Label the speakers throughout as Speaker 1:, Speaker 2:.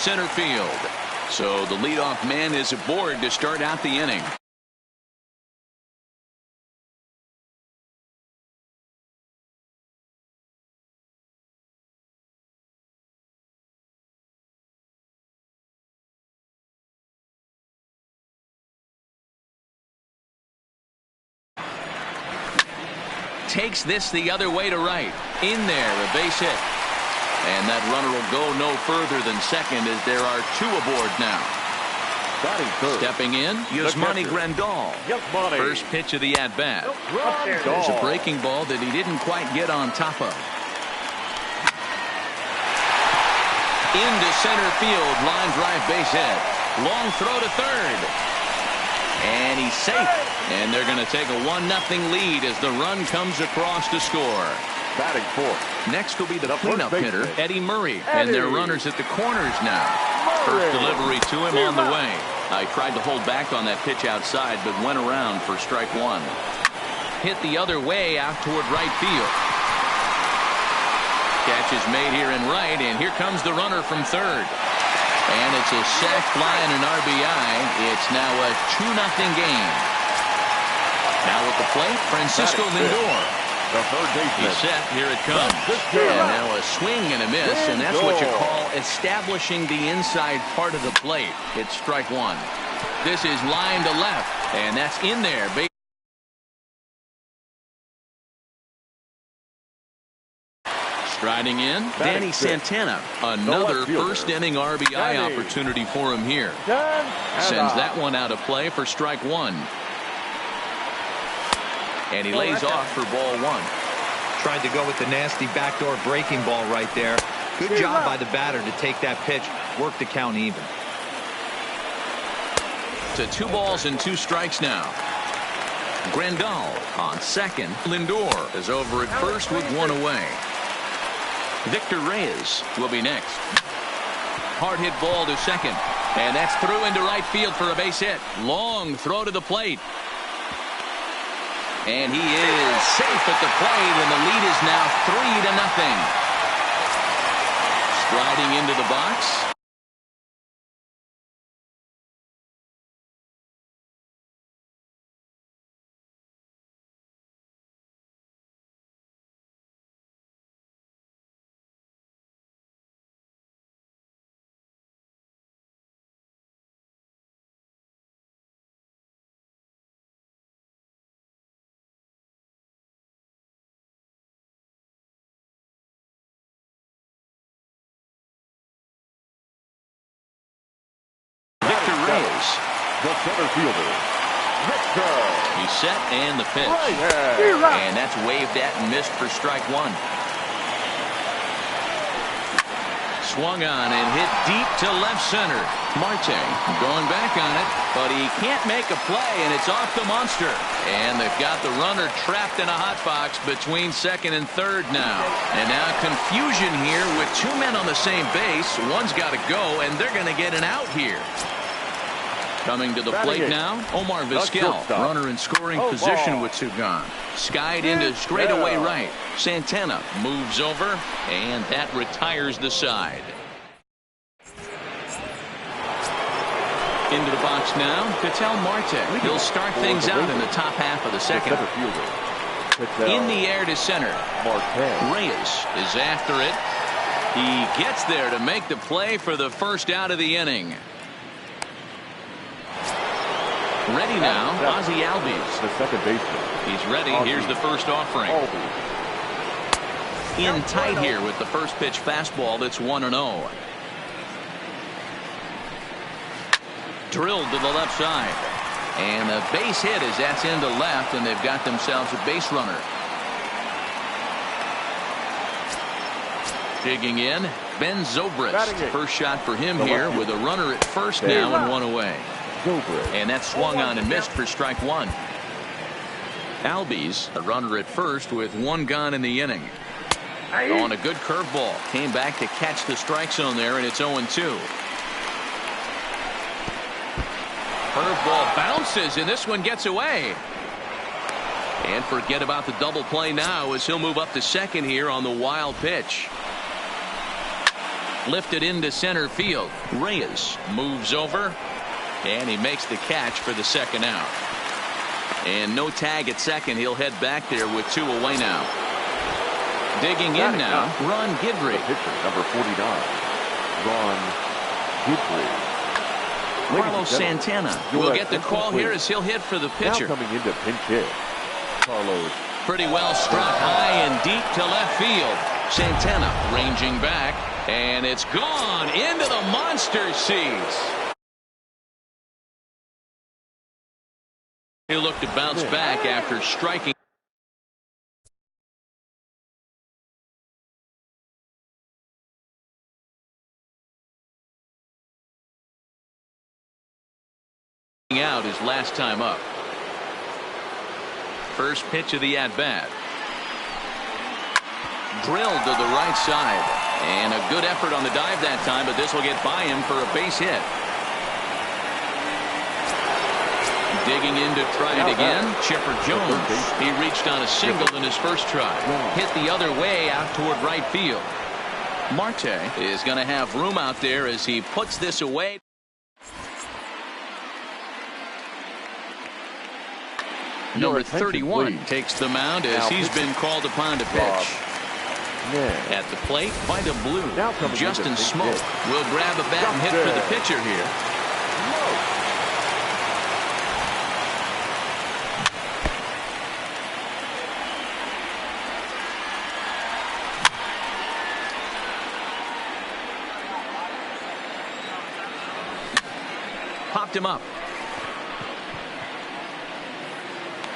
Speaker 1: Center field. So the leadoff man is aboard to start out the inning. Takes this the other way to right. In there, a base hit. And that runner will go no further than second as there are two aboard now. Stepping in, Yasmani Grandal. First pitch of the at-bat. There's a breaking ball that he didn't quite get on top of. Into center field, line drive base hit. Long throw to third. And he's safe. And they're going to take a 1-0 lead as the run comes across to score.
Speaker 2: Batting fourth.
Speaker 1: Next will be the cleanup hitter, Eddie Murray. And they're runners at the corners now. First delivery to him on the way. I tried to hold back on that pitch outside, but went around for strike one. Hit the other way out toward right field. Catch is made here in right, and here comes the runner from third. And it's a sac fly and an RBI. It's now a 2-0 game. Now at the plate, Francisco Lindor. He's set. Here it comes. And now a swing and a miss, and that's what you call establishing the inside part of the plate. It's strike one. This is line to left, and that's in there. Striding in, Danny Santana. Another first-inning RBI opportunity for him here. Sends that one out of play for strike one. And he lays off for ball one.
Speaker 3: Tried to go with the nasty backdoor breaking ball right there. Good job by the batter to take that pitch. Work the count even.
Speaker 1: To 2 balls and 2 strikes now. Grandal on second. Lindor is over at first with 1 away. Victor Reyes will be next. Hard hit ball to second. And that's through into right field for a base hit. Long throw to the plate. And he is safe at the plate, and the lead is now 3-0. Striding into the box.
Speaker 2: The center fielder, Victor.
Speaker 1: He's set, and the pitch. And that's waved at and missed for strike one. Swung on and hit deep to left center. Marte going back on it, but he can't make a play, and it's off the monster. And they've got the runner trapped in a hot box between second and third now. And now confusion here with 2 men on the same base. One's got to go, and they're going to get an out here. Coming to the plate now, Omar Vizquel, runner in scoring position with 2 gone. Skied into straightaway right. Santana moves over, and that retires the side. Into the box now, Ketel Marte. He'll start things out in the top half of the second. In the air to center. Reyes is after it. He gets there to make the play for the first out of the inning. Ready now, Ozzie Albies.
Speaker 2: The second baseman.
Speaker 1: He's ready. Here's the first offering. In tight here with the first pitch fastball that's 1-0. Drilled to the left side. And a base hit as that's into left, and they've got themselves a base runner. Digging in, Ben Zobrist. First shot for him here with a runner at first now and 1 away. And that swung on and missed for strike one. Albies, a runner at first with 1 gone in the inning. On a good curveball. Came back to catch the strike zone there, and it's 0-2. Curveball bounces, and this one gets away. And forget about the double play now as he'll move up to second here on the wild pitch. Lifted into center field. Reyes moves over, and he makes the catch for the second out. And no tag at second. He'll head back there with 2 away now. Digging in now, Ron Guidry.
Speaker 2: Pitcher number 49, Ron Guidry.
Speaker 1: Carlos Santana will get the call here as he'll hit for the pitcher.
Speaker 2: Now coming into pinch hit, Carlos.
Speaker 1: Pretty well struck high and deep to left field. Santana ranging back, and it's gone into the monster seats. He'll look to bounce back after striking out his last time up. First pitch of the at-bat. Drilled to the right side. And a good effort on the dive that time, but this will get by him for a base hit. Digging in to try it again. Chipper Jones. He reached on a single in his first try. Hit the other way out toward right field. Marte is going to have room out there as he puts this away. Number 31 takes the mound as he's been called upon to pitch. At the plate, by the blue, Justin Smoke will grab a bat and hit for the pitcher here. Popped him up.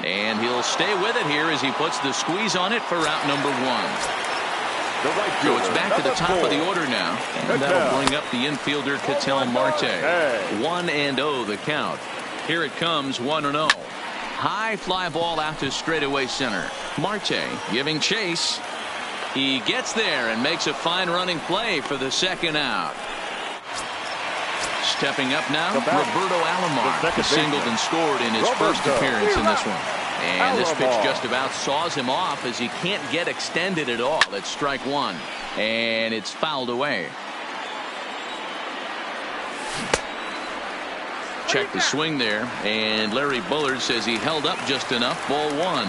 Speaker 1: And he'll stay with it here as he puts the squeeze on it for out number 1. So it's back to the top of the order now. And that'll bring up the infielder, Ketel Marte. 1-0 the count. Here it comes, 1-0. High fly ball out to straightaway center. Marte giving chase. He gets there and makes a fine running play for the second out. Stepping up now, Roberto Alomar. He singled and scored in his first appearance in this one. And this pitch just about saws him off as he can't get extended at all. It's strike 1. And it's fouled away. Check the swing there. And Larry Bullard says he held up just enough. Ball 1.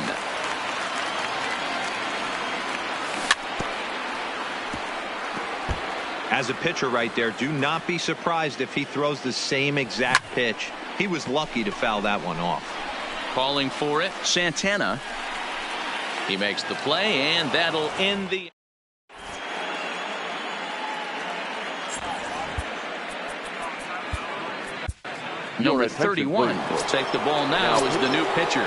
Speaker 3: As a pitcher right there, do not be surprised if he throws the same exact pitch. He was lucky to foul that one off.
Speaker 1: Calling for it, Santana. He makes the play, and that'll end the. Number 31 will take the ball now as the new pitcher.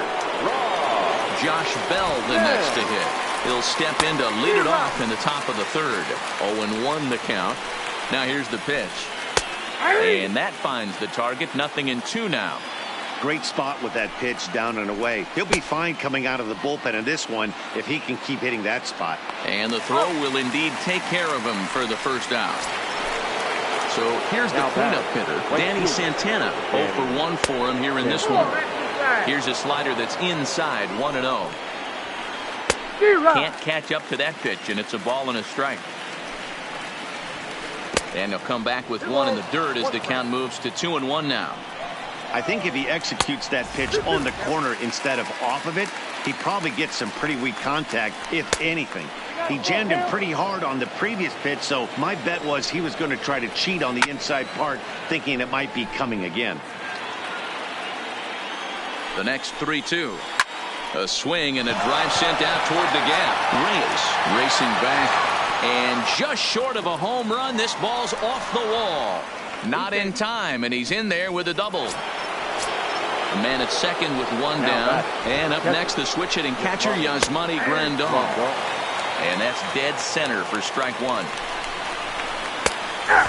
Speaker 1: Josh Bell the next to hit. He'll step in to lead it off in the top of the third. 0-1 the count. Now here's the pitch. And that finds the target. 0-2 now.
Speaker 4: Great spot with that pitch down and away. He'll be fine coming out of the bullpen in this one if he can keep hitting that spot.
Speaker 1: And the throw will indeed take care of him for the first out. So here's the cleanup hitter, Danny Santana. 0 for 1 for him here in this one. Here's a slider that's inside, 1-0. Can't catch up to that pitch, and it's a ball and a strike. And he'll come back with 1 in the dirt as the count moves to 2-1 now.
Speaker 4: I think if he executes that pitch on the corner instead of off of it, he probably gets some pretty weak contact, if anything. He jammed him pretty hard on the previous pitch, so my bet was he was going to try to cheat on the inside part, thinking it might be coming again.
Speaker 1: The next 3-2. A swing and a drive sent out toward the gap. Reyes racing back, and just short of a home run. This ball's off the wall. Not in time, and he's in there with a double. A man at second with 1 down. And up next, the switch hitting catcher, Yasmani Grandal. And that's dead center for strike 1.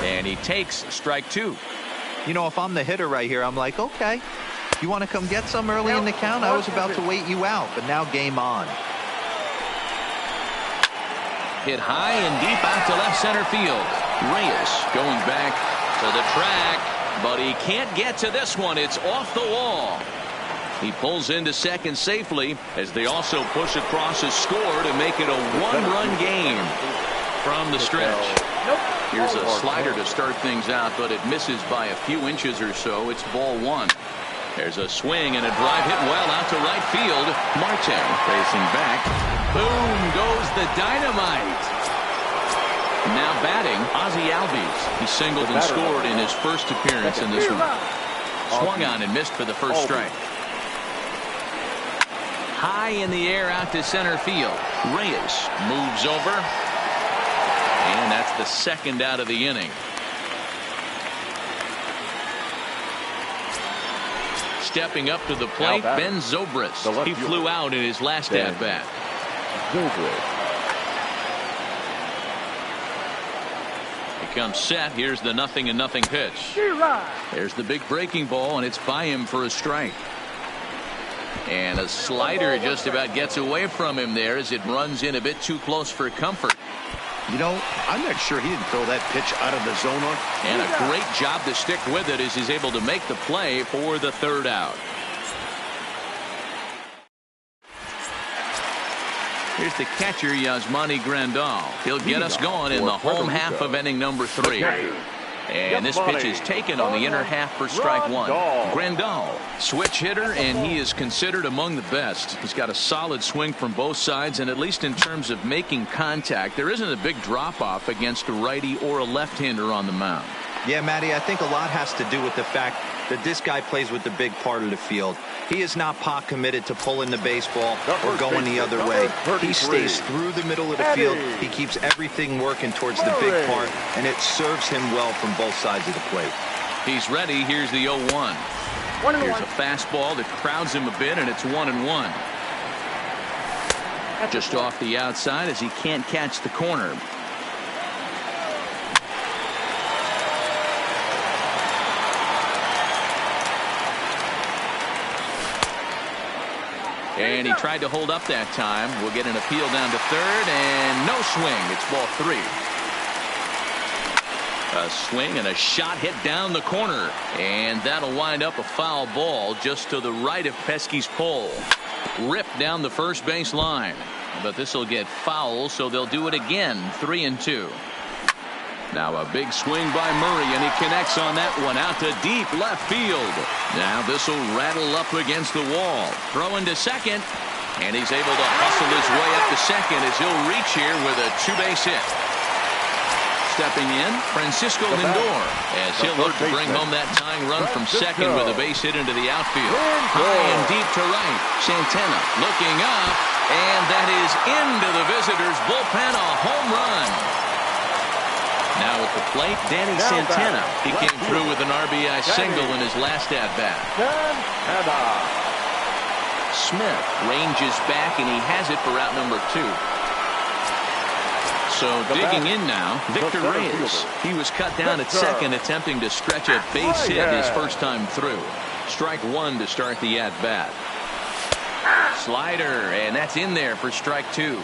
Speaker 1: And he takes strike 2.
Speaker 3: You know, if I'm the hitter right here, I'm like, okay, you want to come get some early in the count? I was about to wait you out, but now game on.
Speaker 1: Hit high and deep out to left center field. Reyes going back to the track, but he can't get to this one. It's off the wall. He pulls into second safely as they also push across his score to make it a 1-run game from the stretch. Here's a slider to start things out, but it misses by a few inches or so. It's ball one. There's a swing and a drive hit well out to right field. Marte facing back. Boom goes the dynamite. Now batting, Ozzie Albies. He singled and scored in his first appearance in this one. Swung on and missed for the first strike. High in the air out to center field. Reyes moves over. And that's the second out of the inning. Stepping up to the plate, Ben Zobrist. He flew out in his last at-bat. He comes set. Here's the 0-0 pitch. There's the big breaking ball, and it's by him for a strike. And a slider just about gets away from him there as it runs in a bit too close for comfort.
Speaker 4: You know, I'm not sure he didn't throw that pitch out of the zone on.
Speaker 1: And a great job to stick with it as he's able to make the play for the third out. Here's the catcher, Yasmani Grandal. He'll get us going in the home half of inning number 3. And this pitch is taken on the inner half for strike one. Grandal, switch hitter, and he is considered among the best. He's got a solid swing from both sides, and at least in terms of making contact, there isn't a big drop-off against a righty or a left-hander on the mound.
Speaker 3: Yeah, Matty, I think a lot has to do with the fact that this guy plays with the big part of the field. He is not pot committed to pulling the baseball or going the other way. He stays through the middle of the field. He keeps everything working towards the big part, and it serves him well from both sides of the plate.
Speaker 1: He's ready. Here's the 0-1. Here's a fastball that crowds him a bit, and it's 1-1. Just off the outside as he can't catch the corner. And he tried to hold up that time. We'll get an appeal down to third, and no swing. It's ball 3. A swing and a shot hit down the corner, and that'll wind up a foul ball just to the right of Pesky's pole. Ripped down the first base line, but this will get foul, so they'll do it again. 3-2. Now a big swing by Murray, and he connects on that one out to deep left field. Now this will rattle up against the wall. Throwing to second, and he's able to hustle his way up to second as he'll reach here with a 2-base hit. Stepping in, Francisco Lindor, as he'll look to bring home that tying run from second with a base hit into the outfield. High and deep to right. Santana looking up, and that is into the visitors' bullpen, a home run. Now at the plate, Danny Santana. He came through with an RBI single in his last at-bat. Smith ranges back, and he has it for out number 2. So digging in now, Victor Reyes. He was cut down at second, attempting to stretch a base hit his first time through. Strike 1 to start the at-bat. Slider, and that's in there for strike 2.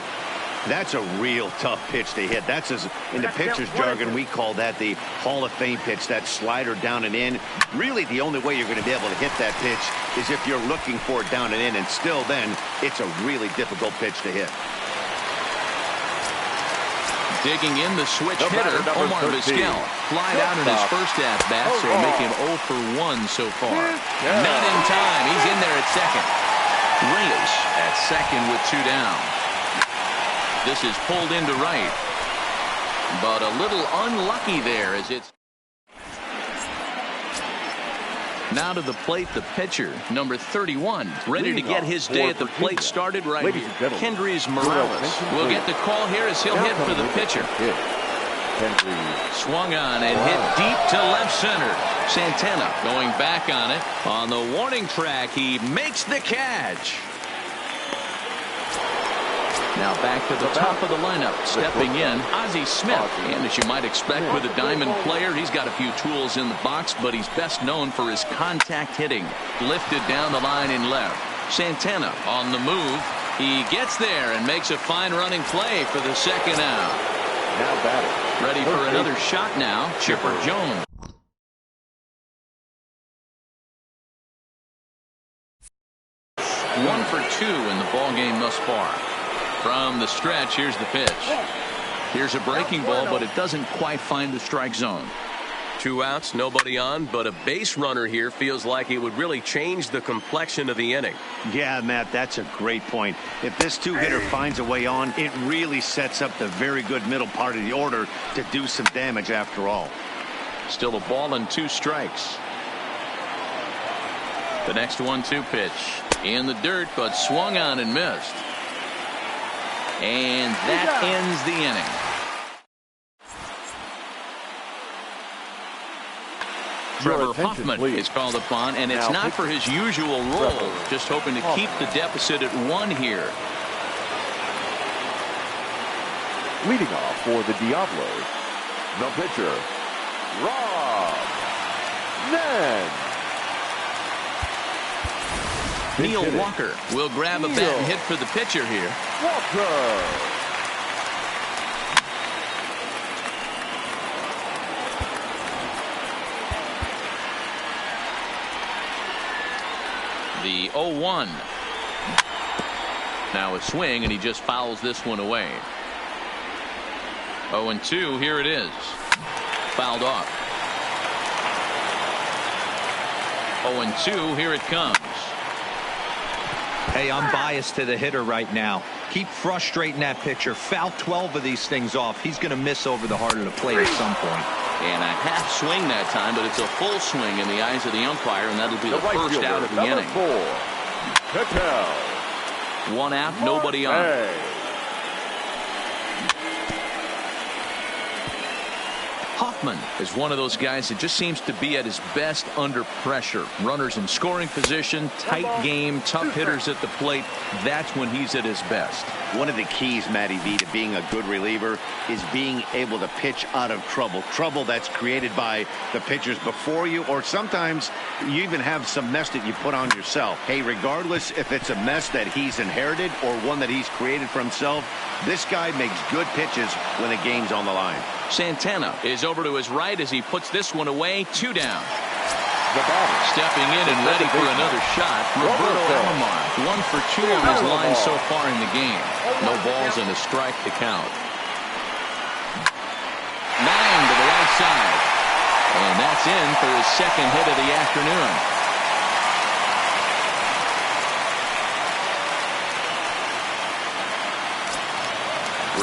Speaker 4: That's a real tough pitch to hit. That's, as in the pitcher's jargon, we call that the Hall of Fame pitch, that slider down and in. Really, the only way you're going to be able to hit that pitch is if you're looking for it down and in, and still then, it's a really difficult pitch to hit.
Speaker 1: Digging in, the switch hitter, Omar Vizquel. Flied out in his first at-bat, so will make him 0 for 1 so far. Not in time. He's in there at second. Reyes at second with 2 down. This is pulled into right, but a little unlucky there as it's now to the plate. The pitcher, number 31, ready to get his day at the plate started right here. Kendrys Morales will get the call here as he'll hit for the pitcher. Swung on and hit deep to left center. Santana going back on it. On the warning track, he makes the catch. Now back to the top of the lineup. Stepping in, Ozzie Smith. And as you might expect with a diamond player, he's got a few tools in the box, but he's best known for his contact hitting. Lifted down the line in left. Santana on the move. He gets there and makes a fine running play for the second out.
Speaker 2: Now batting.
Speaker 1: Ready for another shot now, Chipper Jones. One for 2 in the ballgame thus far. From the stretch, here's the pitch. Here's a breaking ball, but it doesn't quite find the strike zone.
Speaker 5: 2 outs, nobody on, but a base runner here feels like it would really change the complexion of the inning.
Speaker 4: Yeah, Matt, that's a great point. If this two-hitter finds a way on, it really sets up the very good middle part of the order to do some damage after all.
Speaker 1: Still a ball and 2 strikes. The next 1-2 pitch in the dirt, but swung on and missed. And that ends the inning. Trevor Hoffman is called upon, and it's not for his usual role, just hoping to keep the deficit at 1 here.
Speaker 2: Leading off for the Diablos, the pitcher, Rob Nen.
Speaker 1: Neil Walker will grab a bat and hit for the pitcher here.
Speaker 2: Walker.
Speaker 1: The 0-1. Now a swing, and he just fouls this one away. 0-2, here it is. Fouled off. 0-2, here it comes.
Speaker 3: Hey, I'm biased to the hitter right now. Keep frustrating that pitcher. Foul 12 of these things off. He's going to miss over the heart of the plate at some point.
Speaker 1: And a half swing that time, but it's a full swing in the eyes of the umpire, and that'll be the first out of the inning.
Speaker 2: 4, Patel.
Speaker 1: 1 out, nobody on. Hoffman is one of those guys that just seems to be at his best under pressure. Runners in scoring position, tight game, tough hitters at the plate. That's when he's at his best.
Speaker 4: One of the keys, Matty V, to being a good reliever is being able to pitch out of trouble. Trouble that's created by the pitchers before you, or sometimes you even have some mess that you put on yourself. Hey, regardless if it's a mess that he's inherited or one that he's created for himself, this guy makes good pitches when the game's on the line.
Speaker 1: Santana is over to his right as he puts this one away. 2 down.
Speaker 2: The batter.
Speaker 1: Stepping in and ready for another shot, Roberto Alomar. 1 for 2 on his line so far in the game. No balls and a strike to count. 9 to the right side. And that's in for his second hit of the afternoon.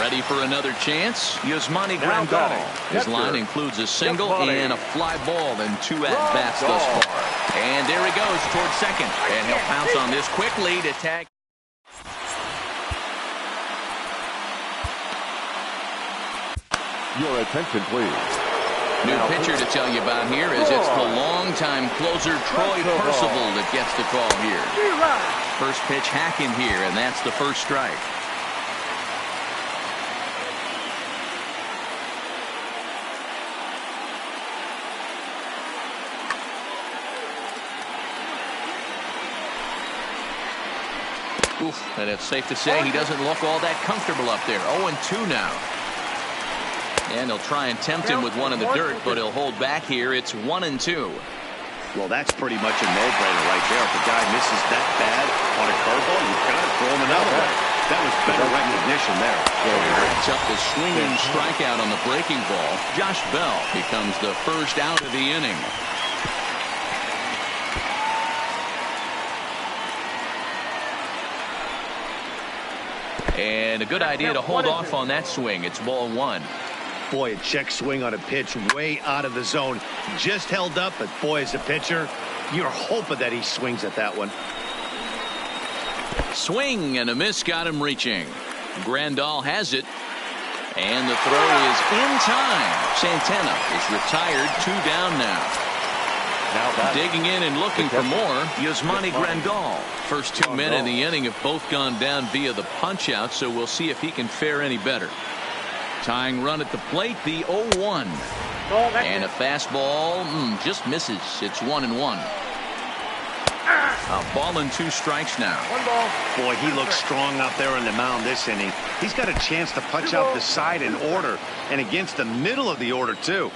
Speaker 1: Ready for another chance? Yasmani Grandal. His line includes a single and a fly ball and 2 at-bats thus far. And there he goes towards second. And he'll pounce on this quickly to tag.
Speaker 2: Your attention, please.
Speaker 1: New pitcher to tell you about here is it's the longtime closer Troy Percival that gets the call here. First pitch hacking here, and that's the first strike. Oof, and it's safe to say he doesn't look all that comfortable up there. 0-2 now. And they'll try and tempt him with one in the dirt, but he'll hold back here. It's 1-2.
Speaker 4: Well, that's pretty much a no-brainer right there. If a guy misses that bad on a curveball, you've got to throw him another one. That was better recognition there.
Speaker 1: It's up the swinging strikeout on the breaking ball. Josh Bell becomes the first out of the inning. And a good idea to hold off on that swing. It's ball 1.
Speaker 4: Boy, a check swing on a pitch way out of the zone. Just held up, but boy, as a pitcher, you're hoping that he swings at that one.
Speaker 1: Swing and a miss got him reaching. Grandal has it. And the throw is in time. Santana is retired. 2 down now. Digging in and looking for more, Yasmani Grandal. First 2 men in the inning have both gone down via the punch-out, so we'll see if he can fare any better. Tying run at the plate, the 0-1. And a fastball just misses. It's 1-1. A ball and 2 strikes now.
Speaker 4: Boy, he looks strong out there on the mound this inning. He's got a chance to punch out the side in order, and against the middle of the order, too.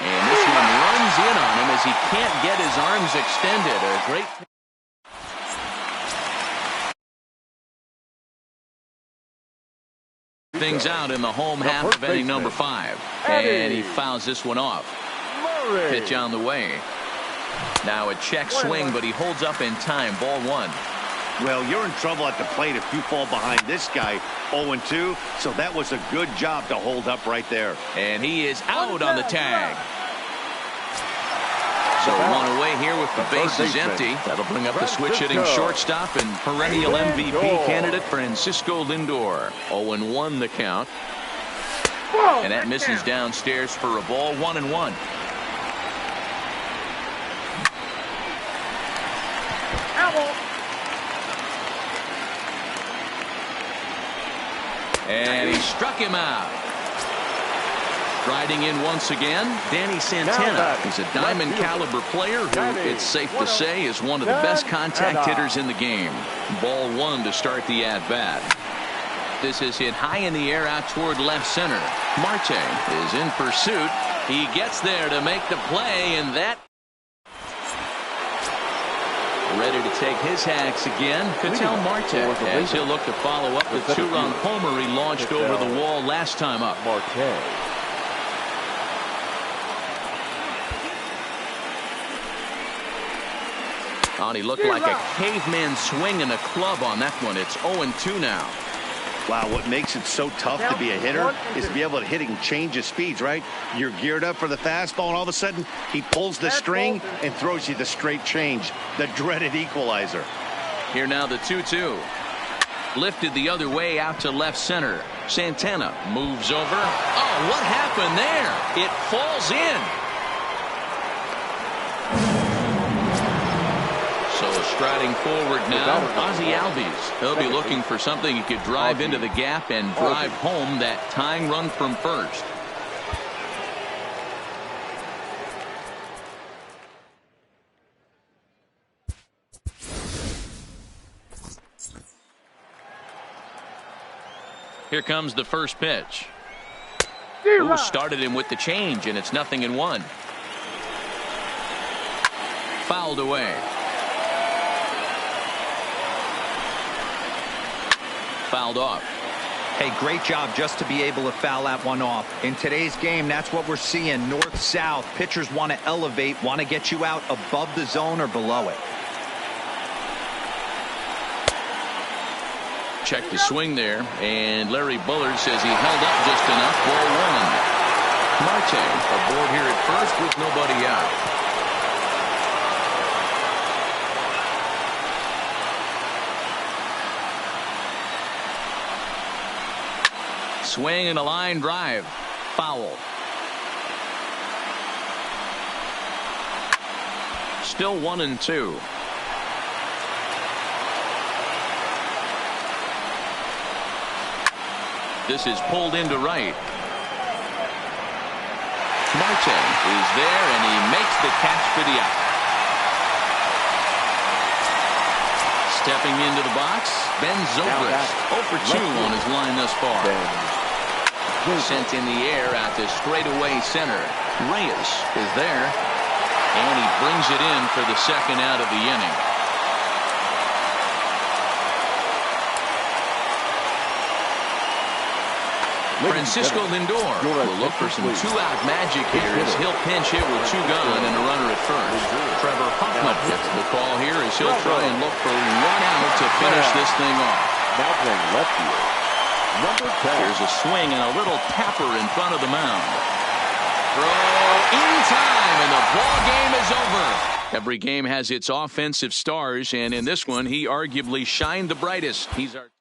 Speaker 1: And this one runs in on him as he can't get his arms extended. A great things out in the home half of inning number 5. And he fouls this one off. Pitch on the way. Now a check swing, but he holds up in time. Ball 1.
Speaker 4: Well, you're in trouble at the plate if you fall behind this guy 0-2, so that was a good job to hold up right there.
Speaker 1: And he is out on the tag. So one away here with the bases empty. That'll bring up the switch-hitting shortstop and perennial MVP candidate Francisco Lindor. 0-1 the count. And that misses downstairs for a ball. 1-1. And he struck him out. Riding in once again, Danny Santana is a diamond caliber player who, it's safe to say, is one of the best contact hitters in the game. Ball 1 to start the at-bat. This is hit high in the air out toward left center. Marte is in pursuit. He gets there to make the play, and that ready to take his hacks again. Ketel Marte, as he'll look to follow up the 2-run homer he launched over the wall last time up. Oh, he looked like a caveman swinging a club on that one. It's 0-2 now.
Speaker 4: Wow, what makes it so tough to be a hitter is to be able to hit and change his speeds, right? You're geared up for the fastball, and all of a sudden, he pulls the string and throws you the straight change, the dreaded equalizer.
Speaker 1: Here now the 2-2. Lifted the other way out to left center. Santana moves over. Oh, what happened there? It falls in. So striding forward now, Ozzie Albies. He'll be looking for something he could drive into the gap and drive home that tying run from first. Here comes the first pitch. Ooh, started him with the change, and it's 0-1. Fouled away. Fouled off.
Speaker 3: Hey, great job just to be able to foul that one off. In today's game, that's what we're seeing. North-south. Pitchers want to elevate, want to get you out above the zone or below it.
Speaker 1: Check the swing there, and Larry Bullard says he held up just enough. Ball 1. Marte aboard here at first with nobody out. Swing and a line drive. Foul. Still 1-2. This is pulled into right. Marte is there, and he makes the catch for the out. Stepping into the box, Ben Zobrist. 0 for 2 on his line thus far. Sent in the air out to straightaway center. Reyes is there, and he brings it in for the second out of the inning. Francisco Lindor will look for some two-out magic here as he'll pinch hit with 2 gone and a runner at first. Trevor Hoffman gets the call here as he'll try and look for 1 out to finish this thing off.
Speaker 2: Now playing left field, number 10.
Speaker 1: Here's a swing and a little tapper in front of the mound. Throw in time, and the ball game is over. Every game has its offensive stars, and in this one, he arguably shined the brightest. He's our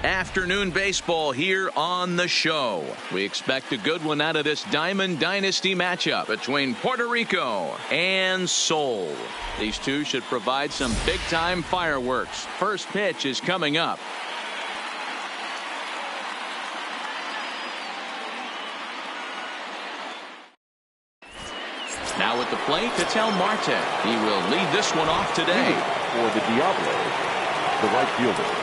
Speaker 1: Afternoon baseball here on the show. We expect a good one out of this Diamond Dynasty matchup between Puerto Rico and Seoul. These two should provide some big-time fireworks. First pitch is coming up. Now at the plate, Ketel Marte. He will lead this one off today.
Speaker 2: For the Diablos, the right fielder.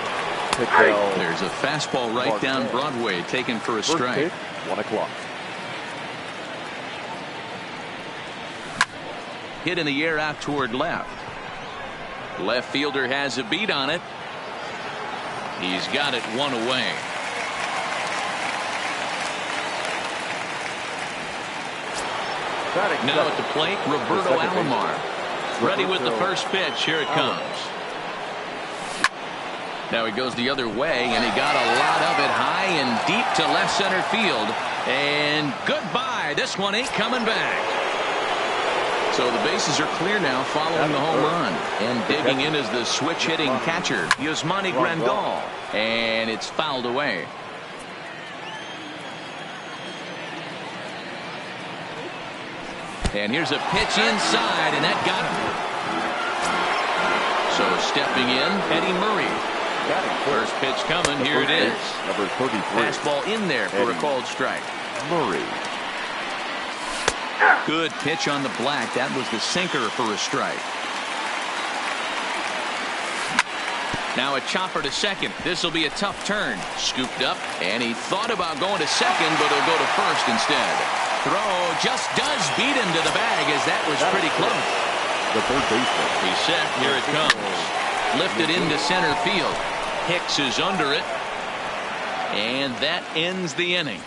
Speaker 1: There's a fastball right down Broadway taken for a strike.
Speaker 2: 1 o'clock.
Speaker 1: Hit in the air out toward left. Left fielder has a beat on it. He's got it 1 away. Now at the plate, Roberto Alomar. Ready with the first pitch. Here it comes. Now he goes the other way, and he got a lot of it high and deep to left center field. And goodbye. This one ain't coming back. So the bases are clear now following the home run. And digging in is the switch-hitting catcher, Yasmani Grandal. And it's fouled away. And here's a pitch inside, and that got him. So stepping in, Eddie Murray. First pitch coming. Here it is.
Speaker 2: Number 33.
Speaker 1: Fastball in there for a called strike.
Speaker 2: Murray.
Speaker 1: Good pitch on the black. That was the sinker for a strike. Now a chopper to second. This will be a tough turn. Scooped up, and he thought about going to second, but he'll go to first instead. Throw just does beat him to the bag, as that was pretty close.
Speaker 2: The third baseman.
Speaker 1: He's set. Here it comes. Lifted into center field. Hicks is under it. And that ends the inning.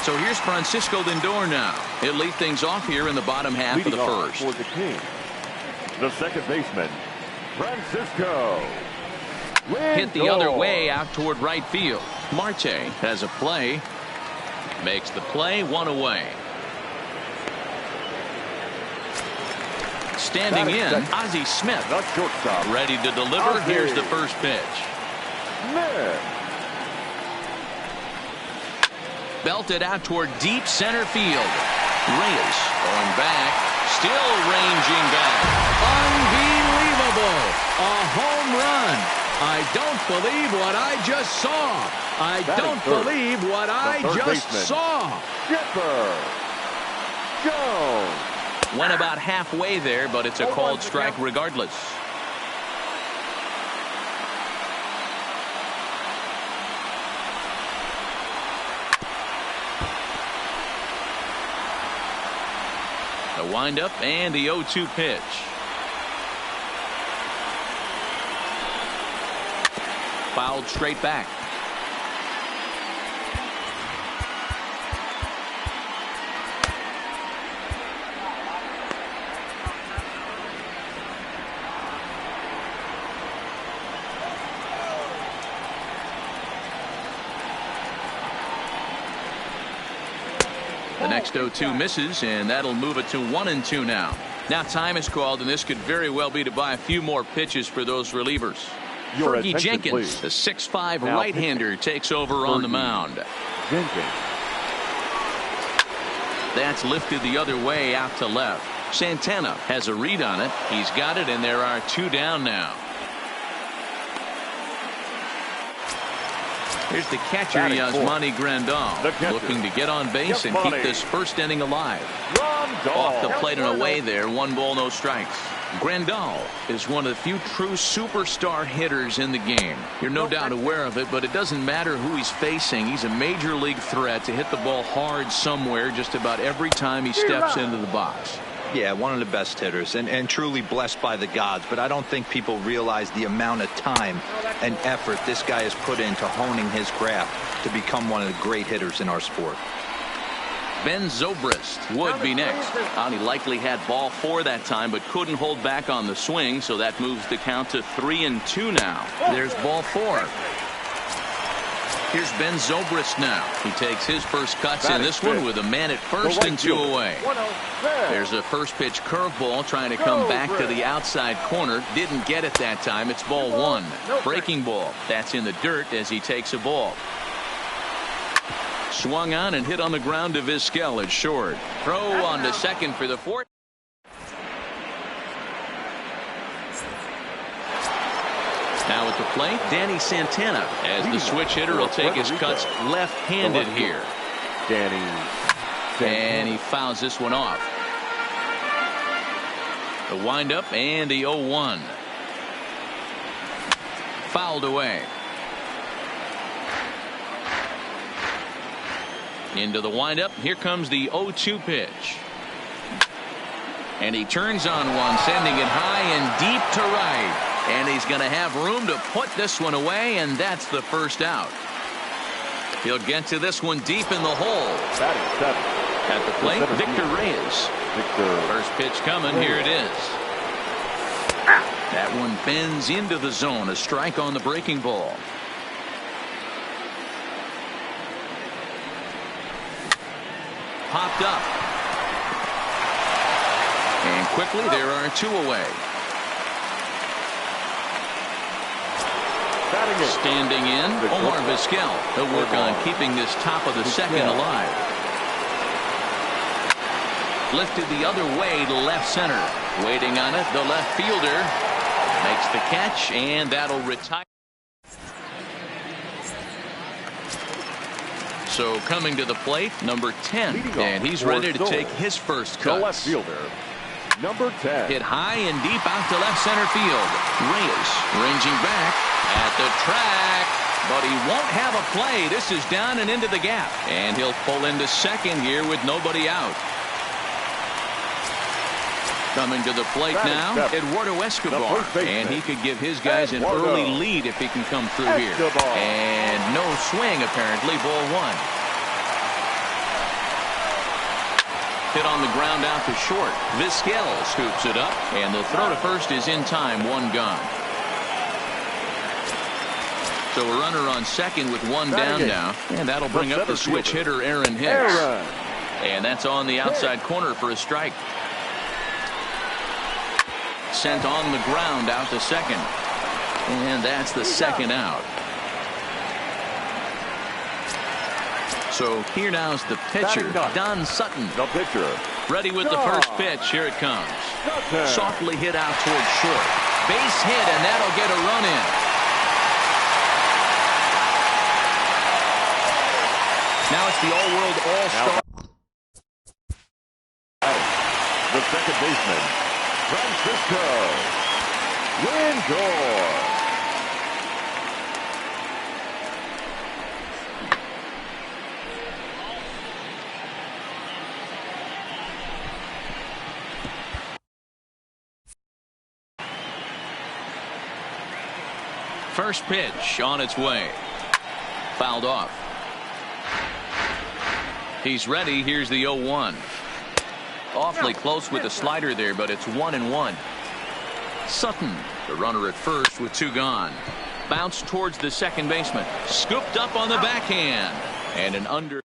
Speaker 1: So here's Francisco Lindor now. He'll lead things off here in the bottom half of the first.
Speaker 2: For the King, the second baseman, Francisco Lindor.
Speaker 1: Hit the other way out toward right field. Marte has a play. Makes the play 1 away. Standing in, Ozzie Smith.
Speaker 2: The shortstop.
Speaker 1: Ready to deliver.
Speaker 2: Ozzie.
Speaker 1: Here's the first pitch.
Speaker 2: Smith.
Speaker 1: Belted out toward deep center field. Reyes going back. Still ranging back. Unbelievable. A home run. I don't believe what I just saw. I don't believe what I just saw.
Speaker 2: Skipper Jones.
Speaker 1: Went about halfway there, but it's a called strike regardless. The windup and the 0-2 pitch. Fouled straight back. The next 0-2 misses, and that'll move it to 1-2 now. Now time is called, and this could very well be to buy a few more pitches for those relievers. Fergie Jenkins, the 6'5" right-hander, takes over on the mound.
Speaker 2: Jenkins.
Speaker 1: That's lifted the other way out to left. Santana has a read on it. He's got it, and there are 2 down now. Here's the catcher, Yasmani Grandal, looking to get on base and keep this first inning alive. Off the plate and away there, 1 ball, no strikes. Grandal is one of the few true superstar hitters in the game. You're no doubt aware of it, but it doesn't matter who he's facing. He's a major league threat to hit the ball hard somewhere just about every time he steps into the box.
Speaker 3: Yeah, one of the best hitters and truly blessed by the gods, but I don't think people realize the amount of time and effort this guy has put into honing his craft to become one of the great hitters in our sport.
Speaker 1: Ben Zobrist would be next. He likely had ball 4 that time, but couldn't hold back on the swing, so that moves the count to 3-2 now. There's ball 4. Here's Ben Zobrist now. He takes his first cuts in this one with a man at first
Speaker 2: right
Speaker 1: and 2
Speaker 2: fielder.
Speaker 1: away. There's a first pitch curveball trying to come back to the outside corner. Didn't get it that time. It's ball 1. Breaking ball. That's in the dirt as he takes a ball. Swung on and hit on the ground to Vizquel. It's short. Throw on to second for the 4th. Now at the plate, Danny Santana, as the switch hitter will take his cuts left-handed here. And he fouls this one off. The windup and the 0-1. Fouled away. Into the windup. Here comes the 0-2 pitch. And he turns on one, sending it high and deep to right. And he's going to have room to put this one away, and that's the first out. He'll get to this one deep in the hole. At the plate, Victor Reyes. First pitch coming. Here it is. That one bends into the zone. A strike on the breaking ball. Popped up. And quickly there are 2 away. Standing in, Omar Vizquel. He'll work on keeping this top of the second alive. Lifted the other way to left center. Waiting on it, the left fielder makes the catch, and that'll retire. So coming to the plate, number 10, and he's ready to take his first cut.
Speaker 2: The left fielder, number 10.
Speaker 1: Hit high and deep out to left center field. Reyes ranging back at the track, but he won't have a play. This is down and into the gap, and he'll pull into second here with nobody out. Coming to the plate now, Eduardo Escobar, and he could give his guys an early lead if he can come through here. And no swing, apparently. Ball 1. Hit on the ground out to short. Vizquel scoops it up, and the throw to first is in time. 1 gone. So a runner on second with 1 down now, and that'll bring up the switch hitter Aaron Hicks. And that's on the outside corner for a strike. Sent on the ground out to second, and that's the second out. So here now's the pitcher, Don Sutton.
Speaker 2: The pitcher.
Speaker 1: Ready with the first pitch. Here it comes. Softly hit out towards short. Base hit, and that'll get a run in. Now it's the all-world all-star.
Speaker 2: The second baseman, Francisco Lindor.
Speaker 1: First pitch on its way. Fouled off. He's ready. Here's the 0-1. Awfully close with the slider there, but it's 1-1. Sutton, the runner at first with 2 gone. Bounced towards the second baseman. Scooped up on the backhand. And an under.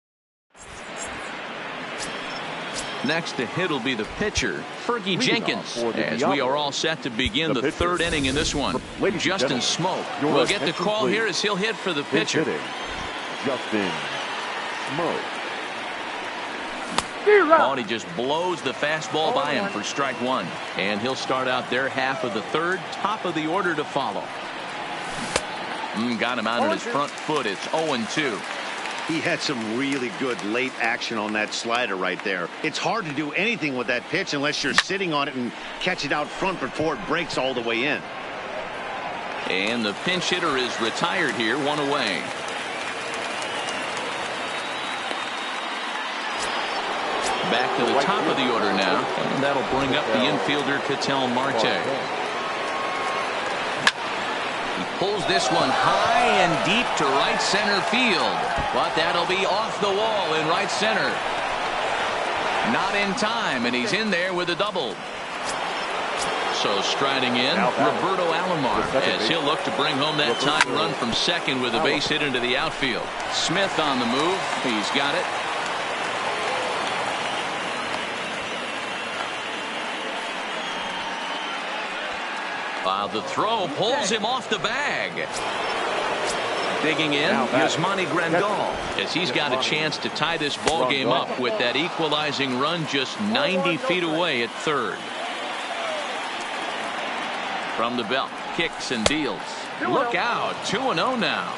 Speaker 1: Next to hit will be the pitcher, Fergie Jenkins, as we are all set to begin the 3rd inning in this one. Justin Smoke will get the call here as he'll hit for the pitcher.
Speaker 2: Justin Smoke.
Speaker 1: Oh, and he just blows the fastball by him for strike 1. And he'll start out their half of the 3rd, top of the order to follow. Got him out on his front foot. It's 0-2.
Speaker 4: He had some really good late action on that slider right there. It's hard to do anything with that pitch unless you're sitting on it and catch it out front before it breaks all the way in.
Speaker 1: And the pinch hitter is retired here, 1 away. Back to the top of the order now, and that'll bring up the infielder Ketel Marte. He pulls this one high and deep to right center field, but that'll be off the wall in right center. Not in time, and he's in there with a double. Also striding in, Roberto Alomar, as he'll look to bring home that tying run from second with a base hit into the outfield. Smith on the move. He's got it. The throw pulls him off the bag. Digging in, Yasmani Grandal, as he's got a chance to tie this ball game up with that equalizing run just 90 feet away at third. From the belt, kicks and deals. Look out, 2-0 now.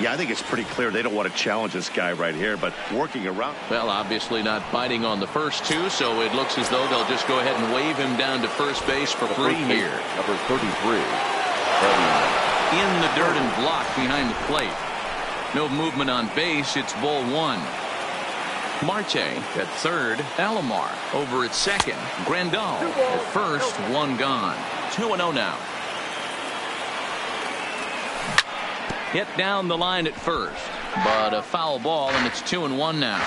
Speaker 4: Yeah, I think it's pretty clear they don't want to challenge this guy right here, but working around.
Speaker 1: Well, obviously not biting on the first two, so it looks as though they'll just go ahead and wave him down to first base for free here.
Speaker 2: Number 33.
Speaker 1: In the dirt and blocked behind the plate. No movement on base. It's ball one. Marte at third. Alomar over at second. Grandal at first. One gone. 2-0 now. Hit down the line at first, but a foul ball, and it's 2-1 now.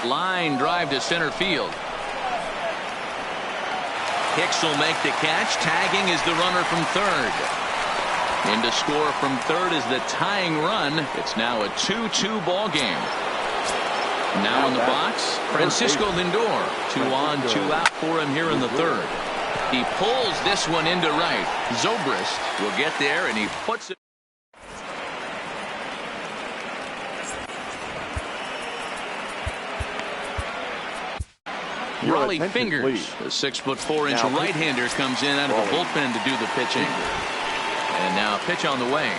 Speaker 1: Line drive to center field. Hicks will make the catch. Tagging is the runner from third. In to score from third is the tying run. It's now a 2-2 ball game. Now in the box, Francisco Lindor. 2 on, 2 out for him here in the third. He pulls this one into right. Zobrist will get there, and he puts it. Raleigh Fingers, the 6'4" right-hander, comes in out of the bullpen to do the pitching. And now pitch on the way.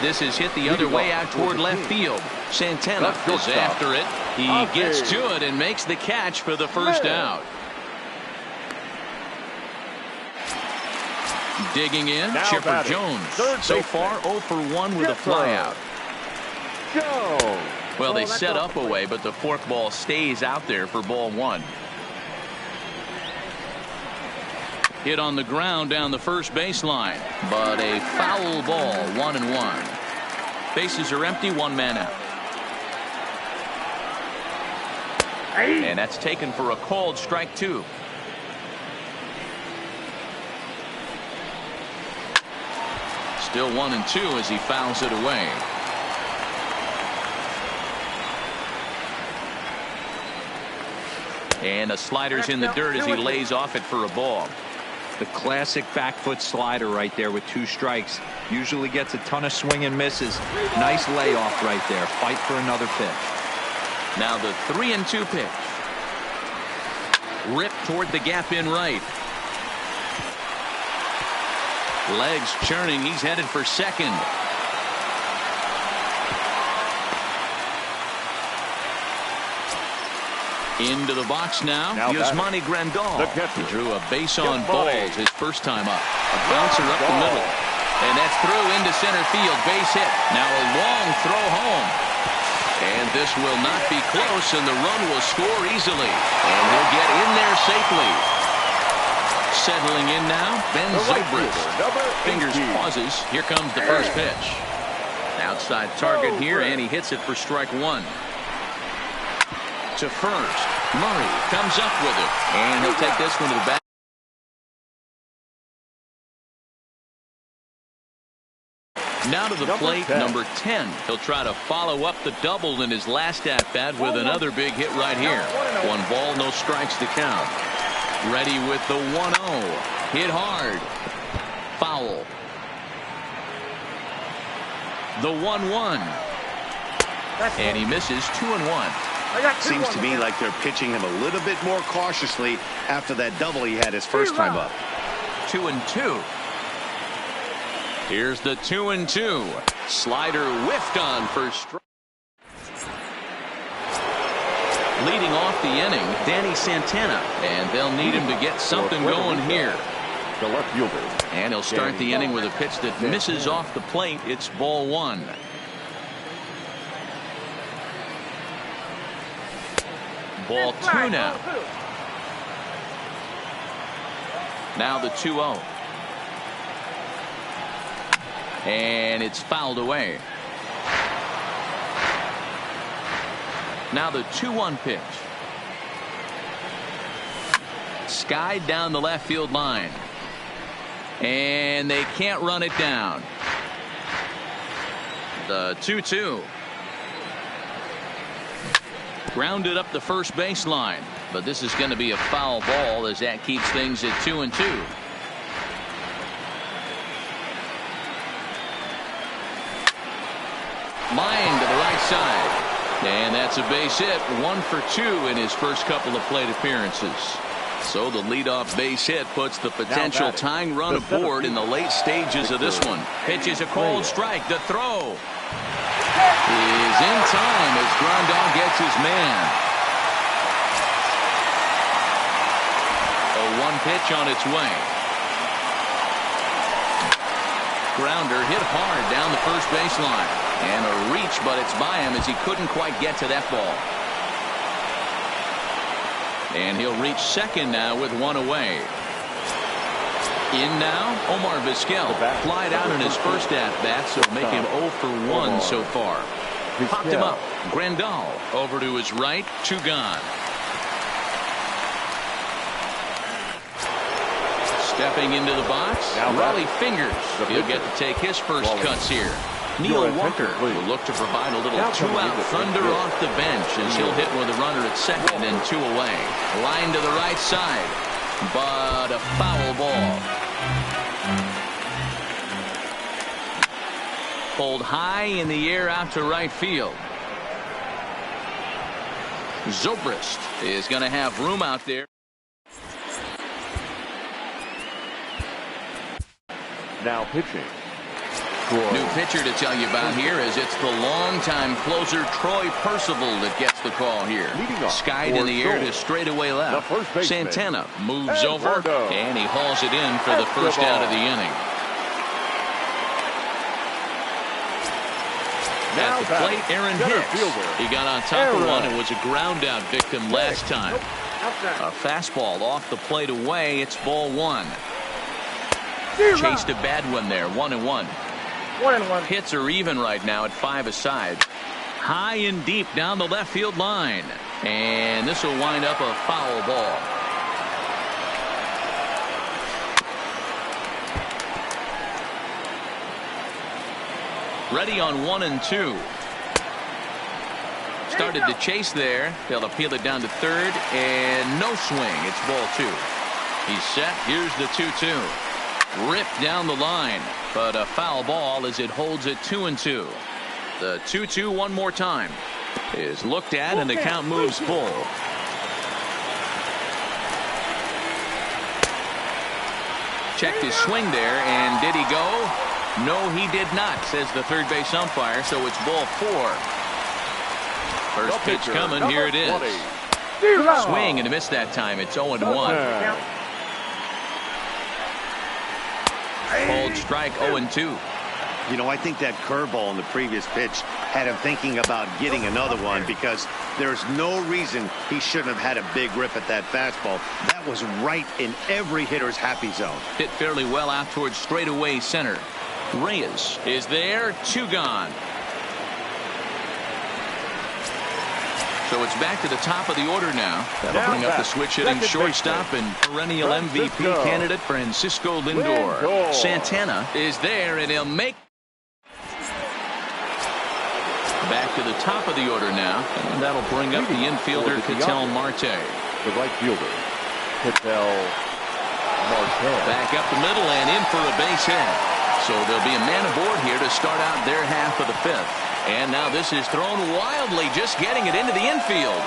Speaker 1: This is hit the other way out toward left field. Santana is after it. He gets to it and makes the catch for the first out. Digging in, Chipper Jones. So far 0 for 1 with a flyout. Well, they set up a way, but the forkball stays out there for ball one. Hit on the ground down the first baseline, but a foul ball, 1-1. Bases are empty, one man out. And that's taken for a called strike two. Still 1-2 as he fouls it away. And a slider's in the dirt as he lays off it for a ball.
Speaker 3: The classic back foot slider right there with 2 strikes. Usually gets a ton of swing and misses. Nice layoff right there. Fight for another pitch.
Speaker 1: Now the 3-2 pitch. Ripped toward the gap in right. Legs churning. He's headed for second. Into the box now. Yasmani Grandal. He drew a base on balls his first time up. A bouncer up the middle. And that's through into center field. Base hit. Now a long throw home. And this will not be close, and the run will score easily. And he'll get in there safely. Settling in now, Ben Zobrist. Fingers pauses. Here comes the first pitch. Outside target here, and he hits it for strike one. To first, Murray comes up with it, and he'll take this one to the back. Now to the plate, number 10. He'll try to follow up the double in his last at-bat with another big hit right here. 1 ball, no strikes to count. Ready with the 1-0. Hit hard. Foul. The 1-1. And he misses 2-1.
Speaker 4: Seems to me like they're pitching him a little bit more cautiously after that double he had his first time up.
Speaker 1: 2-2. Here's the 2-2. Slider whiffed on for strike. Leading off the inning, Danny Santana, and they'll need him to get something going here.
Speaker 2: The left fielder.
Speaker 1: And he'll start the inning with a pitch that misses off the plate. It's ball one. Ball two now. Now the 2-0. And it's fouled away. Now the 2-1 pitch. Skied down the left field line. And they can't run it down. The 2-2. Grounded up the first baseline. But this is going to be a foul ball as that keeps things at 2-2. Line to the right side. And that's a base hit. 1 for 2 in his first couple of plate appearances. So the leadoff base hit puts the potential tying run aboard in the late stages of this one. Pitch is a cold strike. The throw is in time as Grandal gets his man. A 1 pitch on its way. Grounder hit hard down the first baseline. And a reach, but it's by him as he couldn't quite get to that ball. And he'll reach second now with 1 away. In now, Omar Vizquel flied out in his first at-bat, so make him 0 for 1 so far. Popped him up. Grandal over to his right, 2 gone. Stepping into the box, Raleigh Fingers. He'll get to take his first cuts here. Neil Walker will look to provide a little 2-out thunder off the bench as he'll hit with a runner at second and 2 away. Line to the right side, but a foul ball. Pulled high in the air out to right field. Zobrist is going to have room out there.
Speaker 2: Now pitching.
Speaker 1: New pitcher to tell you about here as it's the longtime closer Troy Percival that gets the call here. Skied in the air to straightaway left. Santana moves over and he hauls it in for the first out of the inning. At the plate, Aaron Hicks. He got on top of one and was a ground out victim last time. A fastball off the plate away. It's ball 1. Chased a bad one there. 1-1. Hits are even right now at 5 aside. High and deep down the left field line. And this will wind up a foul ball. Ready on 1 and 2. Started to chase there. They'll appeal it down to third. And no swing. It's ball 2. He's set. Here's the 2-2. Ripped down the line, but a foul ball as it holds it 2-2. The 2-2 one more time is looked at and the count moves full. Checked his swing there, and did he go? No, he did not, says the third base umpire, so it's ball 4. First pitch coming, here it is. Swing and a miss that time. It's 0-1. Called strike 0-2.
Speaker 4: You know, I think that curveball in the previous pitch had him thinking about getting another one because there's no reason he shouldn't have had a big rip at that fastball. That was right in every hitter's happy zone.
Speaker 1: Hit fairly well out towards straightaway center. Reyes is there, 2 gone. So it's back to the top of the order now. That'll bring up the switch-hitting shortstop and perennial MVP candidate Francisco Lindor. Santana is there, and he'll make. Back to the top of the order now, and that'll bring up the infielder Ketel Marte.
Speaker 2: The right fielder, Ketel Marte.
Speaker 1: Back up the middle and in for a base hit. So there'll be a man aboard here to start out their half of the 5th. And now this is thrown wildly, just getting it into the infield.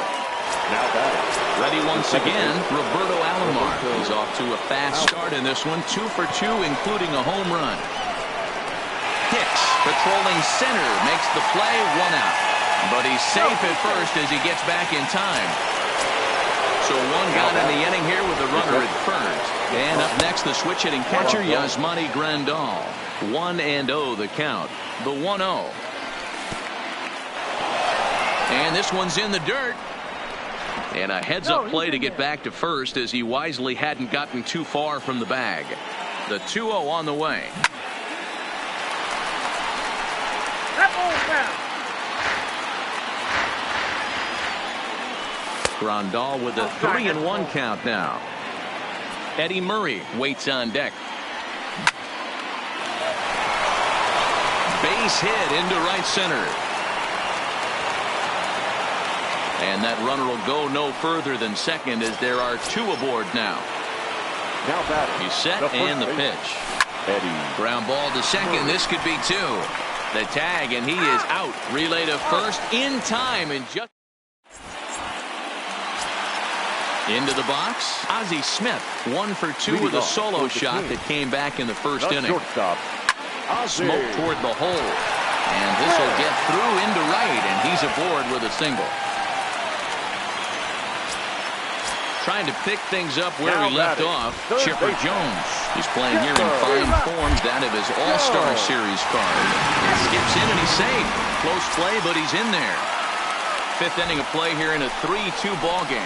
Speaker 2: Now batting.
Speaker 1: Ready once again, Roberto Alomar. He's off to a fast start in this one, 2 for 2, including a home run. Hicks, patrolling center, makes the play, 1 out. But he's safe at first as he gets back in time. So 1 got in the inning here with the runner at first. And up next, the switch-hitting catcher, Yasmani Grandal. 1-0 the count. The 1-0. And this one's in the dirt. And a heads-up play to get back to first as he wisely hadn't gotten too far from the bag. The 2-0 on the way. Grandal with a 3-1 count now. Eddie Murray waits on deck. Base hit into right center. And that runner will go no further than second as there are two aboard now.
Speaker 2: Now batting.
Speaker 1: He's set and the pitch.
Speaker 2: Eddie.
Speaker 1: Ground ball to second. This could be two. The tag, and he is out. Relay to first in time. And just into the box. Ozzie Smith, 1 for 2 with a solo shot that came back in the first inning.
Speaker 2: Shortstop.
Speaker 1: Smoke toward the hole. And this will get through into right, and he's aboard with a single. Trying to pick things up where he left off, Chipper Jones. He's playing here in fine form, that of his All-Star Series card. He skips in and he's safe. Close play, but he's in there. 5th inning of play here in a 3-2 ball game.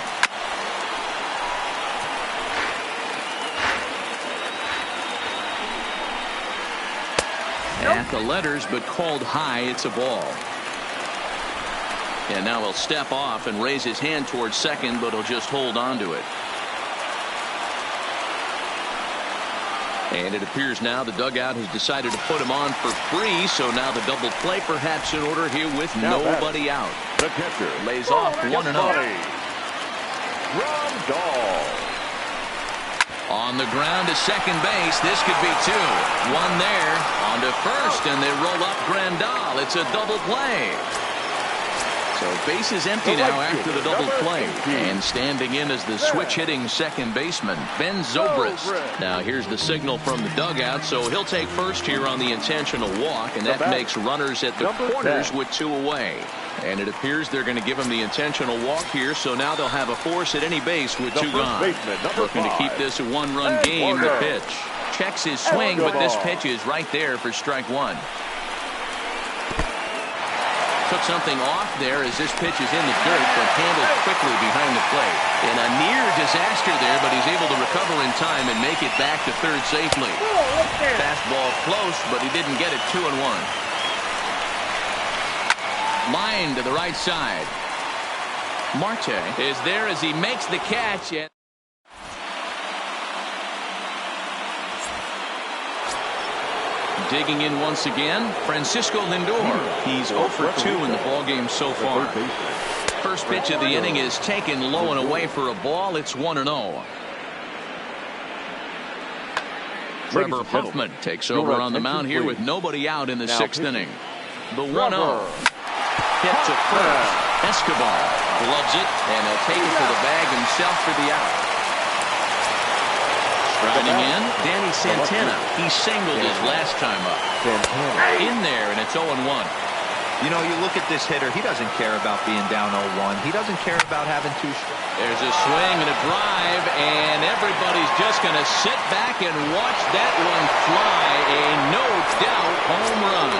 Speaker 1: At the letters, but called high. It's a ball. And now he'll step off and raise his hand towards second, but he'll just hold on to it. And it appears now the dugout has decided to put him on for free, so now the double play perhaps in order here with nobody out.
Speaker 2: The catcher
Speaker 1: lays off 1-0. On the ground to second base. This could be two. One there. On to first, and they roll up Grandal. It's a double play. So base is empty now after the double play. And standing in as the switch-hitting second baseman, Ben Zobrist. Now here's the signal from the dugout, so he'll take first here on the intentional walk, and that makes runners at the corners with 2 away. And it appears they're going to give him the intentional walk here, so now they'll have a force at any base with 2 gone. Looking to keep this a 1-run game. The pitch. Checks his swing, but this pitch is right there for strike 1. Took something off there as this pitch is in the dirt, but handled quickly behind the plate. In a near disaster there, but he's able to recover in time and make it back to third safely. Fastball close, but he didn't get it. 2-1. Line to the right side. Marte is there as he makes the catch. And digging in once again, Francisco Lindor. He's 0 for 2 in the ballgame so far. First pitch of the inning is taken low and away for a ball. It's 1-0. Trevor Hoffman takes over on the mound here with nobody out in the 6th inning. The 1-0. Hit to first. Escobar gloves it, and he'll take it to the bag himself for the out. Striding in, Danny Santana. He singled his last time up. In there, and it's 0-1.
Speaker 3: You know, you look at this hitter, he doesn't care about being down 0-1. He doesn't care about having 2 strikes.
Speaker 1: There's a swing and a drive, and everybody's just going to sit back and watch that one fly. A no-doubt home run.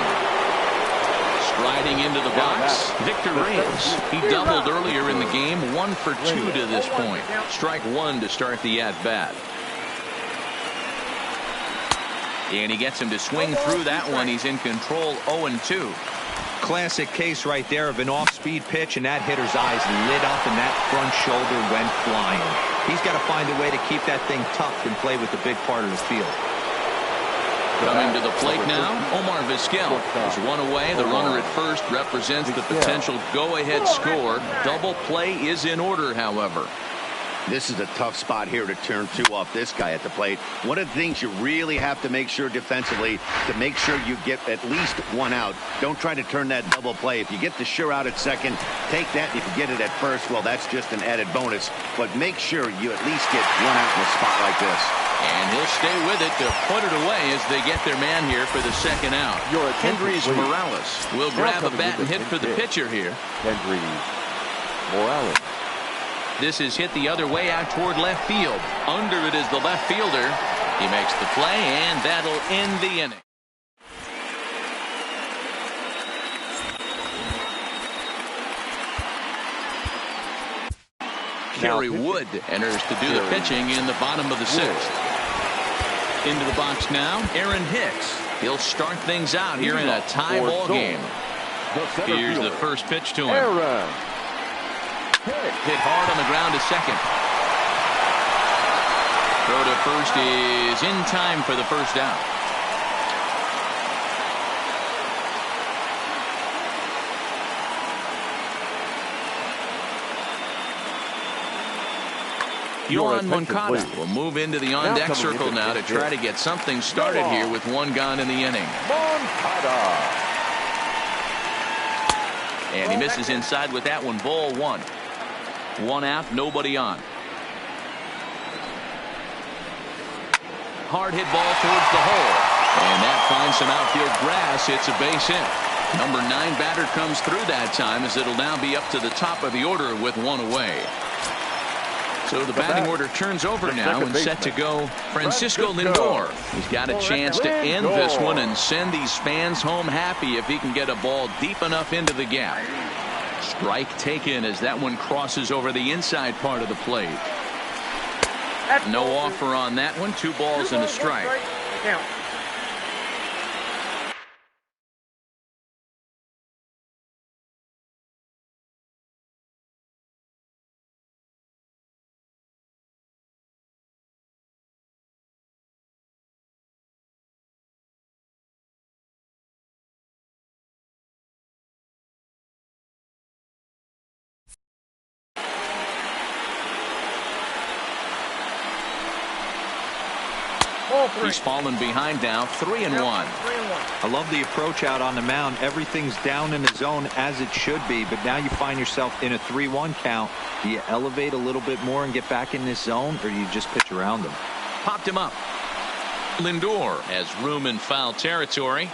Speaker 1: Striding into the box, Victor Reyes. He doubled earlier in the game, 1 for 2 to this point. Strike 1 to start the at-bat. And he gets him to swing through that one. He's in control, 0-2.
Speaker 3: Classic case right there of an off-speed pitch, and that hitter's eyes lit up and that front shoulder went flying. He's got to find a way to keep that thing tucked and play with the big part of the field.
Speaker 1: Coming to the plate now, Omar Vizquel is 1 away. The runner at first represents the potential go-ahead score. Double play is in order, however.
Speaker 4: This is a tough spot here to turn 2 off this guy at the plate. One of the things you really have to make sure defensively to make sure you get at least 1 out. Don't try to turn that double play. If you get the sure out at second, take that. If you get it at first, well, that's just an added bonus. But make sure you at least get 1 out in a spot like this.
Speaker 1: And he'll stay with it to put it away as they get their man here for the 2nd out. Kendrys Morales will grab a bat and hit for the pitcher here.
Speaker 2: Kendrys Morales.
Speaker 1: This is hit the other way out toward left field. Under it is the left fielder. He makes the play, and that'll end the inning. Kerry Wood enters to do the pitching in the bottom of the 6th. Into the box now, Aaron Hicks. He'll start things out here in a tie ball game. Here's the first pitch to him. Hit hard on the ground to second. Throw to first is in time for the first down. Yuan Moncada will move into the on-deck circle now to try to get something started here with one gone in the inning.
Speaker 2: Moncada.
Speaker 1: And he misses inside with that one. Ball one. One out, nobody on. Hard hit ball towards the hole. And that finds some outfield grass. It's a base hit. Number 9 batter comes through that time as it'll now be up to the top of the order with one away. So the batting order turns over now and set to go Francisco Lindor. He's got a chance to end this one and send these fans home happy if he can get a ball deep enough into the gap. Strike taken as that one crosses over the inside part of the plate. No offer on that one. 2 balls and a strike. He's fallen behind now, 3-1.
Speaker 3: I love the approach out on the mound. Everything's down in the zone as it should be, but now you find yourself in a 3-1 count. Do you elevate a little bit more and get back in this zone, or do you just pitch around them?
Speaker 1: Popped him up. Lindor has room in foul territory.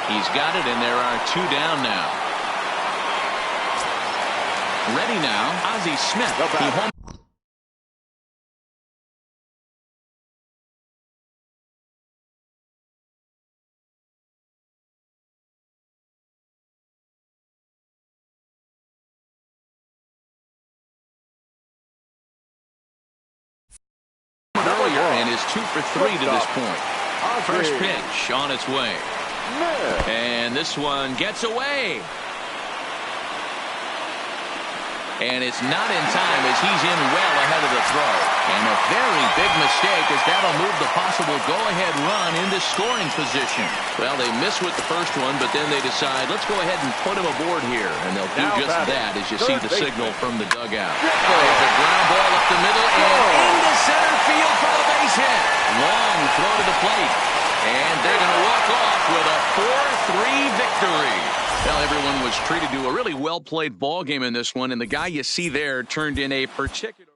Speaker 1: He's got it, and there are 2 down now. Ready now, Ozzie Smith. Earlier and is 2 for 3 to this point. First pitch on its way. And this one gets away. And it's not in time as he's in well ahead of the throw. And a very big mistake as that'll move the possible go-ahead run into scoring position. Well, they miss with the first one, but then they decide, let's go ahead and put him aboard here. And they'll do just that as you see the signal from the dugout. There's a ground ball up the middle and into center field for the base hit. Long throw to the plate. And they're going to walk off with a 4-3 victory. Well, everyone was treated to a really well-played ball game in this one, and the guy you see there turned in a particular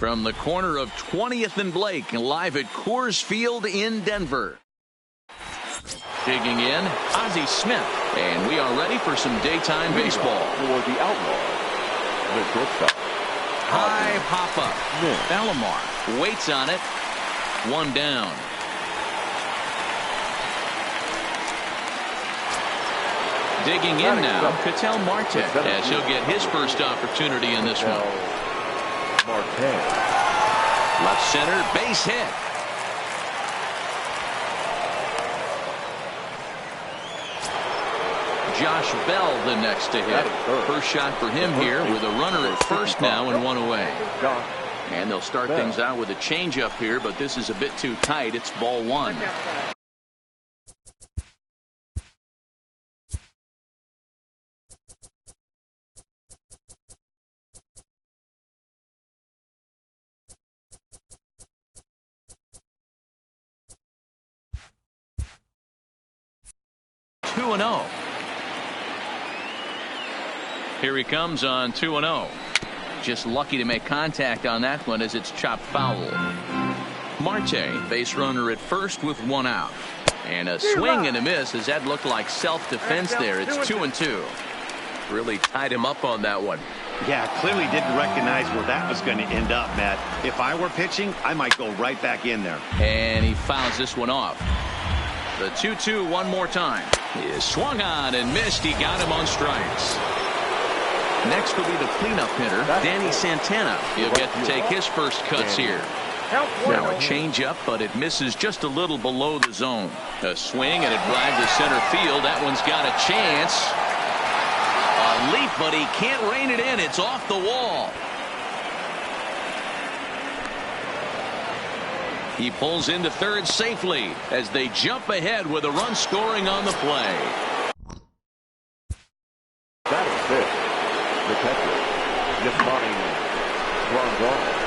Speaker 1: From the corner of 20th and Blake, live at Coors Field in Denver. Digging in, Ozzie Smith. And we are ready for some daytime baseball.
Speaker 2: For the Outlaws, the shortstop.
Speaker 1: High pop-up. Bellamar waits on it. One down. Digging in now, Ketel Marte, as he'll get his first opportunity in this one.
Speaker 2: Marte.
Speaker 1: Left center, base hit. Josh Bell the next to hit. First shot for him here with a runner at first now and one away. And they'll start things out with a changeup here, but this is a bit too tight. It's ball one. Two and 0. Here he comes on 2-0. Just lucky to make contact on that one as it's chopped foul. Marte, base runner at first with one out. And a swing and a miss as that looked like self-defense there. It's 2-2.
Speaker 5: Really tied him up on that one.
Speaker 4: Yeah, clearly didn't recognize where that was going to end up, Matt. If I were pitching, I might go right back in there.
Speaker 1: And he fouls this one off. The 2-2 one more time. He is swung on and missed. He got him on strikes. Next will be the cleanup hitter, Danny Santana. He'll get to take his first cuts here. Now a changeup, but it misses just a little below the zone. A swing, and it drives to center field. That one's got a chance. A leap, but he can't rein it in. It's off the wall. He pulls into third safely as they jump ahead with a run scoring on the play.
Speaker 2: That is it. The catcher, Yasmani Grandal.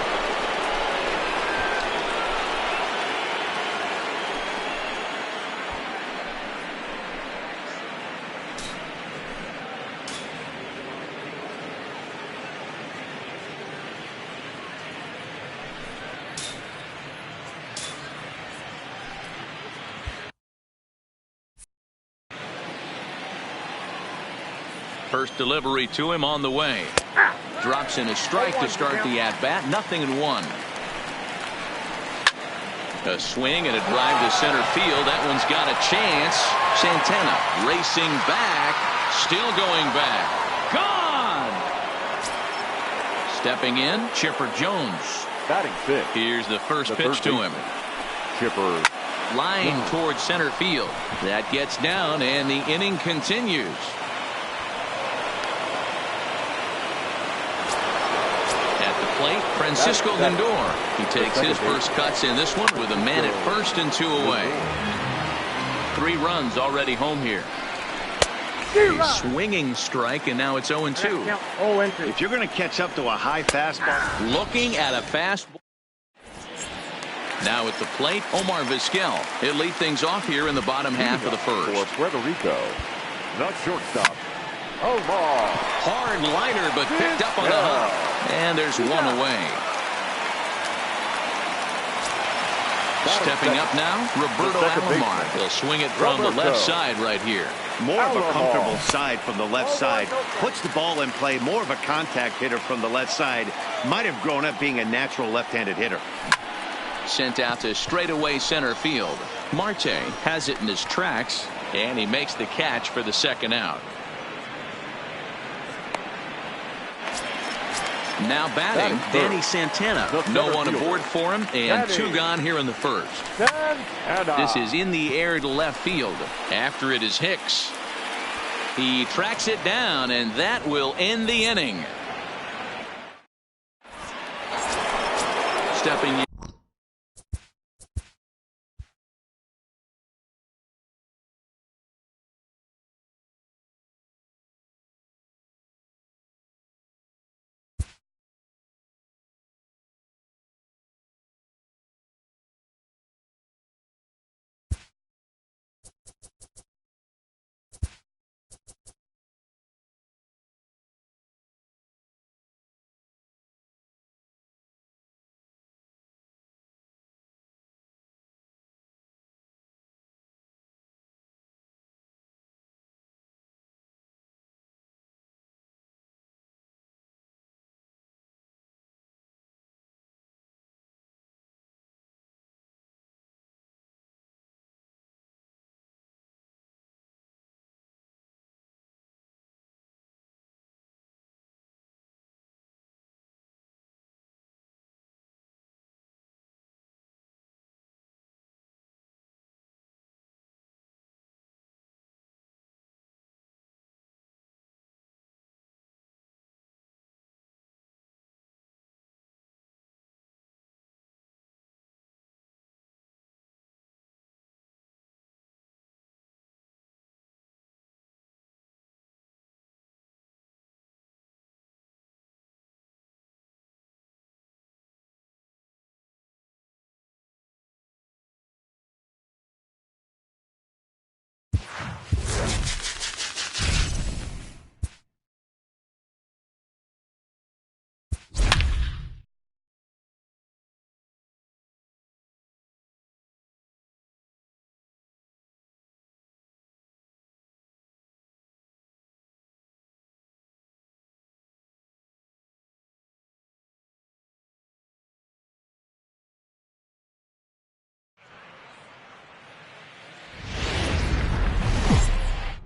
Speaker 1: First delivery to him on the way. Drops in a strike to start the at-bat. 0-1. A swing and a drive to center field. That one's got a chance. Santana racing back. Still going back. Gone! Stepping in, Chipper Jones.
Speaker 2: Batting fifth.
Speaker 1: Here's the first pitch to him.
Speaker 2: Chipper.
Speaker 1: Line towards center field. That gets down, and the inning continues. Plate, Francisco Lindor. He takes his first cuts in this one with a man at first and 2 away. 3 runs already home here. A swinging strike, and now it's 0-2.
Speaker 4: If you're going to catch up to a high fastball.
Speaker 1: Looking at a fastball. Now at the plate, Omar Vizquel. He'll lead things off here in the bottom half of the first.
Speaker 2: For Puerto Rico, the shortstop, Omar.
Speaker 1: Hard liner, but picked up on the hop. And there's one away. Stepping up now, Roberto Alomar. He'll swing it from the left side right here.
Speaker 4: More of a comfortable side from the left side. Puts the ball in play. More of a contact hitter from the left side. Might have grown up being a natural left-handed hitter.
Speaker 1: Sent out to straightaway center field. Marte has it in his tracks, and he makes the catch for the second out. Now batting, Danny Santana. No one aboard for him, and 2 gone here in the first. This is in the air to left field. After it is Hicks. He tracks it down, and that will end the inning. Stepping in.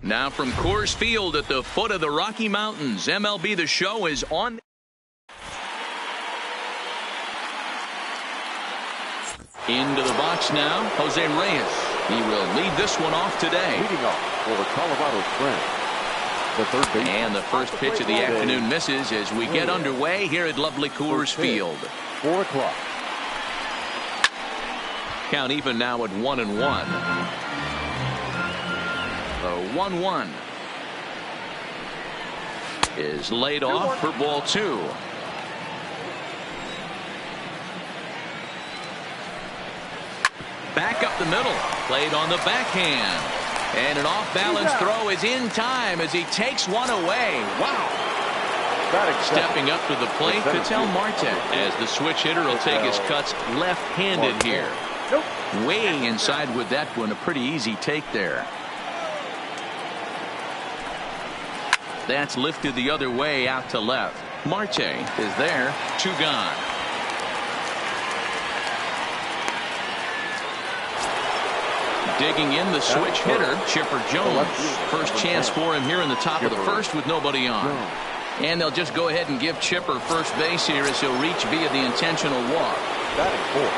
Speaker 1: Now from Coors Field at the foot of the Rocky Mountains, MLB The Show is on. Into the box now, Jose Reyes. He will lead this one off today.
Speaker 2: Leading off for the Colorado Springs, the third baseman.
Speaker 1: And the first pitch of the afternoon misses as we get underway here at lovely Coors Field.
Speaker 2: 4 o'clock.
Speaker 1: Count even now at 1-1. The 1-1 is laid off for ball 2. Back up the middle, played on the backhand, and an off-balance throw is in time as he takes one away. Wow. Stepping up to the plate, Ketel Marte, as the switch hitter will take his cuts left-handed here. Way inside with that one, a pretty easy take there. That's lifted the other way out to left. Marte is there, 2 gone. Digging in the switch hitter, Chipper Jones. First chance for him here in the top of the first with nobody on. And they'll just go ahead and give Chipper first base here as he'll reach via the intentional walk.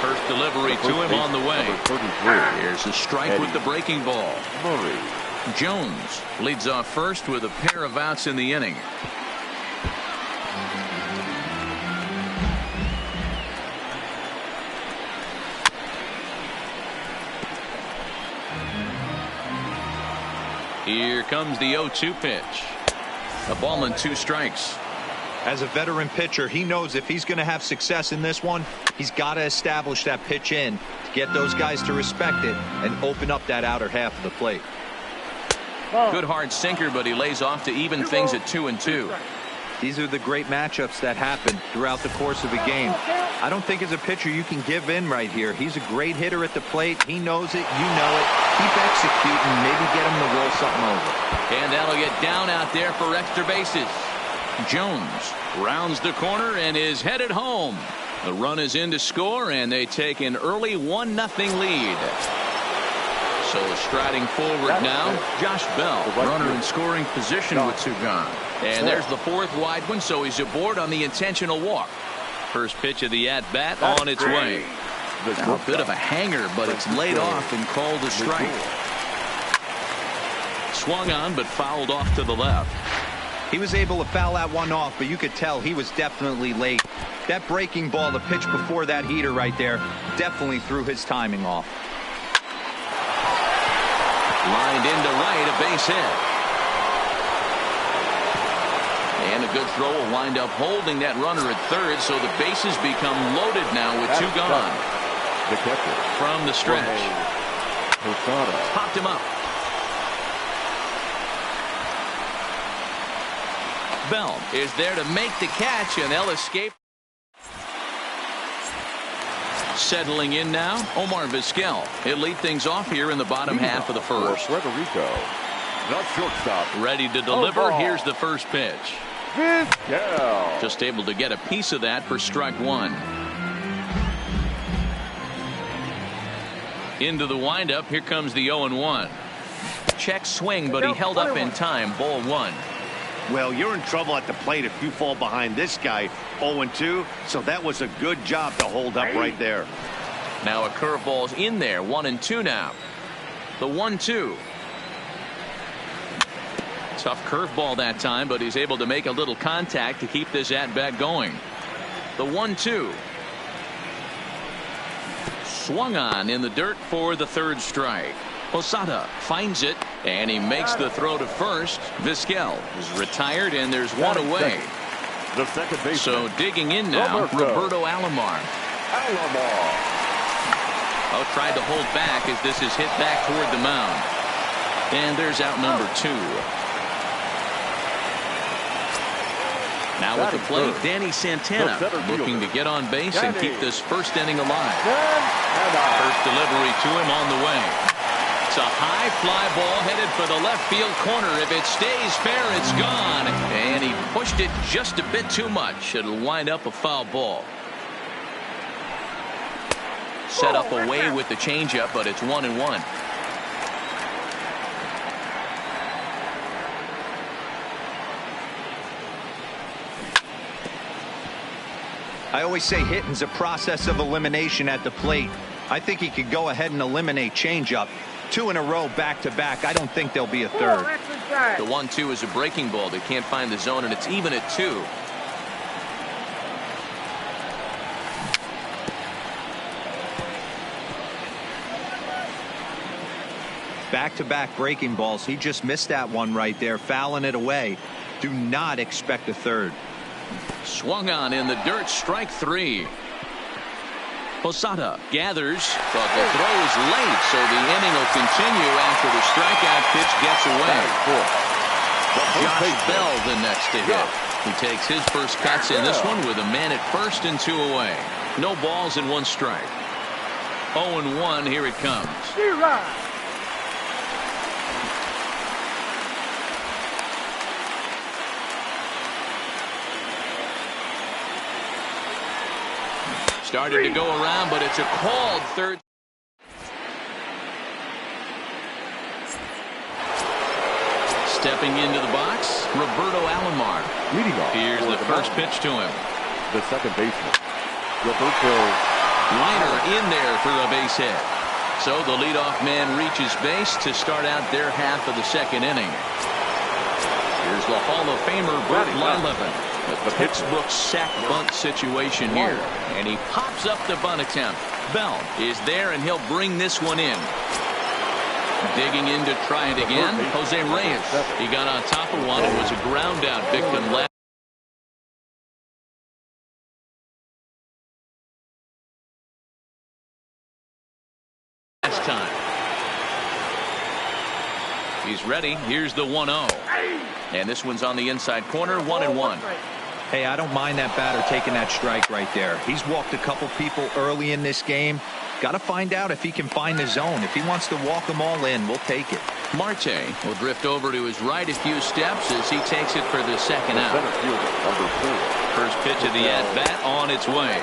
Speaker 1: First delivery to him on the way. Here's a strike with the breaking ball. Jones leads off first with a pair of outs in the inning. Here comes the 0-2 pitch. A ball and 2 strikes.
Speaker 3: As a veteran pitcher, he knows if he's going to have success in this one, he's got to establish that pitch in to get those guys to respect it and open up that outer half of the plate.
Speaker 1: Good hard sinker, but he lays off to even things at 2-2.
Speaker 3: These are the great matchups that happen throughout the course of a game. I don't think as a pitcher you can give in right here. He's a great hitter at the plate. He knows it. You know it. Keep executing. Maybe get him to roll something over.
Speaker 1: And that'll get down out there for extra bases. Jones rounds the corner and is headed home. The run is in to score, and they take an early 1-0 lead. So striding forward now, Josh Bell, runner in scoring position with 2 gone. And there's the 4th wide one, so he's aboard on the intentional walk. First pitch of the at-bat on its way. Now a bit of a hanger, but it's laid off and called a strike. Swung on, but fouled off to the left.
Speaker 3: He was able to foul that one off, but you could tell he was definitely late. That breaking ball, the pitch before that heater right there, definitely threw his timing off.
Speaker 1: Lined into right, a base hit. And a good throw will wind up holding that runner at third, so the bases become loaded now with 2 gone.
Speaker 2: The catcher
Speaker 1: from the stretch. Popped him up. Bell is there to make the catch, and they'll escape. Settling in now, Omar Vizquel. He'll lead things off here in the bottom half of the first.
Speaker 2: The shortstop.
Speaker 1: Ready to deliver. Here's the first pitch.
Speaker 2: Vizquel.
Speaker 1: Just able to get a piece of that for strike 1. Into the windup. Here comes the 0-1. Check swing, but he held up in time. Ball 1.
Speaker 4: Well, you're in trouble at the plate if you fall behind this guy 0-2, so that was a good job to hold up right there.
Speaker 1: Now a curveball's in there. 1-2 now. The 1-2. Tough curveball that time, but he's able to make a little contact to keep this at-bat going. The 1-2. Swung on in the dirt for the 3rd strike. Posada finds it, and he makes the throw to first. Vizquel is retired, and there's one away.
Speaker 2: The second baseman.
Speaker 1: So digging in now, Roberto Alomar. Oh, tried to hold back as this is hit back toward the mound. And there's out number 2. Now at the plate, Danny Santana looking to get on base and keep this first inning alive. First delivery to him on the way. It's a high fly ball headed for the left field corner. If it stays fair, it's gone. And he pushed it just a bit too much. It'll wind up a foul ball. Set up away with the changeup, but it's 1-1.
Speaker 3: I always say hitting's a process of elimination at the plate. I think he could go ahead and eliminate changeup. 2 in a row back-to-back. I don't think there'll be a third.
Speaker 1: The 1-2 is a breaking ball. They can't find the zone, and it's even at 2.
Speaker 3: Back-to-back breaking balls. He just missed that one right there, fouling it away. Do not expect a third.
Speaker 1: Swung on in the dirt, strike 3. Posada gathers, but the throw is late, so the inning will continue after the strikeout pitch gets away. Josh Bell the next to hit. He takes his first cuts in this one with a man at first and 2 away. No balls and 1 strike. 0-1, here it comes. Started to go around, but it's a called third. Stepping into the box, Roberto Alomar.
Speaker 2: Leading off.
Speaker 1: Here's the first pitch to him.
Speaker 2: The second baseman, Roberto.
Speaker 1: Liner in there for a base hit. So the leadoff man reaches base to start out their half of the second inning. Here's the Hall of Famer Bert Lylevin. The Pittsburgh sack bunt situation here, and he pops up the bunt attempt. Bell is there, and he'll bring this one in. Digging in to try it again, Jose Reyes. He got on top of one and was a ground out victim last time. He's ready. Here's the 1-0. And this one's on the inside corner, 1-1.
Speaker 3: Hey, I don't mind that batter taking that strike right there. He's walked a couple people early in this game. Got to find out if he can find the zone. If he wants to walk them all in, we'll take it.
Speaker 1: Marte will drift over to his right a few steps as he takes it for the second out. First pitch of the at-bat on its way.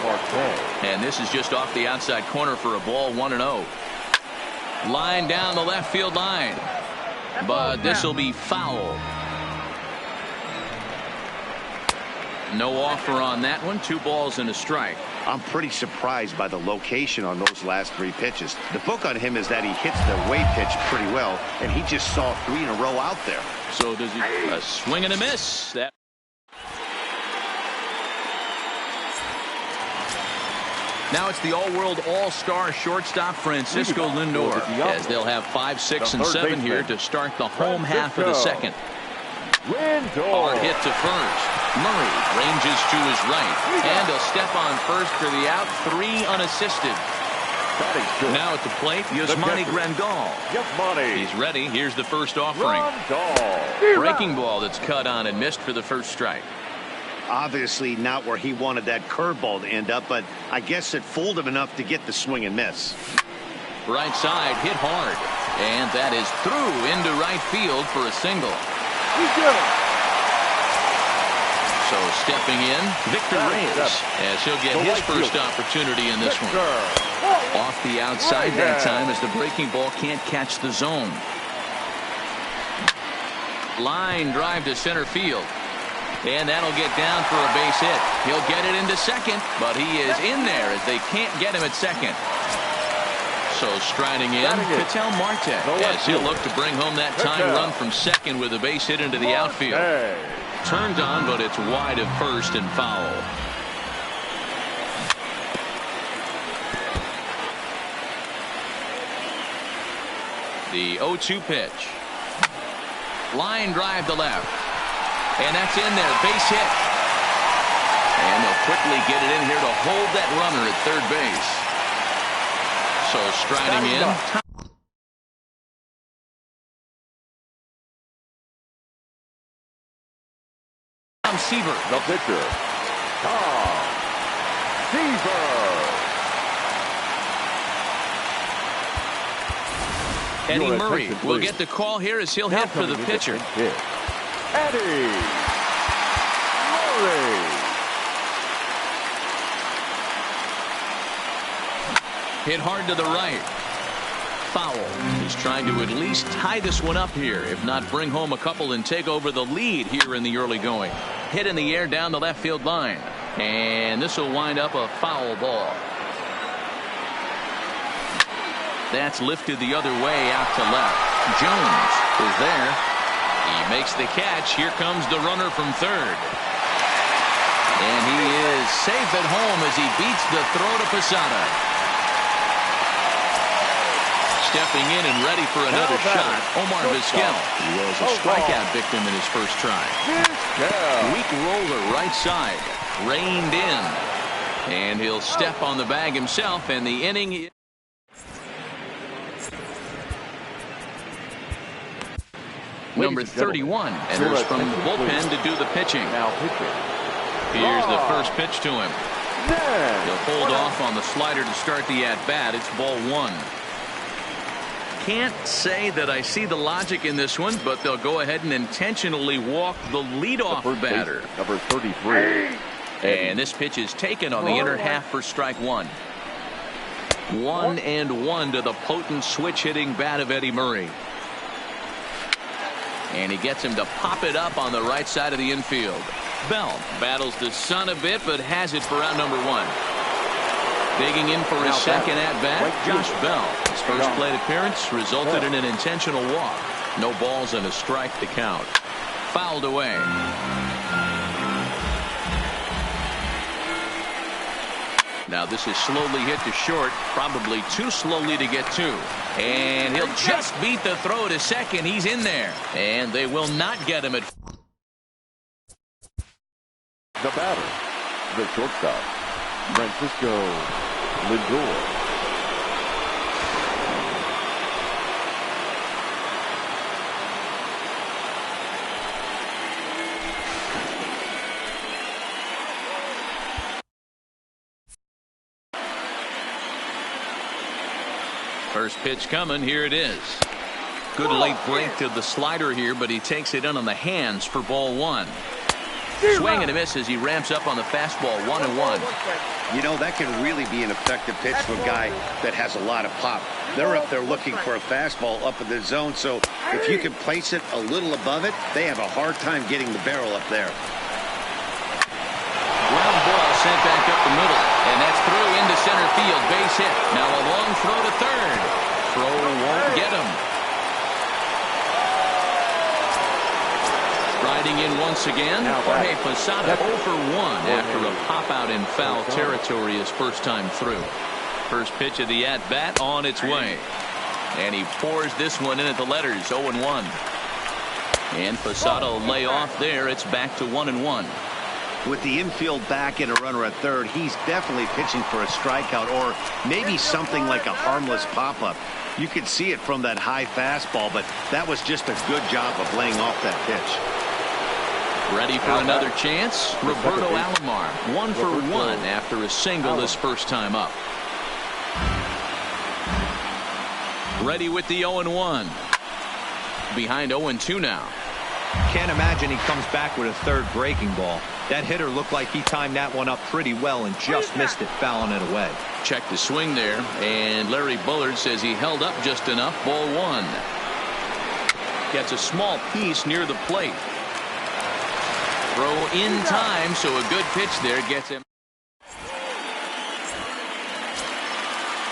Speaker 1: And this is just off the outside corner for a ball, 1-0. Line down the left field line. But this will be foul. No offer on that one. 2 balls and a strike.
Speaker 4: I'm pretty surprised by the location on those last 3 pitches. The book on him is that he hits the way pitch pretty well, and he just saw 3 in a row out there.
Speaker 1: So does he? A swing and a miss. That. Now it's the all-world all-star shortstop Francisco Lindor, as they'll have 5, 6, and 7 here to start the home half of the second. Hard hit to first. Murray ranges to his right, and he'll step on first for the out. 3 unassisted. Now at the plate, Yasmani Grandal. He's ready. Here's the first offering. Breaking ball that's cut on and missed for the first strike.
Speaker 4: Obviously not where he wanted that curveball to end up, but I guess it fooled him enough to get the swing and miss.
Speaker 1: Right side hit hard, and that is through into right field for a single. So stepping in, Victor Reyes, as he'll get his first opportunity in this one. Off the outside that time as the breaking ball can't catch the zone. Line drive to center field. And that'll get down for a base hit. He'll get it into second, but he is in there as they can't get him at second. So striding in, Ketel Marte, as he'll look to bring home that tying run from second with a base hit into the outfield. Turned on, but it's wide of first and foul. The 0-2 pitch. Line drive to left. And that's in there, base hit. And they'll quickly get it in here to hold that runner at third base. So striding in. Tom Seaver.
Speaker 2: The pitcher, Tom Seaver.
Speaker 1: Eddie Murray will get the call here as he'll hit for the pitcher.
Speaker 2: Eddie Murray.
Speaker 1: Hit hard to the right. Foul. He's trying to at least tie this one up here, if not bring home a couple and take over the lead here in the early going. Hit in the air down the left field line. And this will wind up a foul ball. That's lifted the other way out to left. Jones is there. He makes the catch. Here comes the runner from third. And he is safe at home as he beats the throw to Posada. Stepping in and ready for another shot, Omar Vizquel. He was a strikeout victim in his first try. Weak roller right side. Reined in. And he'll step on the bag himself, and the inning. Number 31 enters from the bullpen to do the pitching.
Speaker 2: Now pitching.
Speaker 1: Here's the first pitch to him. He'll hold off on the slider to start the at-bat. It's ball one. Can't say that I see the logic in this one, but they'll go ahead and intentionally walk the leadoff batter.
Speaker 2: Number 33.
Speaker 1: And this pitch is taken on the inner half for strike one. 1-1 to the potent switch-hitting bat of Eddie Murray. And he gets him to pop it up on the right side of the infield. Bell battles the sun a bit, but has it for out number one. Digging in for his second at-bat, Josh Bell. His first plate appearance resulted in an intentional walk. No balls and a strike to count. Fouled away. Now this is slowly hit to short, probably too slowly to get to. And he'll just beat the throw to second. He's in there. And they will not get him at.
Speaker 2: The batter, the shortstop, Francisco Lindor.
Speaker 1: First pitch coming. Here it is. Good late break to the slider here, but he takes it in on the hands for ball one. Swing and a miss as he ramps up on the fastball. 1-1.
Speaker 4: You know, that can really be an effective pitch to a guy that has a lot of pop. They're up there looking for a fastball up in the zone, so if you can place it a little above it, they have a hard time getting the barrel up there.
Speaker 1: Ground ball sent back up the middle, and that's through into center field. Base hit. Now a long throw to third. Throw won't get him. Riding in once again, Jorge Posada 0 for 1 after a pop-out in foul territory his first time through. First pitch of the at-bat on its way. And he pours this one in at the letters, 0-1. And Posada will lay off there. It's back to 1-1.
Speaker 4: With the infield back and a runner at third, he's definitely pitching for a strikeout or maybe something like a harmless pop-up. You could see it from that high fastball, but that was just a good job of laying off that pitch.
Speaker 1: Ready for another chance? Roberto Alomar, 1 for 1 after a single his first time up. Ready with the 0-1. Behind 0-2 now.
Speaker 3: Can't imagine he comes back with a third breaking ball. That hitter looked like he timed that one up pretty well and just missed it, fouling it away.
Speaker 1: Check the swing there, and Larry Bullard says he held up just enough. Ball one. Gets a small piece near the plate. Throw in time, so a good pitch there gets him.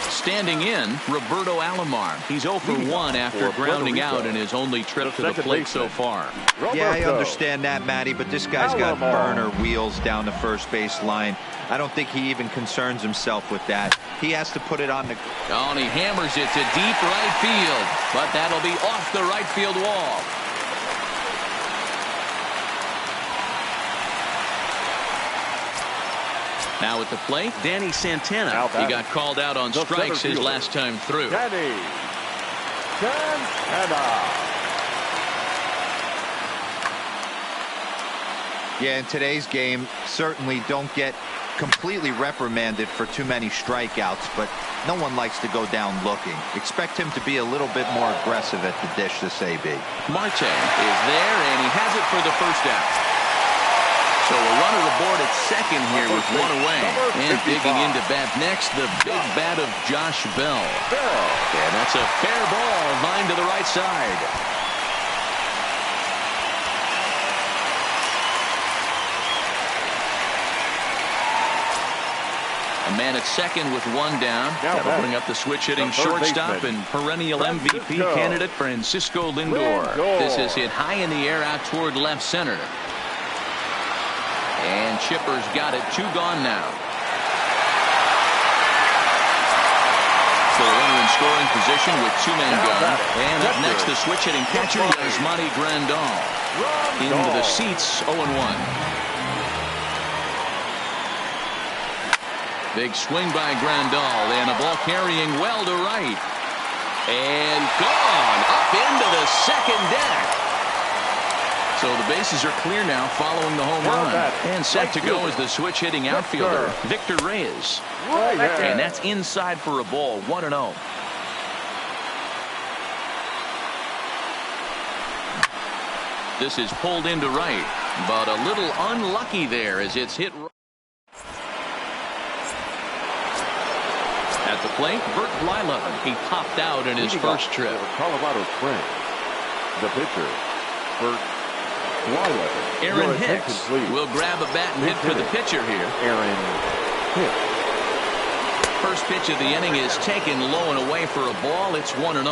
Speaker 1: Standing in, Roberto Alomar. He's 0 for 1 after grounding out in his only trip to the plate so far.
Speaker 3: Yeah, I understand that, Matty, but this guy's got burner wheels down the first base line. I don't think he even concerns himself with that. He has to put it on the...
Speaker 1: Oh, and he hammers it to deep right field, but that'll be off the right field wall. Now at the plate, Danny Santana. He got called out on strikes his last time through.
Speaker 2: Danny Santana.
Speaker 3: Yeah, in today's game, certainly don't get completely reprimanded for too many strikeouts, but no one likes to go down looking. Expect him to be a little bit more aggressive at the dish this AB.
Speaker 1: Marte is there, and he has it for the first out. So a runner aboard at second here with one away. And digging into bat next, the big bat of Josh Bell. And that's a fair ball, line to the right side. Man at second with one down. That'll bring up the switch-hitting shortstop and perennial MVP candidate Francisco Lindor. This is hit high in the air out toward left center. And Chipper's got it. 2 gone now. So the runner in scoring position with 2 men gone. And up next, the switch-hitting catcher, Yasmani Grandal. Into the seats, 0-1. Big swing by Grandal, and a ball carrying well to right. And gone up into the second deck. So the bases are clear now following the home run. And set to go is the switch-hitting outfielder, Victor Reyes. And that's inside for a ball, 1-0. This is pulled into right, but a little unlucky there as it's hit right. At the plate, Bert Blyleven. He popped out in his first trip.
Speaker 2: Colorado Springs. The pitcher, Bert Blyleven.
Speaker 1: Aaron Hicks will grab a bat and hit for the pitcher here.
Speaker 2: Aaron Hicks.
Speaker 1: First pitch of the inning is taken low and away for a ball. It's 1-0.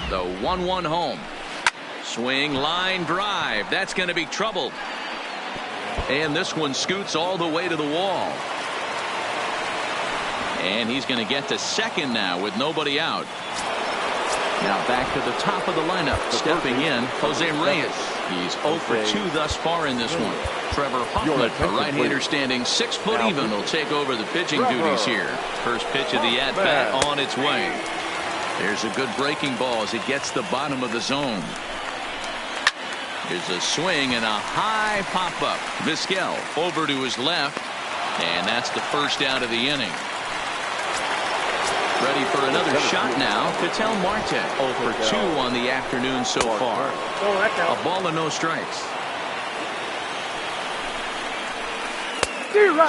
Speaker 1: The 1-1 home. Swing, line drive. That's going to be trouble. And this one scoots all the way to the wall. And he's going to get to second now with nobody out. Now back to the top of the lineup. Stepping in, Jose Reyes. He's 0 for 2 thus far in this one. Trevor Hoffman, a right-hander standing 6 foot even, will take over the pitching duties here. First pitch of the at-bat on its way. There's a good breaking ball as it gets the bottom of the zone. Here's a swing and a high pop-up. Vizquel over to his left, and that's the first out of the inning. Ready for another shot now. Ketel Marte 0 for 2 on the afternoon so far. A ball and no strikes.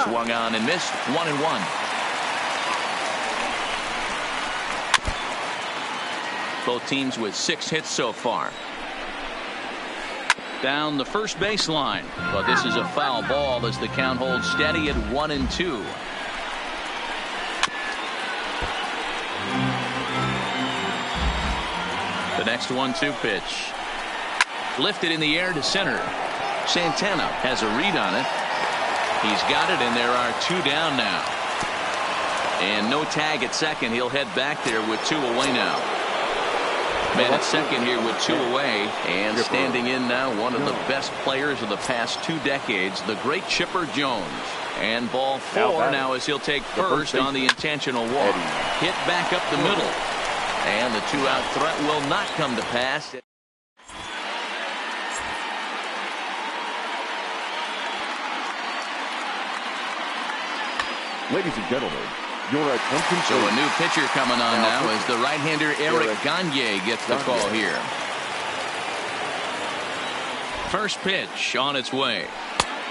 Speaker 1: Swung on and missed. 1-1. Both teams with 6 hits so far. Down the first baseline, but this is a foul ball as the count holds steady at 1-2. The next 1-2 pitch. Lifted in the air to center. Santana has a read on it. He's got it, and there are 2 down now. And no tag at second. He'll head back there with 2 away now. Man at second here with 2 away, and standing in now one of the best players of the past 2 decades, the great Chipper Jones. And ball 4 now as he'll take first on the intentional walk. Hit back up the middle. And the 2-out threat will not come to pass.
Speaker 2: Ladies and gentlemen, your attention.
Speaker 1: So a new pitcher coming on now as the right-hander Eric Gagne gets the call here. First pitch on its way.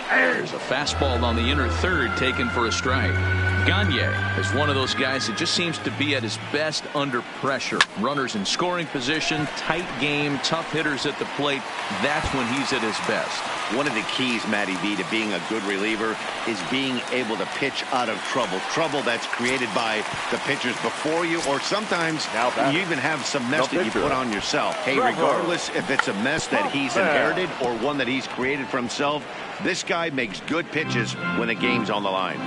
Speaker 1: There's a fastball on the inner third taken for a strike. Gagne is one of those guys that just seems to be at his best under pressure. Runners in scoring position, tight game, tough hitters at the plate. That's when he's at his best.
Speaker 4: One of the keys, Matty V, to being a good reliever is being able to pitch out of trouble. Trouble that's created by the pitchers before you, or sometimes you even have some mess that you put on yourself. Hey, regardless if it's a mess that he's inherited or one that he's created for himself, this guy makes good pitches when the game's on the line.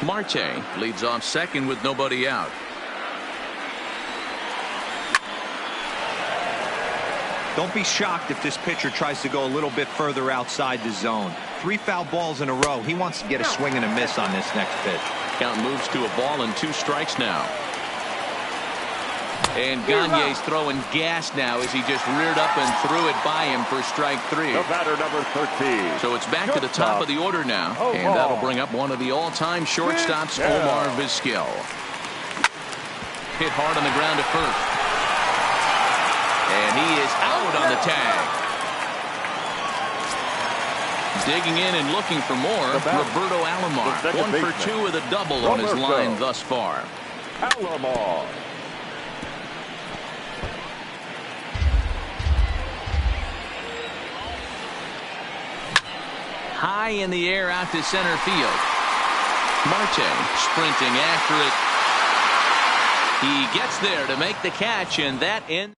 Speaker 1: Marte leads off second with nobody out.
Speaker 3: Don't be shocked if this pitcher tries to go a little bit further outside the zone. 3 foul balls in a row. He wants to get a swing and a miss on this next pitch.
Speaker 1: Count moves to a ball and 2 strikes now. And Gagne's throwing gas now as he just reared up and threw it by him for strike 3.
Speaker 2: The batter, number 13.
Speaker 1: So it's back to the top of the order now. And that'll bring up one of the all-time shortstops, Omar Vizquel. hit hard on the ground to first. And he is out on the tag. Digging in and looking for more, Roberto Alomar. 1 for 2 with a double on his line thus far.
Speaker 2: Alomar.
Speaker 1: High in the air out to center field. Marte sprinting after it. He gets there to make the catch, and that ends.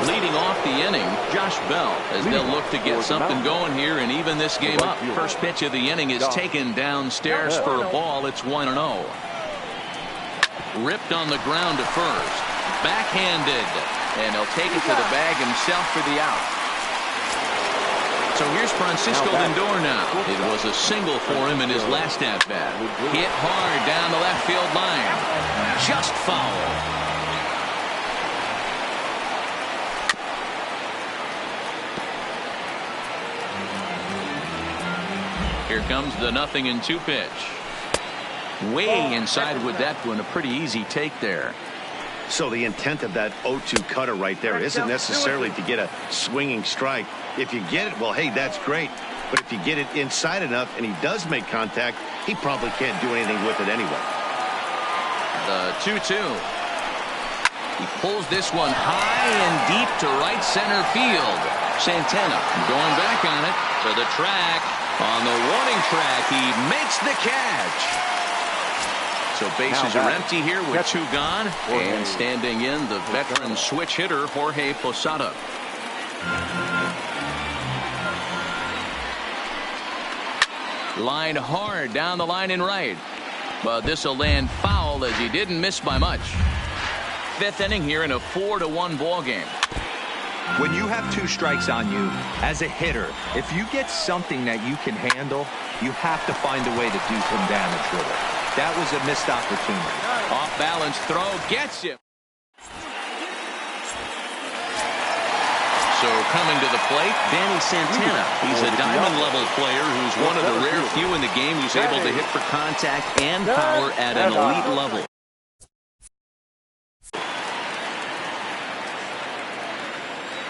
Speaker 1: Leading off the inning, Josh Bell, as they'll look to get something going here and even this game up. First pitch of the inning is taken downstairs for a ball. It's 1-0. Ripped on the ground to first. Backhanded. And he'll take it to the bag himself for the out. So here's Francisco Lindor now. It was a single for him in his last at-bat. Hit hard down the left field line. Just foul. Here comes the 0-2 pitch. Way inside with that one. A pretty easy take there.
Speaker 4: So the intent of that 0-2 cutter right there isn't necessarily to get a swinging strike. If you get it, well, hey, that's great. But if you get it inside enough and he does make contact, he probably can't do anything with it anyway.
Speaker 1: The 2-2. He pulls this one high and deep to right center field. Santana going back on it to the track. On the warning track, he makes the catch. So bases are empty here with 2 gone. And standing in, the veteran switch hitter, Jorge Posada. Line hard down the line in right. But this will land foul as he didn't miss by much. 5th inning here in a 4-1 ball game.
Speaker 3: When you have 2 strikes on you, as a hitter, if you get something that you can handle, you have to find a way to do some damage with it. That was a missed opportunity.
Speaker 1: Off balance throw gets him. So coming to the plate, Danny Santana. He's a diamond level player who's one of the rare few in the game who's able to hit for contact and power at an elite level.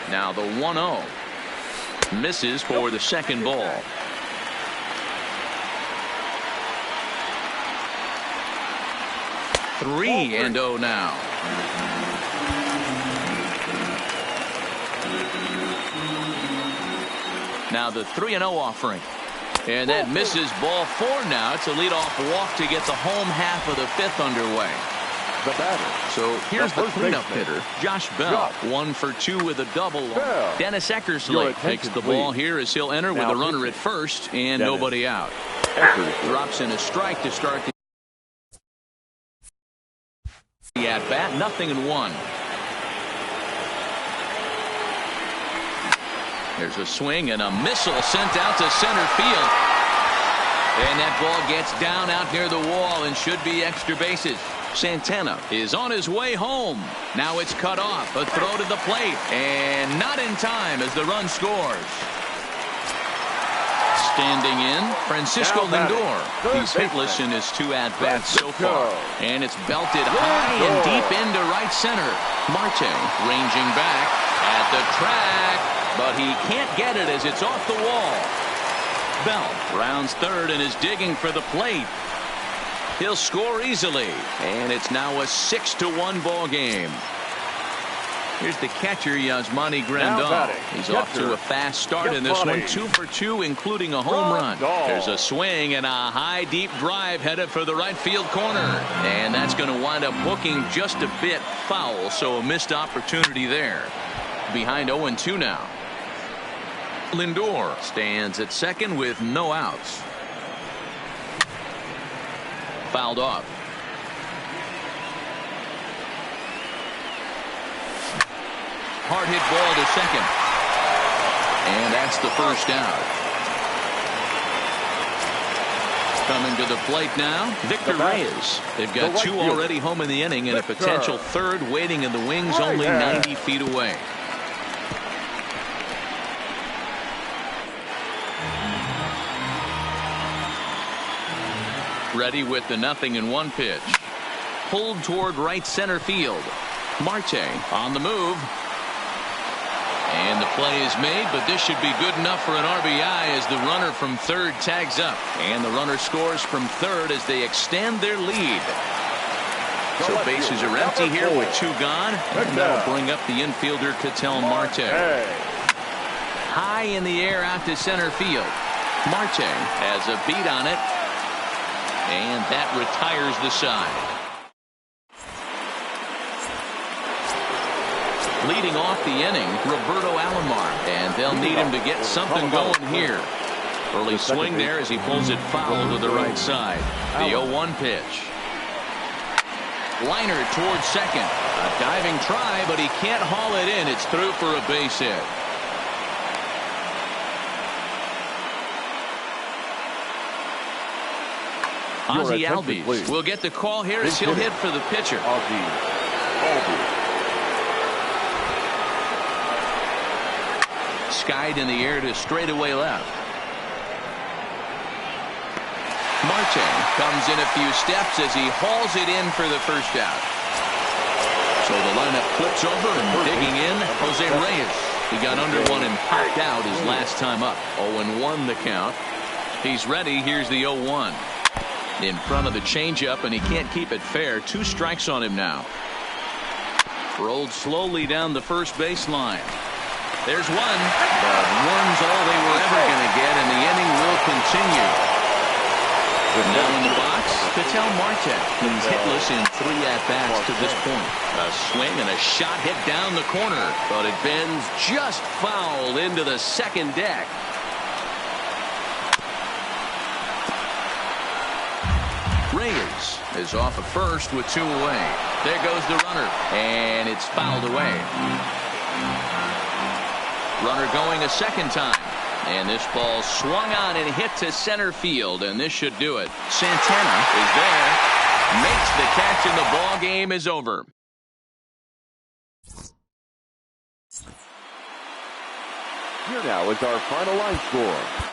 Speaker 1: Now the 1-0. Misses for the second ball. Three and 0 now. Now the 3-0 offering. And that misses ball 4 now. It's a leadoff walk to get the home half of the 5th underway.
Speaker 2: The batter.
Speaker 1: So here's the cleanup hitter, Josh Bell. 1 for 2 with a double. Dennis Eckersley takes the ball here as he'll enter with a runner at first and nobody out. Drops in a strike to start the at-bat. 0-1. There's a swing and a missile sent out to center field. And that ball gets down out near the wall and should be extra bases. Santana is on his way home. Now it's cut off. A throw to the plate. And not in time as the run scores. Standing in, Francisco Lindor. He's hitless in his 2 at-bats so far. And it's belted high and deep into right center. Marte ranging back at the track. But he can't get it as it's off the wall. Bell rounds third and is digging for the plate. He'll score easily. And it's now a 6-1 ball game. Here's the catcher, Yasmani Grandal. He's off to a fast start in this one. 2 for 2, including a home run. There's a swing and a high, deep drive headed for the right field corner. And that's going to wind up hooking just a bit foul, so a missed opportunity there. Behind 0-2 now. Lindor stands at second with no outs. Fouled off. Hard hit ball to second. And that's the first out. Coming to the plate now, Victor Reyes. They've got 2 already home in the inning and a potential 3rd waiting in the wings only 90 feet away. Ready with the 0-1 pitch. Pulled toward right center field. Marte on the move. And the play is made, but this should be good enough for an RBI as the runner from third tags up. And the runner scores from third as they extend their lead. So bases are empty here with 2 gone. And that'll bring up the infielder, Ketel Marte. High in the air out to center field. Marte has a beat on it. And that retires the side. Leading off the inning, Roberto Alomar, and they'll need him to get something going here. Early swing there as he pulls it foul to the right side. The 0-1 pitch. Liner towards second. A diving try, but he can't haul it in. It's through for a base hit. Ozzie Albies will get the call here as he'll hit for the pitcher. Skied in the air to straightaway left. Marte comes in a few steps as he hauls it in for the first out. So the lineup flips over and digging in, Jose Reyes. He got under one and popped out his last time up. 0-1 the count. He's ready. Here's the 0-1. In front of the changeup, and he can't keep it fair. 2 strikes on him now. Rolled slowly down the first baseline. There's one, but one's all they were ever going to get, and the inning will continue. Now in the box, Ketel Marte. He's hitless in 3 at-bats to this point. A swing and a shot hit down the corner, but it bends just foul into the second deck. Reyes is off at first with 2 away. There goes the runner, and it's fouled away. Runner going a second time. And this ball swung on and hit to center field, and this should do it. Santana is there, makes the catch, and the ball game is over.
Speaker 2: Here now is our final line score.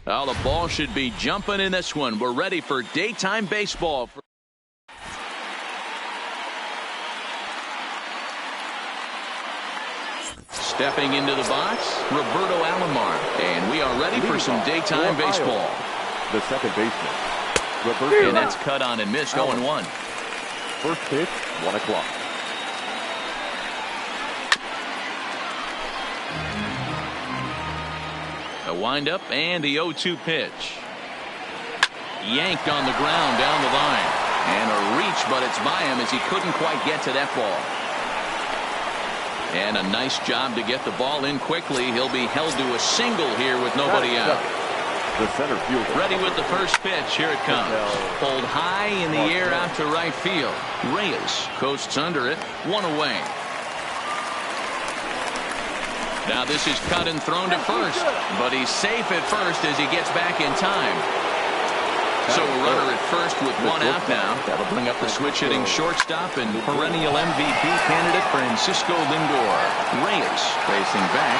Speaker 1: Well, the ball should be jumping in this one. We're ready for daytime baseball. Stepping into the box, Roberto Alomar. And we are ready for some daytime baseball.
Speaker 2: The second baseman, Roberto.
Speaker 1: And that's cut on and missed, 0-1.
Speaker 2: First pitch, 1 o'clock.
Speaker 1: A windup and the 0-2 pitch. Yanked on the ground down the line. And a reach, but it's by him as he couldn't quite get to that ball. And a nice job to get the ball in quickly. He'll be held to a single here with nobody out.
Speaker 2: The center fielder.
Speaker 1: Ready with the first pitch. Here it comes. Pulled high in the air out to right field. Reyes coasts under it. 1 away. Now this is cut and thrown to first, but he's safe at first as he gets back in time. So a runner at first with 1 out now. That'll bring up the switch-hitting shortstop and perennial MVP candidate Francisco Lindor. Reyes facing back.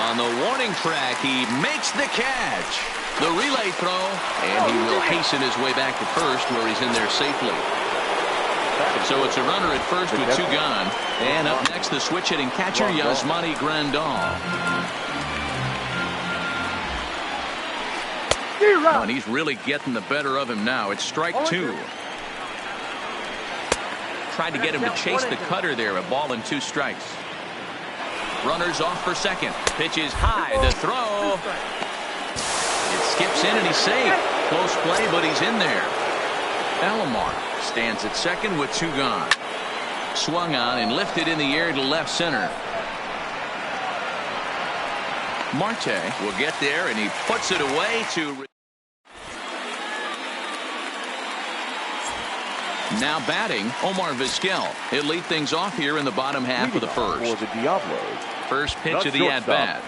Speaker 1: On the warning track, he makes the catch. The relay throw, and he will hasten his way back to first where he's in there safely. So it's a runner at first with 2 gone. And up next, the switch-hitting catcher, Yasmani Grandal. And he's really getting the better of him now. It's strike 2. Tried to get him to chase the cutter there. A ball and 2 strikes. Runners off for second. Pitch is high. The throw. It skips in and he's safe. Close play, but he's in there. Alomar stands at second with 2 gone. Swung on and lifted in the air to left center. Marte will get there and he puts it away to. Now batting, Omar Vizquel. He'll lead things off here in the bottom half of the first.
Speaker 2: For the Diablos.
Speaker 1: First pitch of the at-bat.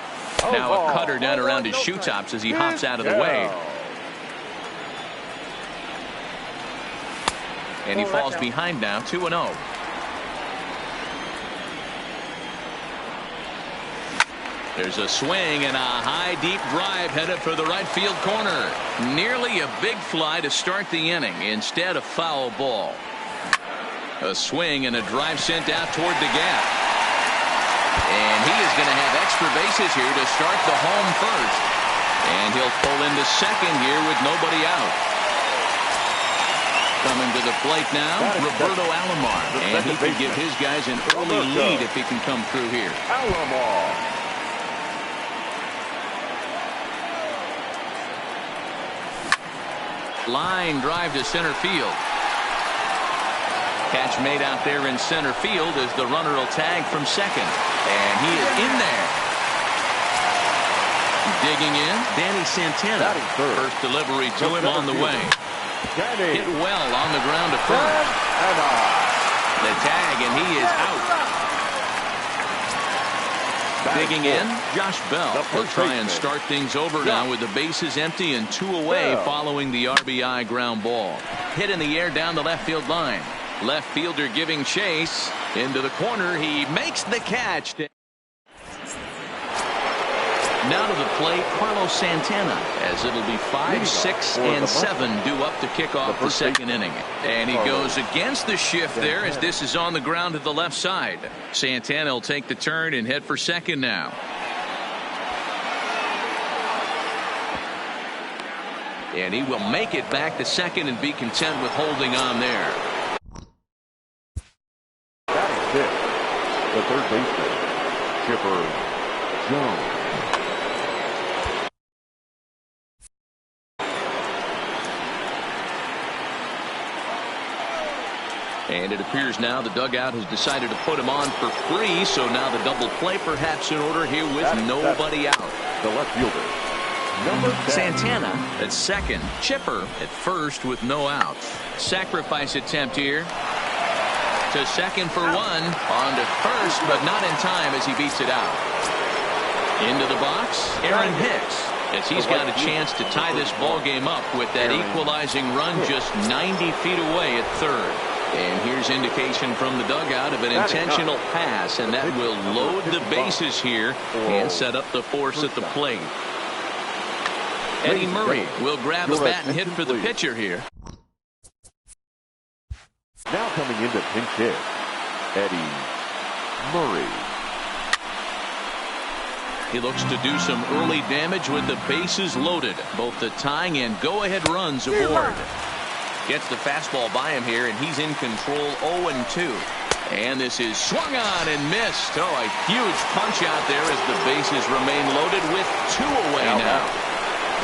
Speaker 1: Now a cutter down around his shoe tops as he hops out of the way. And he falls behind now, 2-0. There's a swing and a high deep drive headed for the right field corner. Nearly a big fly to start the inning. Instead, a foul ball. A swing and a drive sent out toward the gap. And he is going to have extra bases here to start the home first. And he'll pull into second here with nobody out. Coming to the plate now, Roberto Alomar. And he could give his guys an early lead if he can come through here.
Speaker 2: Alomar.
Speaker 1: Line drive to center field. Catch made out there in center field as the runner will tag from second. And he is in there. Digging in, Danny Santana. First delivery to him on the way. Hit well on the ground to first. The tag, and he is out. Digging in, Josh Bell will try and start things over now with the bases empty and 2 away following the RBI ground ball. Hit in the air down the left field line. Left fielder giving chase. Into the corner, he makes the catch. Now to the plate, Carlos Santana, as it'll be 5, 6, and 7 due up to kick off the second inning. And he goes against the shift there as this is on the ground to the left side. Santana will take the turn and head for second now. And he will make it back to second and be content with holding on there.
Speaker 2: The third baseman, Chipper Jones.
Speaker 1: And it appears now the dugout has decided to put him on for free. So now the double play perhaps in order here with nobody out.
Speaker 2: The left fielder, number 10.
Speaker 1: Santana at second. Chipper at first with no outs. Sacrifice attempt here. To second for 1. On to first, but not in time as he beats it out. Into the box, Aaron Hicks. As he's got a chance to tie this ball game up with that equalizing run just 90 feet away at third. And here's indication from the dugout of an intentional pass, and that will load the bases here and set up the force at the plate. Eddie Murray will grab the bat and hit for the pitcher here.
Speaker 2: Now coming into pinch hit, Eddie Murray.
Speaker 1: He looks to do some early damage with the bases loaded. Both the tying and go-ahead runs aboard. Gets the fastball by him here, and he's in control 0-2. And this is swung on and missed. Oh, a huge punch out there as the bases remain loaded with 2 away now.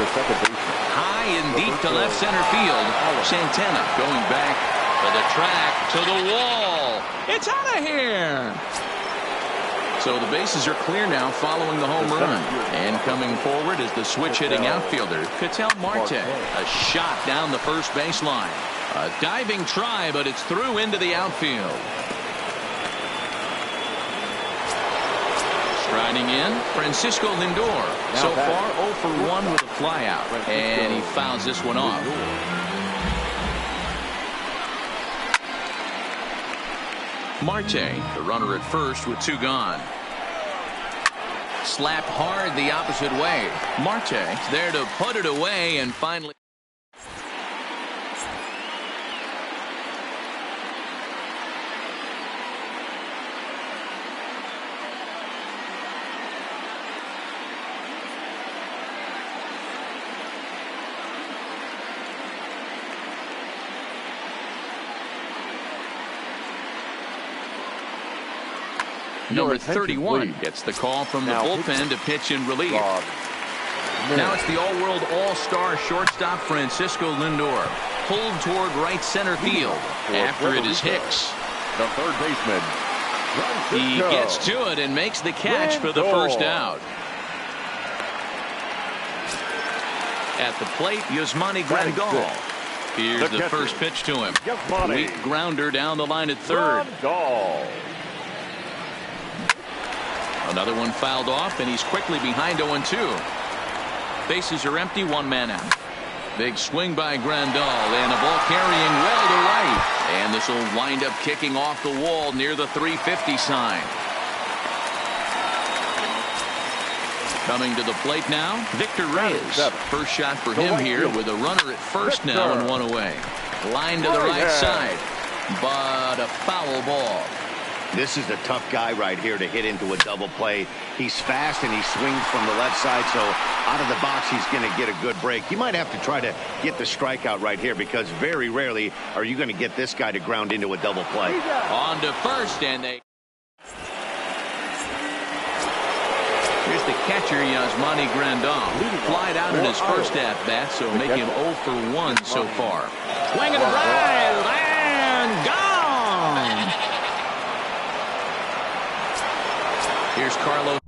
Speaker 2: The second baseman.
Speaker 1: High and deep to left center field. Santana going back to the track, to the wall. It's out of here. So the bases are clear now following the home run. And coming forward is the switch-hitting outfielder, Ketel Marte. A shot down the first baseline. A diving try, but it's through into the outfield. Striding in, Francisco Lindor. So far, 0 for 1 with a flyout. And he fouls this one off. Marte, the runner at first with 2 gone. Slapped hard the opposite way. Marte there to put it away and finally. Number 31 gets the call from the bullpen to pitch in relief. Now it's the all-world all-star shortstop Francisco Lindor. Pulled toward right center field. After it is Hicks.
Speaker 2: The third baseman.
Speaker 1: He gets to it and makes the catch for the first out. At the plate, Yasmani Grandal. Here's the first pitch to him. Weak grounder down the line at third. Another one fouled off, and he's quickly behind 0-2. Bases are empty, 1 man out. Big swing by Grandal, and a ball carrying well to right. And this will wind up kicking off the wall near the 350 sign. Coming to the plate now, Victor Reyes. First shot for him here with a runner at first now and 1 away. Line to the right side, but a foul ball.
Speaker 4: This is a tough guy right here to hit into a double play. He's fast and he swings from the left side, so out of the box he's going to get a good break. You might have to try to get the strikeout right here because very rarely are you going to get this guy to ground into a double play.
Speaker 1: On to first, and they... Here's the catcher, Yasmani Grandal. Flied out in his first at-bat, so make him 0 for 1 so far. Swing and a drive, and gone! Here's Carlos.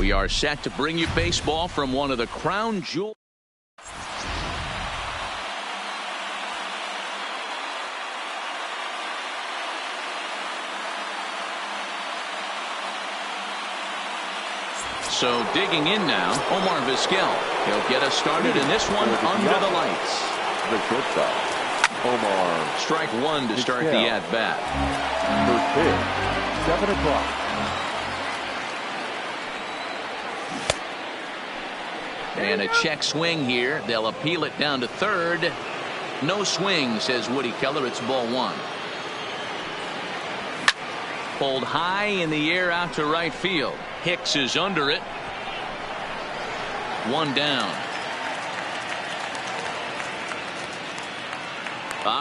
Speaker 1: We are set to bring you baseball from one of the crown jewels. So digging in now, Omar Vizquel. He'll get us started in this one under the lights.
Speaker 2: The shortstop, Omar.
Speaker 1: Strike one to start the at-bat.
Speaker 2: First pitch, 7 o'clock.
Speaker 1: And a check swing here. They'll appeal it down to third. No swing, says Woody Keller. It's ball one. Pulled high in the air out to right field. Hicks is under it. One down.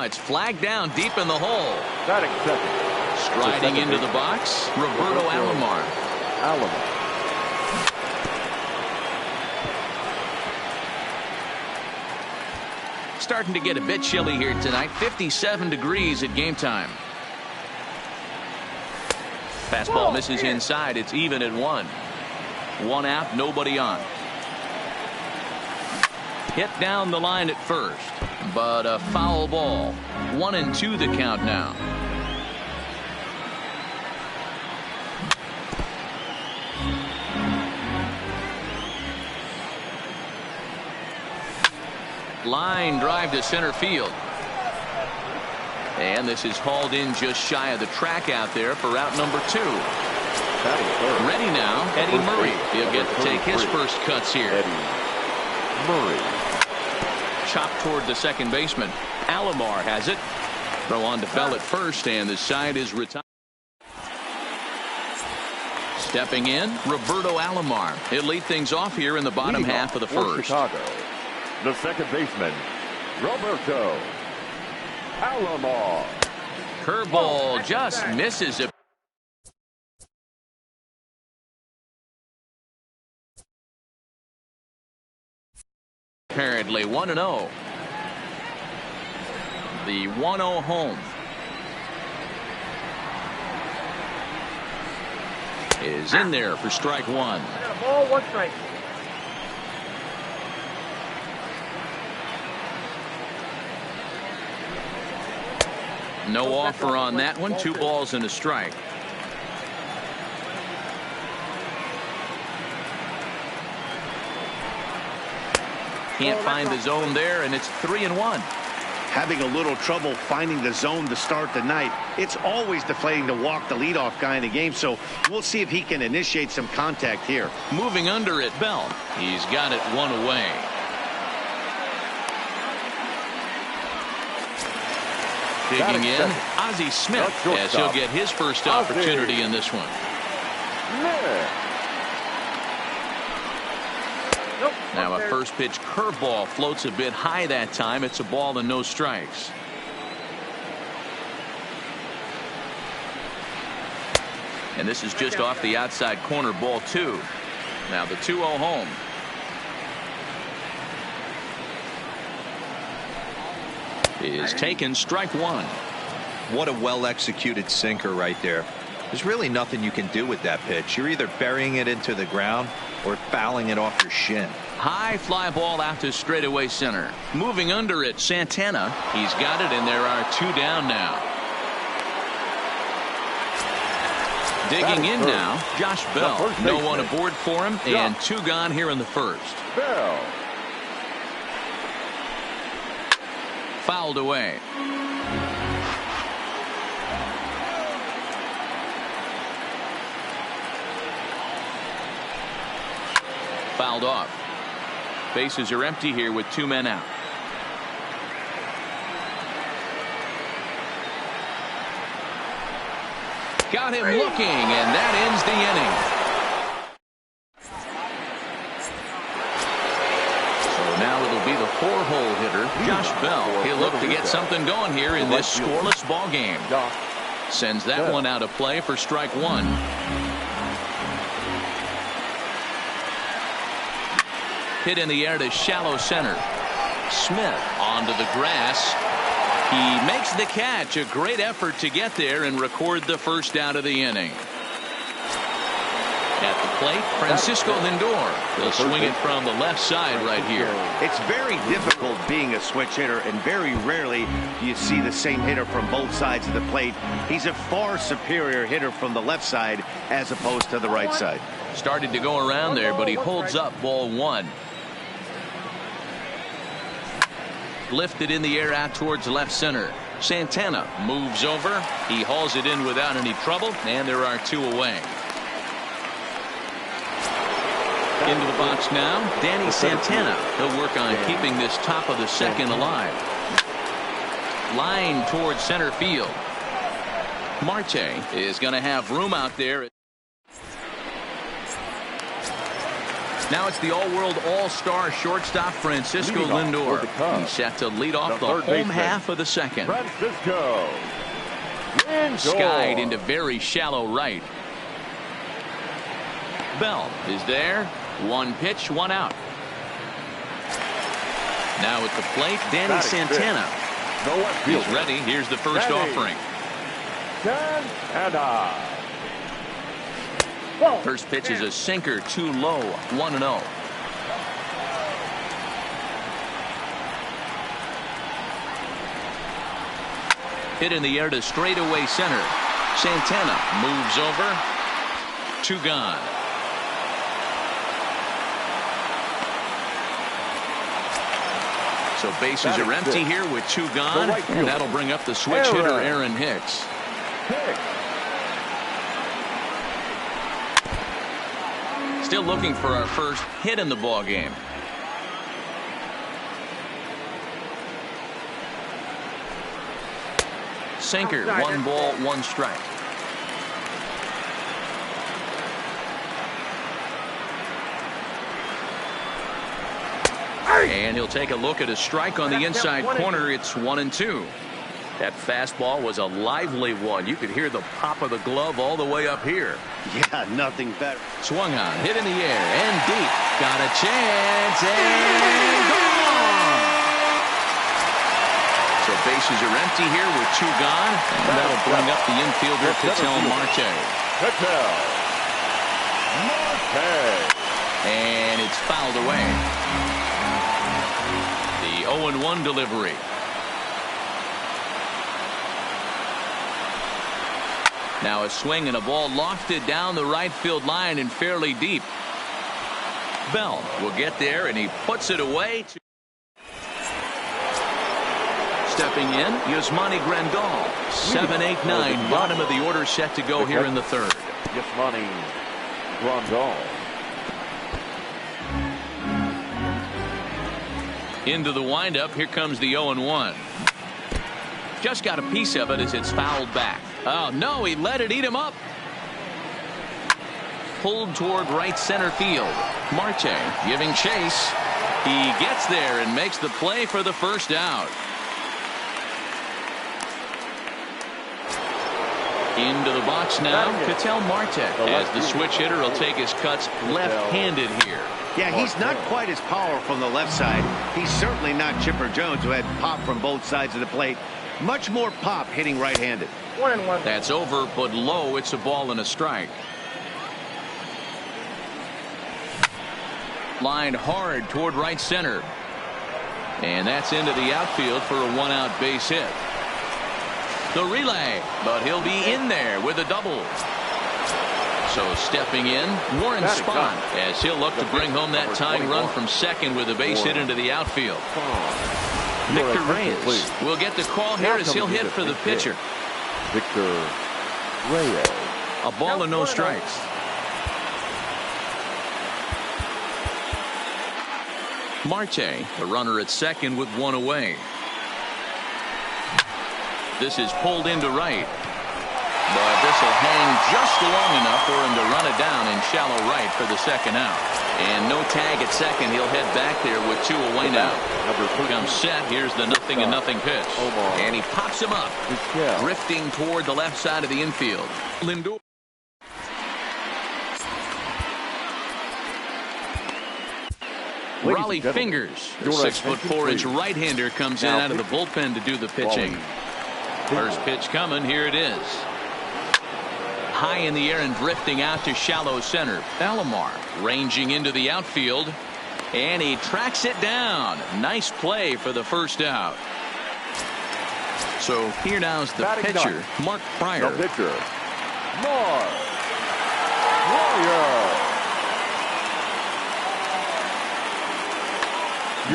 Speaker 1: It's flagged down deep in the hole.
Speaker 2: Batting second.
Speaker 1: Striding into the box, Roberto Alomar. Starting to get a bit chilly here tonight. 57 degrees at game time. Fastball misses inside. It's even at one. One out, nobody on. Hit down the line at first, but a foul ball. 1-2 the count now. Line drive to center field. And this is hauled in just shy of the track out there for route number 2. Ready now, Eddie Murray. He'll get to take his first cuts here.
Speaker 2: Eddie Murray.
Speaker 1: Chopped toward the second baseman. Alomar has it. Throw on to Bell at first, and the side is retired. Stepping in, Roberto Alomar. He'll lead things off here in the bottom half of the first.
Speaker 2: Chicago, the second baseman, Roberto Alomar.
Speaker 1: Curveball just misses it. Apparently 1-0. The 1-0 home is in there for strike one.
Speaker 6: Ball, 1 strike.
Speaker 1: No offer on that one. 2 balls and a strike. Can't find the zone there, and it's 3-1.
Speaker 4: Having a little trouble finding the zone to start the night. It's always deflating to walk the leadoff guy in the game, so we'll see if he can initiate some contact here.
Speaker 1: Moving under at Bell. He's got it one away. Digging in, Ozzie Smith, as he'll get his first opportunity in this one. Now a first pitch curveball floats a bit high that time. It's a ball and no strikes. And this is just off the outside corner, ball 2. Now the 2-0 home. Is taken, strike one.
Speaker 3: What a well-executed sinker right there. There's really nothing you can do with that pitch. You're either burying it into the ground or fouling it off your shin.
Speaker 1: High fly ball out to straightaway center. Moving under it, Santana. He's got it, and there are 2 down now. Digging in now, Josh Bell. No one aboard for him, and 2 gone here in the first.
Speaker 2: Bell.
Speaker 1: Fouled away. Fouled off. Bases are empty here with 2 men out. Got him looking, and that ends the inning. So now it'll be the 4-hole hitter, Josh Bell. He'll look to get something going here in this scoreless ball game. Sends that one out of play for strike one. Hit in the air to shallow center. Smith onto the grass. He makes the catch. A great effort to get there and record the first out of the inning. At the plate, Francisco Lindor. He'll swing it from the left side right here.
Speaker 4: It's very difficult being a switch hitter, and very rarely do you see the same hitter from both sides of the plate. He's a far superior hitter from the left side as opposed to the right side.
Speaker 1: Started to go around there, but he holds up ball one. Lifted in the air out towards left center. Santana moves over. He hauls it in without any trouble, and there are two away. Into the box now, Danny Santana. He'll work on keeping this top of the second alive. Line towards center field. Marte is going to have room out there. Now it's the all-world all-star shortstop Francisco Lindor. He's set to lead off the home half of the second.
Speaker 2: Francisco Lindor.
Speaker 1: Skied into very shallow right. Bell is there. One pitch, one out. Now at the plate, Danny Santana. He's ready. Here's the first offering.
Speaker 2: Santana.
Speaker 1: First pitch is a sinker, too low, 1-0. Hit in the air to straightaway center. Santana moves over. Two gone. So bases are empty here with two gone, and that'll bring up the switch hitter Aaron Hicks. Still looking for our first hit in the ball game. Sinker, 1 ball, 1 strike. And he'll take a look at a strike on the inside corner. It's 1-2. That fastball was a lively one. You could hear the pop of the glove all the way up here.
Speaker 4: Yeah, nothing better.
Speaker 1: Swung on, hit in the air, and deep. Got a chance, and gone! So bases are empty here with two gone, and that'll bring up the infielder, Ketel Marte. And it's fouled away. The 0-1 delivery. Now a swing and a ball lofted down the right field line and fairly deep. Bell will get there, and he puts it away. Stepping in, Yasmani Grandal. 7-8-9, bottom of the order set to go here in the third.
Speaker 2: Yasmani Grandal.
Speaker 1: Into the windup, here comes the 0-1. Just got a piece of it as it's fouled back. Oh, no, he let it eat him up. Pulled toward right center field. Marte giving chase. He gets there and makes the play for the first out. Into the box now, Ketel Marte, as the switch hitter will take his cuts left-handed here.
Speaker 4: Yeah, he's not quite as powerful from the left side. He's certainly not Chipper Jones, who had pop from both sides of the plate. Much more pop hitting right-handed.
Speaker 6: 1-1.
Speaker 1: That's over, but low. It's a ball and a strike. Lined hard toward right center. And that's into the outfield for a one-out base hit. The relay, but he'll be in there with a double. So stepping in, Warren Spahn, as he'll look to bring home that tying run from second with a base hit into the outfield. Victor Reyes will get the call here as he'll hit for the pitcher.
Speaker 2: Victor Reyes.
Speaker 1: A ball and no strikes. Marte, the runner at second with one away. This is pulled into right. But this will hang just long enough for him to run it down in shallow right for the second out. And no tag at second. He'll head back there with two away now. Comes set. Here's the 0-0 pitch. And he pops him up. Drifting toward the left side of the infield. Lindor. Raleigh Fingers, the 6'4" right-hander, comes in out of the bullpen to do the pitching. First pitch coming. Here it is. high in the air and drifting out to shallow center. Alomar ranging into the outfield, and he tracks it down. Nice play for the first out. So here now's the pitcher, Mark Pryor.
Speaker 2: The pitcher, Mark Pryor.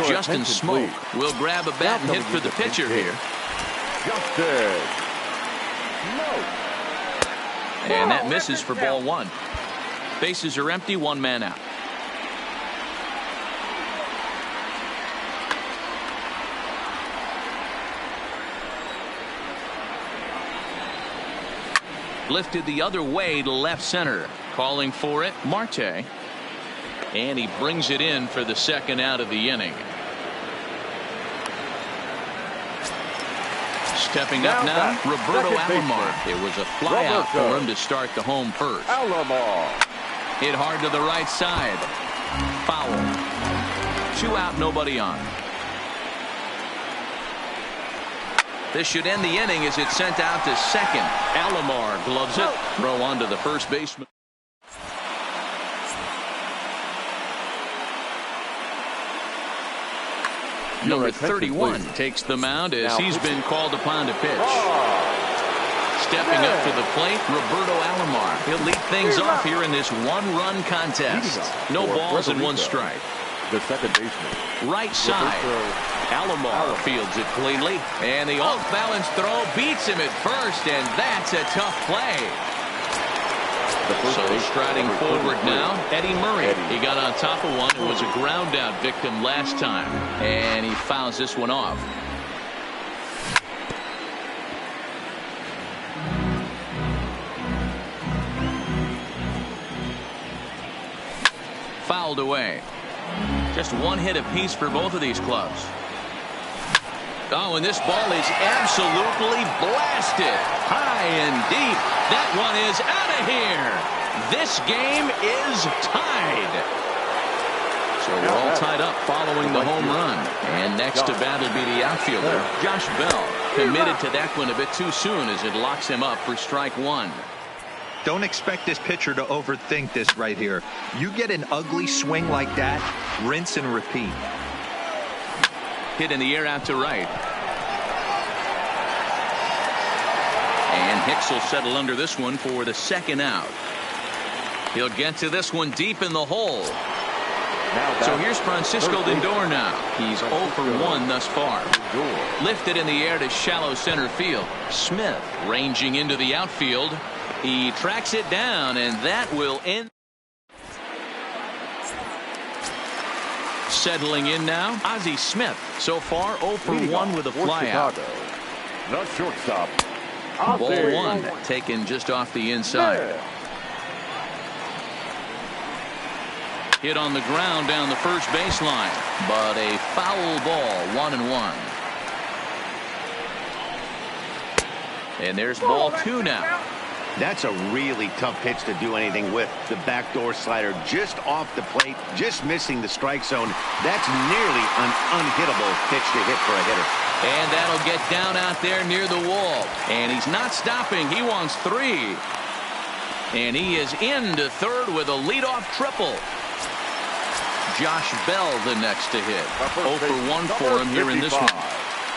Speaker 1: Justin Smoke will grab a bat and hit for the pitcher here.
Speaker 2: Justin Smoke.
Speaker 1: And that misses for ball one. Bases are empty, one man out. Lifted the other way to left center. Calling for it, Marte. And he brings it in for the second out of the inning. Stepping up now, Roberto Alomar. It was a fly out for him to start the home first.
Speaker 2: Alomar.
Speaker 1: Hit hard to the right side. Foul. 2 out, nobody on. This should end the inning as it's sent out to second. Alomar gloves it. Throw on to the first baseman. Number 31 takes the mound as he's been called upon to pitch. Stepping up to the plate, Roberto Alomar. He'll lead things off here in this one-run contest. No balls and 1 strike.
Speaker 2: The second baseman.
Speaker 1: Right side. Alomar fields it cleanly. And the off-balance throw beats him at first, and that's a tough play. So striding forward now, Eddie Murray. He got on top of one. It was a ground out victim last time, and he fouls this one off. Fouled away. Just 1 hit apiece for both of these clubs. Oh, and this ball is absolutely blasted. High and deep. That one is out of here. This game is tied. So we're all tied up following the home run. And next to bat will be the outfielder, Josh Bell. Committed to that one a bit too soon as it locks him up for strike 1.
Speaker 3: Don't expect this pitcher to overthink this right here. You get an ugly swing like that, rinse and repeat.
Speaker 1: Hit in the air out to right. And Hicks will settle under this one for the second out. He'll get to this one deep in the hole. So here's Francisco Lindor now. He's 0 for 1 thus far. Lifted in the air to shallow center field. Smith ranging into the outfield. He tracks it down, and that will end. Settling in now, Ozzie Smith. So far 0 for 1 with a flyout.
Speaker 2: The shortstop.
Speaker 1: Ball 1 taken just off the inside. Hit on the ground down the first baseline, but a foul ball, 1-1. And there's ball 2 now.
Speaker 4: That's a really tough pitch to do anything with. The backdoor slider just off the plate, just missing the strike zone. That's nearly an unhittable pitch to hit for a hitter.
Speaker 1: And that'll get down out there near the wall. And he's not stopping. He wants 3. And he is into third with a leadoff triple. Josh Bell the next to hit. 0 for 1 for him here in this one.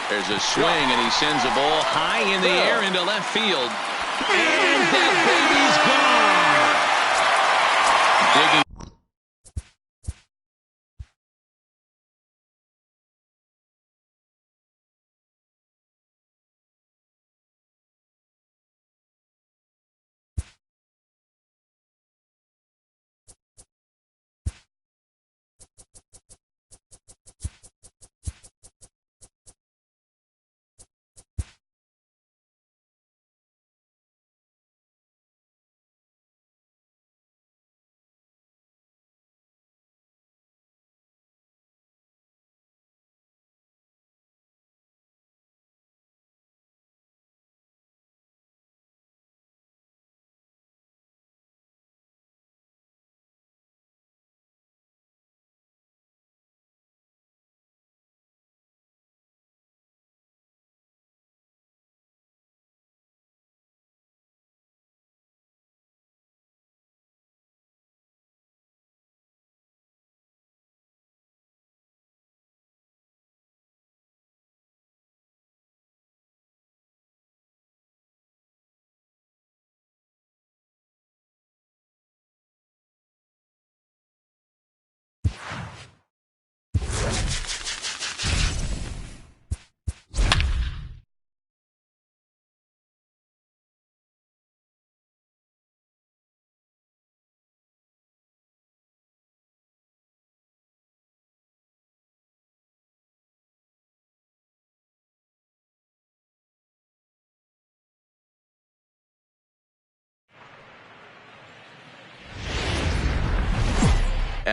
Speaker 1: There's a swing, and he sends a ball high in the air into left field. And that baby's gone. Digging.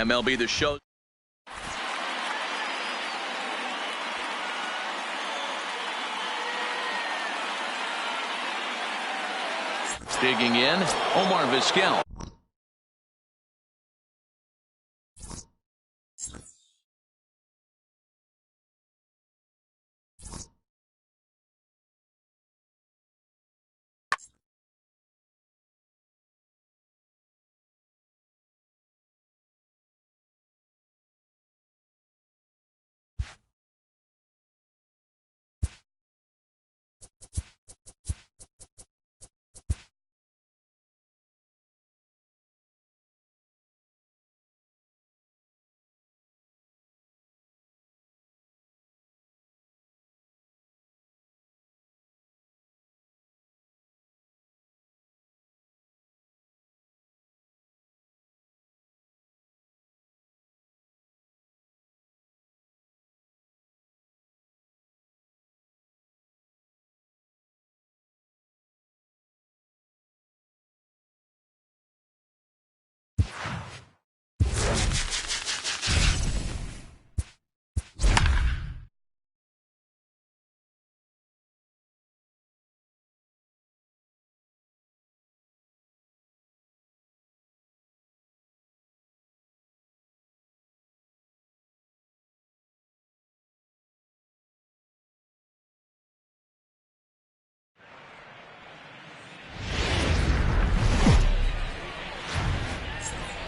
Speaker 1: MLB The Show. Digging in, Omar Vizquel.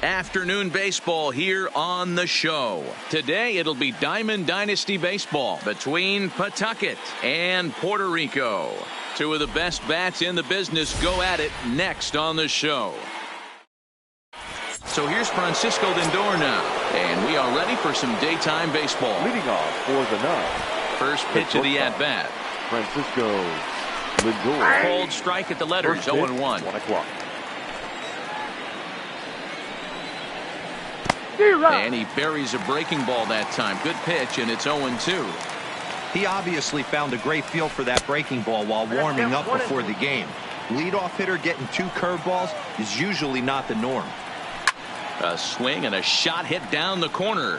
Speaker 1: Afternoon baseball here on the show. Today it'll be Diamond Dynasty baseball between Pawtucket and Puerto Rico. Two of the best bats in the business go at it next on the show. So here's Francisco Lindor now, and we are ready for some daytime baseball.
Speaker 2: Leading off for the night.
Speaker 1: First pitch of the at-bat.
Speaker 2: Francisco Lindor.
Speaker 1: Cold strike at the letters, 0-1.
Speaker 2: 1 o'clock.
Speaker 1: And he buries a breaking ball that time. Good pitch, and it's 0-2.
Speaker 3: He obviously found a great feel for that breaking ball while warming up before the game. Leadoff hitter getting 2 curveballs is usually not the norm.
Speaker 1: A swing and a shot hit down the corner.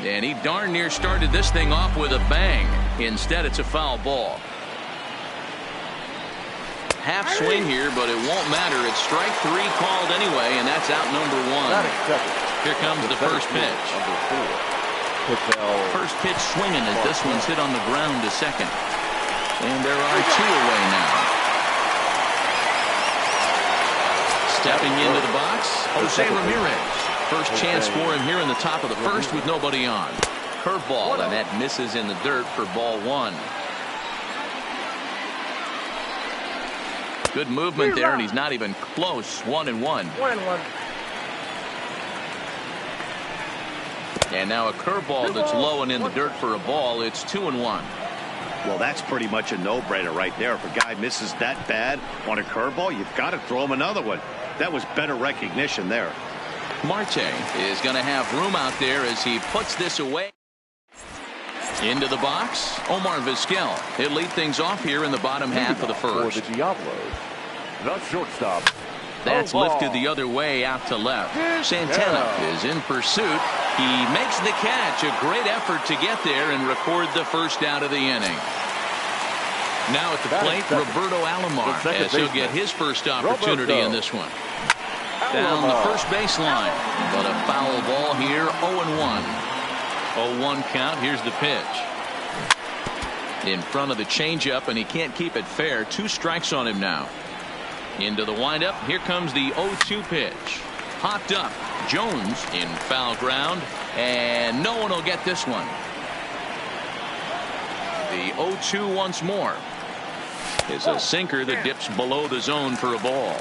Speaker 1: And he darn near started this thing off with a bang. Instead, it's a foul ball. Half swing here, but it won't matter. It's strike 3 called anyway, and that's out number 1. Here comes the first pitch. First pitch swinging as this one's hit on the ground to second. And there are 2 away now. Stepping into the box, Jose Ramirez. First chance for him here in the top of the first with nobody on. Curveball, and that misses in the dirt for ball 1. Good movement there, and he's not even close. 1-1. And now a curveball that's low and in the dirt for a ball. It's 2-1.
Speaker 4: Well, that's pretty much a no-brainer right there. If a guy misses that bad on a curveball, you've got to throw him another one. That was better recognition there.
Speaker 1: Marte is going to have room out there as he puts this away. Into the box, Omar Vizquel. He'll lead things off here in the bottom half of the first.
Speaker 2: For the Diablos, the shortstop.
Speaker 1: That's lifted the other way out to left. Santana is in pursuit. He makes the catch. A great effort to get there and record the first out of the inning. Now at the plate, Roberto Alomar, as he'll get his first opportunity in this one. Down the first baseline, but a foul ball here, 0-1. 0-1 count. Here's the pitch. In front of the changeup, and he can't keep it fair. 2 strikes on him now. Into the windup. Here comes the 0-2 pitch. Popped up. Jones in foul ground, and no one will get this one. The 0-2 once more is a sinker that dips below the zone for a ball.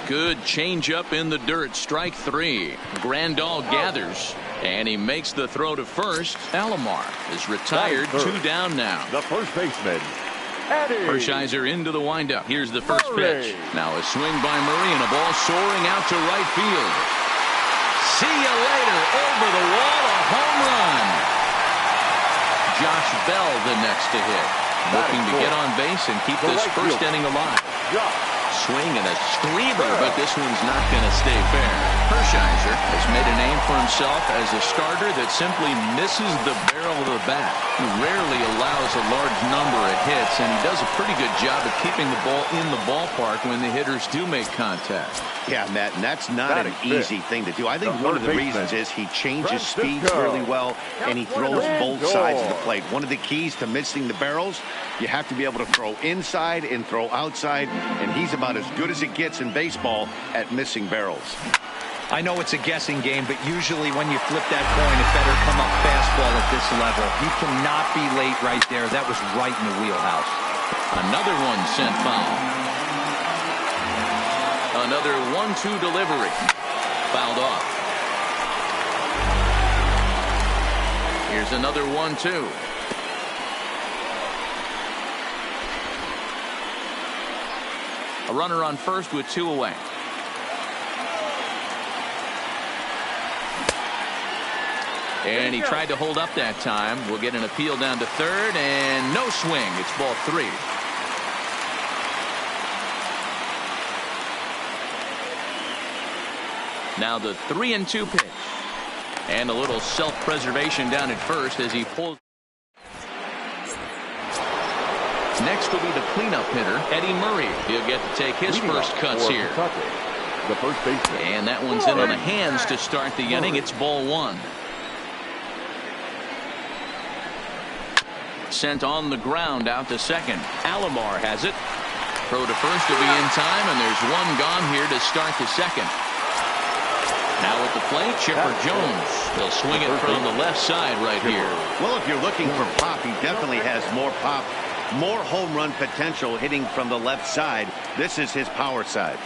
Speaker 1: Good changeup in the dirt. Strike 3. Grandal gathers, and he makes the throw to first. Alomar is retired. 2 down now.
Speaker 2: The first baseman,
Speaker 1: Hershiser into the windup. Here's the first pitch. Now a swing by Murray and a ball soaring out to right field. See you later. Over the wall, a home run. Josh Bell the next to hit. Looking to get on base and keep this first inning alive. Swing and a screamer, but this one's not going to stay fair. Hershiser has made a name for himself as a starter that simply misses the barrel of the bat. He rarely allows a large number of hits, and he does a pretty good job of keeping the ball in the ballpark when the hitters do make contact.
Speaker 4: Yeah, Matt, and that's not an easy thing to do. I think one of the reasons is he changes speeds really well, and he throws both sides of the plate. One of the keys to missing the barrels, you have to be able to throw inside and throw outside, and he's about as good as it gets in baseball at missing barrels.
Speaker 3: I know it's a guessing game, but usually when you flip that coin, it better come up fastball at this level. He cannot be late right there. That was right in the wheelhouse.
Speaker 1: Another one sent foul. Another 1-2 delivery. Fouled off. Here's another 1-2. A runner on first with 2 away. And he tried to hold up that time. We'll get an appeal down to third, and no swing. It's ball 3. Now the 3-2 pitch. And a little self-preservation down at first as he pulls. Next will be the cleanup hitter, Eddie Murray. He'll get to take his first cuts here.
Speaker 2: The first baseman.
Speaker 1: And that one's in on the hands to start the inning. It's ball 1. Sent on the ground out to second. Alomar has it. Throw to first will be in time, and there's one gone here to start the second. Now at the plate, Chipper Jones. They'll swing it from the left side right here.
Speaker 4: Well, if you're looking for pop, he definitely has more pop, more home run potential hitting from the left side. This is his power side.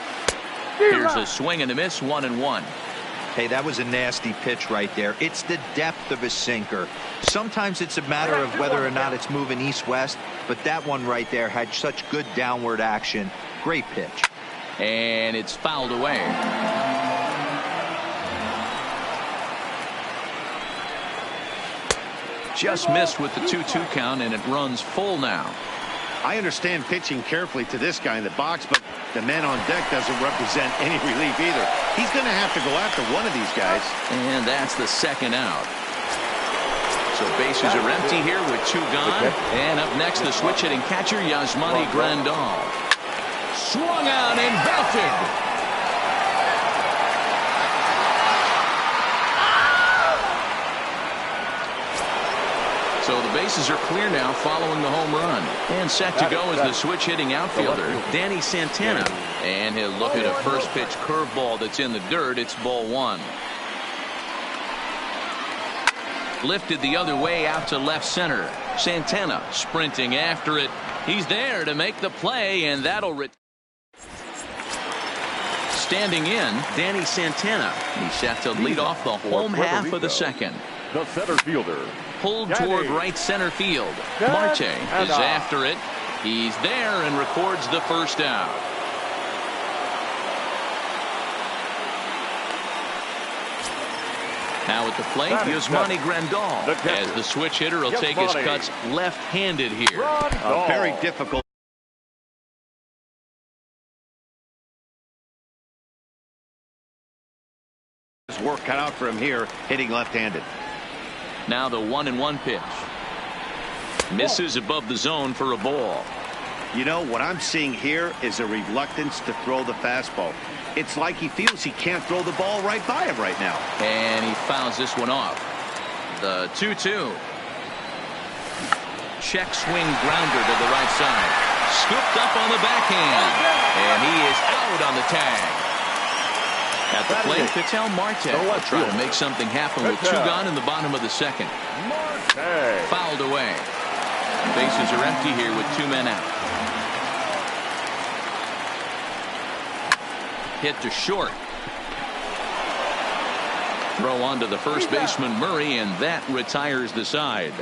Speaker 1: Here's a swing and a miss, 1-1.
Speaker 3: Hey, that was a nasty pitch right there. It's the depth of his sinker. Sometimes it's a matter of whether or not it's moving east-west, but that one right there had such good downward action. Great pitch.
Speaker 1: And it's fouled away. Just missed with the 2-2 count, and it runs full now.
Speaker 4: I understand pitching carefully to this guy in the box, but the man on deck doesn't represent any relief either. He's going to have to go after one of these guys.
Speaker 1: And that's the second out. So bases are empty here with 2 gone. And up next, the switch hitting catcher, Yasmani Grandal. Swung out and belted. So the bases are clear now following the home run. And set to go is the switch hitting outfielder, Danny Santana. And he'll look at a first pitch curveball that's in the dirt. It's ball 1. Lifted the other way out to left center. Santana sprinting after it. He's there to make the play, and that'll standing in, Danny Santana. He's set to lead off the home half of the second.
Speaker 2: The center fielder.
Speaker 1: Pulled toward right center field. Marte is after it. He's there and records the first out. Now at the plate, Yasmani Grandal, as the switch hitter will take his cuts left-handed here.
Speaker 4: Very difficult. Work cut out for him here, hitting left-handed.
Speaker 1: Now the 1-1 pitch. Misses above the zone for a ball.
Speaker 4: You know, what I'm seeing here is a reluctance to throw the fastball. It's like he feels he can't throw the ball right by him right now.
Speaker 1: And he fouls this one off. The 2-2. Check swing grounder to the right side. Scooped up on the backhand. And he is out on the tag. At the plate, Ketel Marte will try to make something happen with 2 gone in the bottom of the second. Fouled away. Bases are empty here with 2 men out. Hit to short. Throw on to the first baseman, Murray, and that retires the side.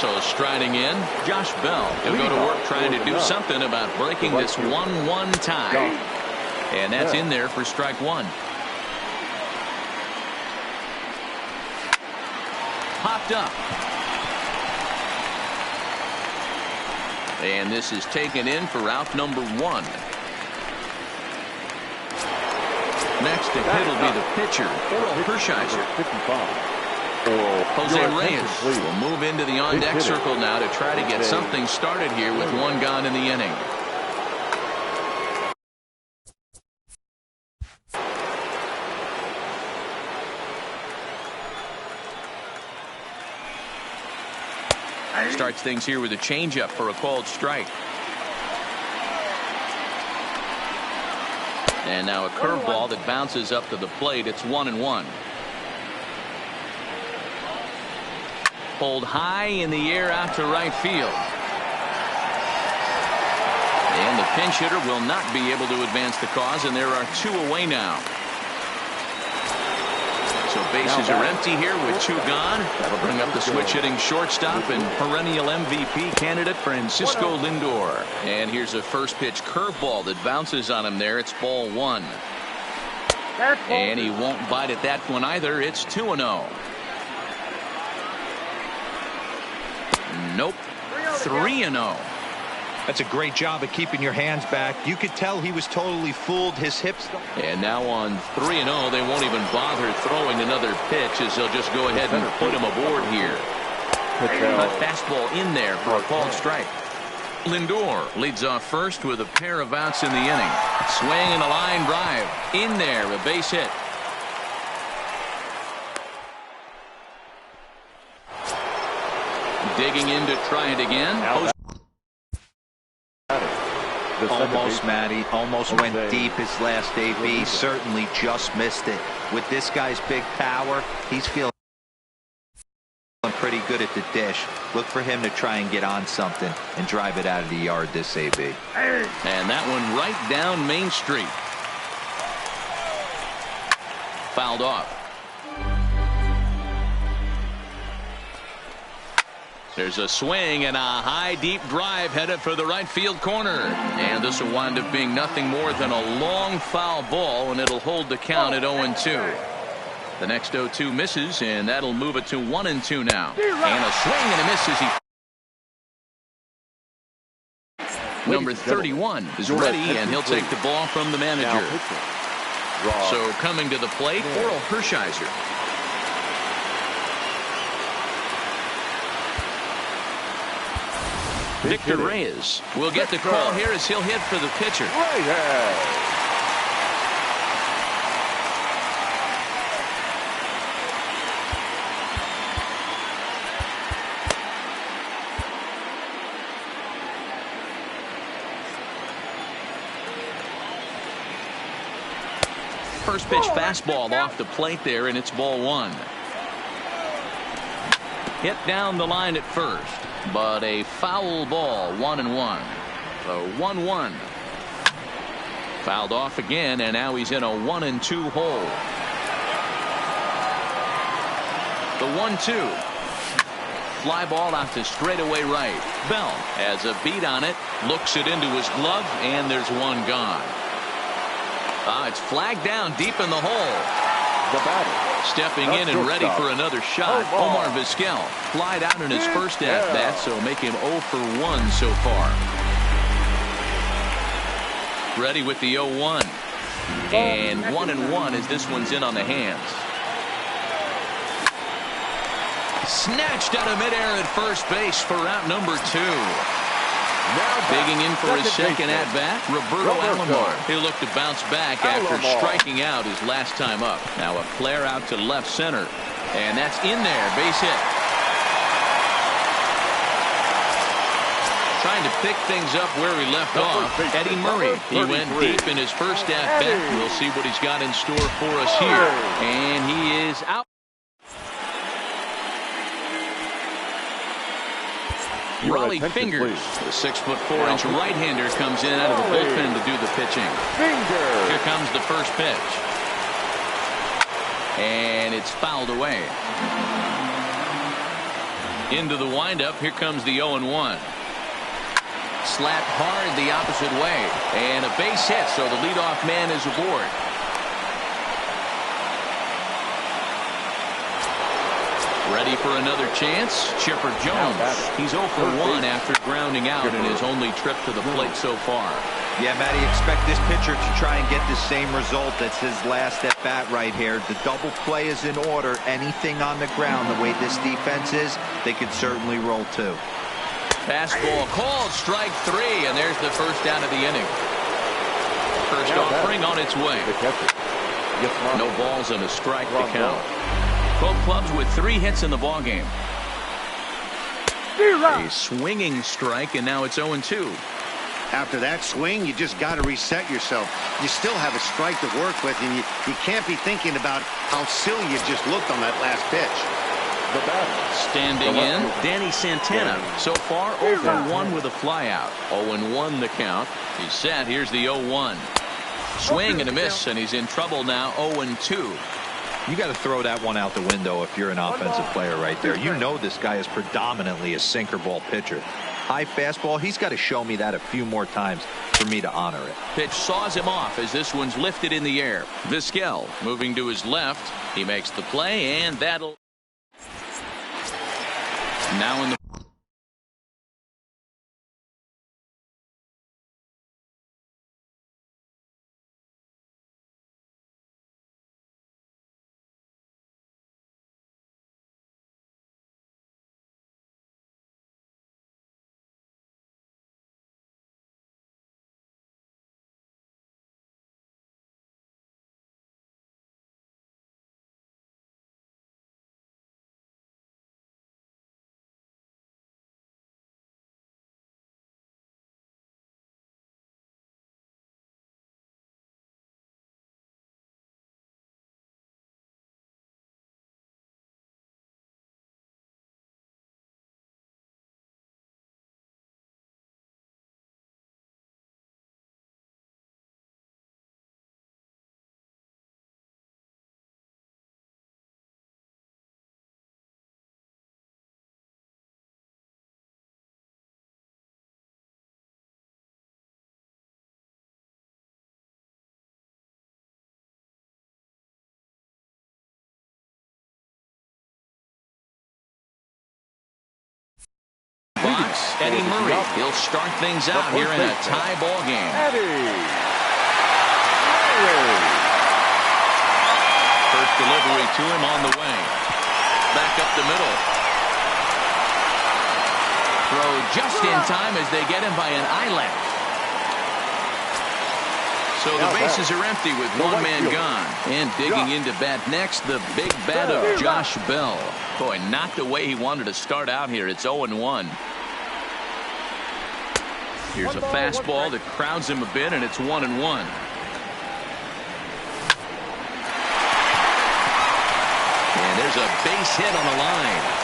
Speaker 1: So striding in, Josh Bell. He'll go to work trying to do something about breaking this 1-1 tie. And that's in there for strike 1. Popped up. And this is taken in for out number 1. Next to hit will be the pitcher, Oral Hershiser.
Speaker 2: 55.
Speaker 1: Jose Reyes will move into the on-deck circle now to try to get something started here with 1 gone in the inning. Starts things here with a changeup for a called strike. And now a curveball that bounces up to the plate. It's 1-1. Pulled high in the air out to right field. And the pinch hitter will not be able to advance the cause, and there are 2 away now. So bases are empty here with 2 gone. That'll bring up the switch-hitting shortstop and perennial MVP candidate Francisco Lindor. And here's a first-pitch curveball that bounces on him there. It's ball 1. And he won't bite at that one either. It's 2-0. Nope. 3-0.
Speaker 3: That's a great job of keeping your hands back. You could tell he was totally fooled. His hips.
Speaker 1: And now on 3-0, they won't even bother throwing another pitch as they'll just go ahead and put him aboard here. A fastball in there for a called strike. Lindor leads off first with a pair of outs in the inning. Swing and a line drive. In there, a base hit. Digging in to try it again.
Speaker 3: Almost, Matty. Almost went deep his last AB. Certainly just missed it. With this guy's big power, he's feeling pretty good at the dish. Look for him to try and get on something and drive it out of the yard this AB.
Speaker 1: And that one right down Main Street. Fouled off. There's a swing and a high deep drive headed for the right field corner. And this will wind up being nothing more than a long foul ball, and it'll hold the count at 0-2. The next 0-2 misses, and that'll move it to 1-2 now. And a swing and a miss as he. Number 31 is ready, and he'll take the ball from the manager. So coming to the plate, Oral Hershiser. Victor Reyes will get the call here as he'll hit for the pitcher. First pitch fastball off the plate there, and it's ball 1. Hit down the line at first, but a foul ball, 1-1. So 1-1. Fouled off again, and now he's in a 1-2 hole. The 1-2. Fly ball out to straightaway right. Bell has a beat on it, looks it into his glove, and there's 1 gone. It's flagged down deep in the hole.
Speaker 2: The batter.
Speaker 1: Stepping in and ready for another shot. Omar Vizquel flied out in his first at-bat, so make him 0 for 1 so far. Ready with the 0-1. And 1-1 as this one's in on the hands. Snatched out of midair at first base for out number 2. Digging in for his second at-bat, Roberto Alomar. He'll look to bounce back after striking out his last time up. Now a flare out to left center. And that's in there. Base hit. Trying to pick things up where he left off. Eddie Murray. He went deep in his first at-bat. We'll see what he's got in store for us here. And he is out. Rolly Fingers, the 6'4" right-hander, comes in out of the bullpen to do the pitching. Here comes the first pitch. And it's fouled away. Into the windup, here comes the 0-1. Slapped hard the opposite way. And a base hit, so the leadoff man is aboard. Ready for another chance. Chipper Jones. He's 0 for 1 after grounding out in his only trip to the plate so far.
Speaker 3: Yeah, Matty, expect this pitcher to try and get the same result. That's his last at bat right here. The double play is in order. Anything on the ground, the way this defense is, they could certainly roll too.
Speaker 1: Fastball called, strike 3, and there's the first out of the inning. First offering on its way. No balls and a strike to count. Both clubs with 3 hits in the ballgame. A swinging strike, and now it's 0-2.
Speaker 4: After that swing, you just got to reset yourself. You still have a strike to work with, and you can't be thinking about how silly you just looked on that last pitch.
Speaker 1: Standing in, Danny Santana. So far, 0 for 1 with a flyout. 0-1 the count. He's set. Here's the 0-1. Swing and a miss, and he's in trouble now. 0-2.
Speaker 3: You got to throw that one out the window if you're an offensive player right there. You know this guy is predominantly a sinker ball pitcher. High fastball, he's got to show me that a few more times for me to honor it.
Speaker 1: Pitch saws him off as this one's lifted in the air. Vizquel moving to his left. He makes the play, and that'll... Now in the... box, Eddie Murray. He'll start things out here in a tie ball game. First delivery to him on the way. Back up the middle. Throw just in time as they get him by an eyelash. So the bases are empty with one man gone. And digging into bat next, the big bat of Josh Bell. Boy, not the way he wanted to start out here. It's 0-1. Here's a fastball that crowds him a bit, and it's 1-1. And there's a base hit on the line.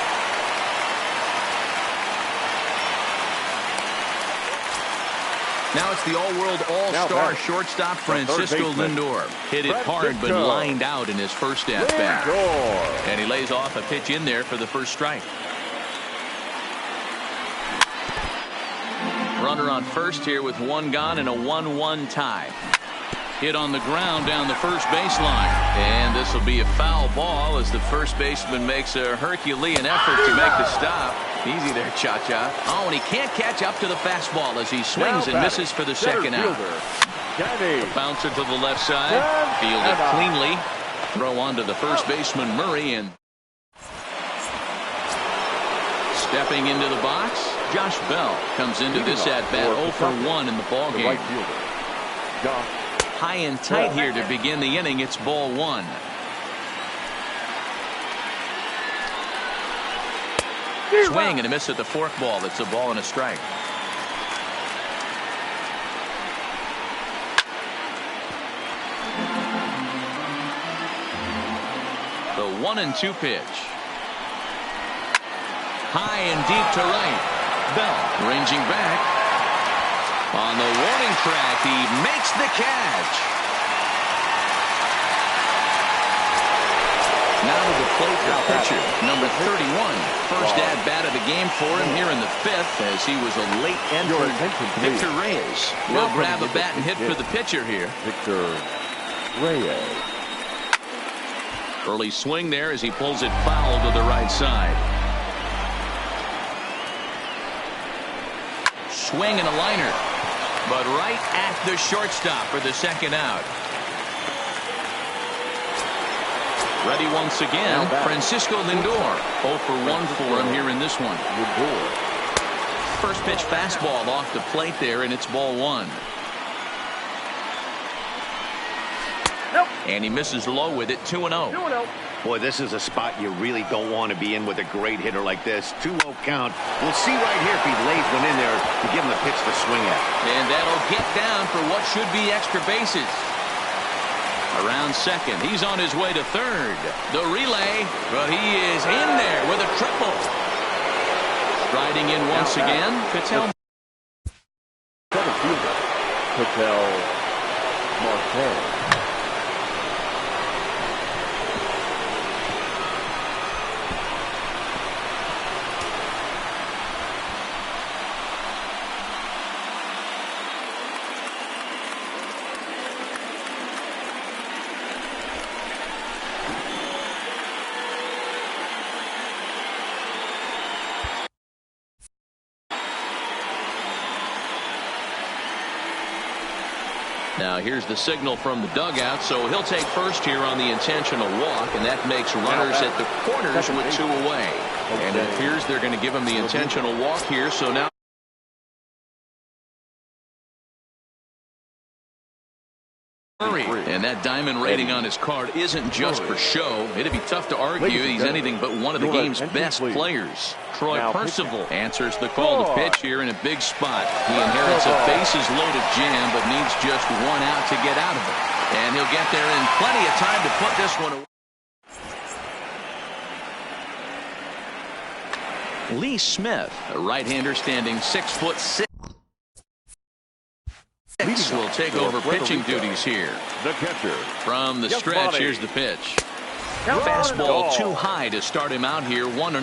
Speaker 1: Now it's the all-world all-star shortstop Francisco Lindor. Hit it hard but lined out in his first at-bat. And he lays off a pitch in there for the first strike. Runner on first here with one gone and a 1-1 tie. Hit on the ground down the first baseline. And this will be a foul ball as the first baseman makes a Herculean effort to make the stop. Easy there, Cha-Cha. Oh, and he can't catch up to the fastball as he swings and misses for the second out. A bouncer to the left side. Fielded cleanly. Throw on to the first baseman, Murray. And stepping into the box, Josh Bell comes into this at-bat 0 for 1 in the ballgame. High and tight here to begin the inning. It's ball 1. Swing and a miss at the forkball. It's a ball and a strike. The 1-2 pitch. High and deep to right. Bell ranging back. On the warning track, he makes the catch. Now to the plate, the pitcher, number 31. First at-bat of the game for him here in the 5th as he was a late entrant. Victor Reyes will grab a bat and hit for the pitcher here.
Speaker 2: Victor Reyes.
Speaker 1: Early swing there as he pulls it foul to the right side. Swing and a liner, but right at the shortstop for the second out. Ready once again, Francisco Lindor. 0 for 1 for him here in this one. First pitch fastball off the plate there, and it's ball 1. And he misses low with it, 2-0.
Speaker 4: Boy, this is a spot you really don't want to be in with a great hitter like this. 2-0 count. We'll see right here if he lays one in there to give him a pitch to swing at.
Speaker 1: And that'll get down for what should be extra bases. Around second, he's on his way to third. The relay, but he is in there with a triple. Riding in once again, Patel.
Speaker 2: Patel Marte.
Speaker 1: Now here's the signal from the dugout, so he'll take first here on the intentional walk, and that makes runners at the corners with 2 away. And it appears they're going to give him the intentional walk here, so now and that diamond rating on his card isn't just for show. It'd be tough to argue he's anything but one of the game's best players. Troy Percival answers the call to pitch here in a big spot. He inherits a bases-loaded jam, but needs just 1 out to get out of it. And he'll get there in plenty of time to put this one away. Lee Smith, a right-hander standing 6'6". Will take over pitching duties here.
Speaker 2: The catcher.
Speaker 1: From the stretch, here's the pitch. Fastball too high to start him out here, 1-0.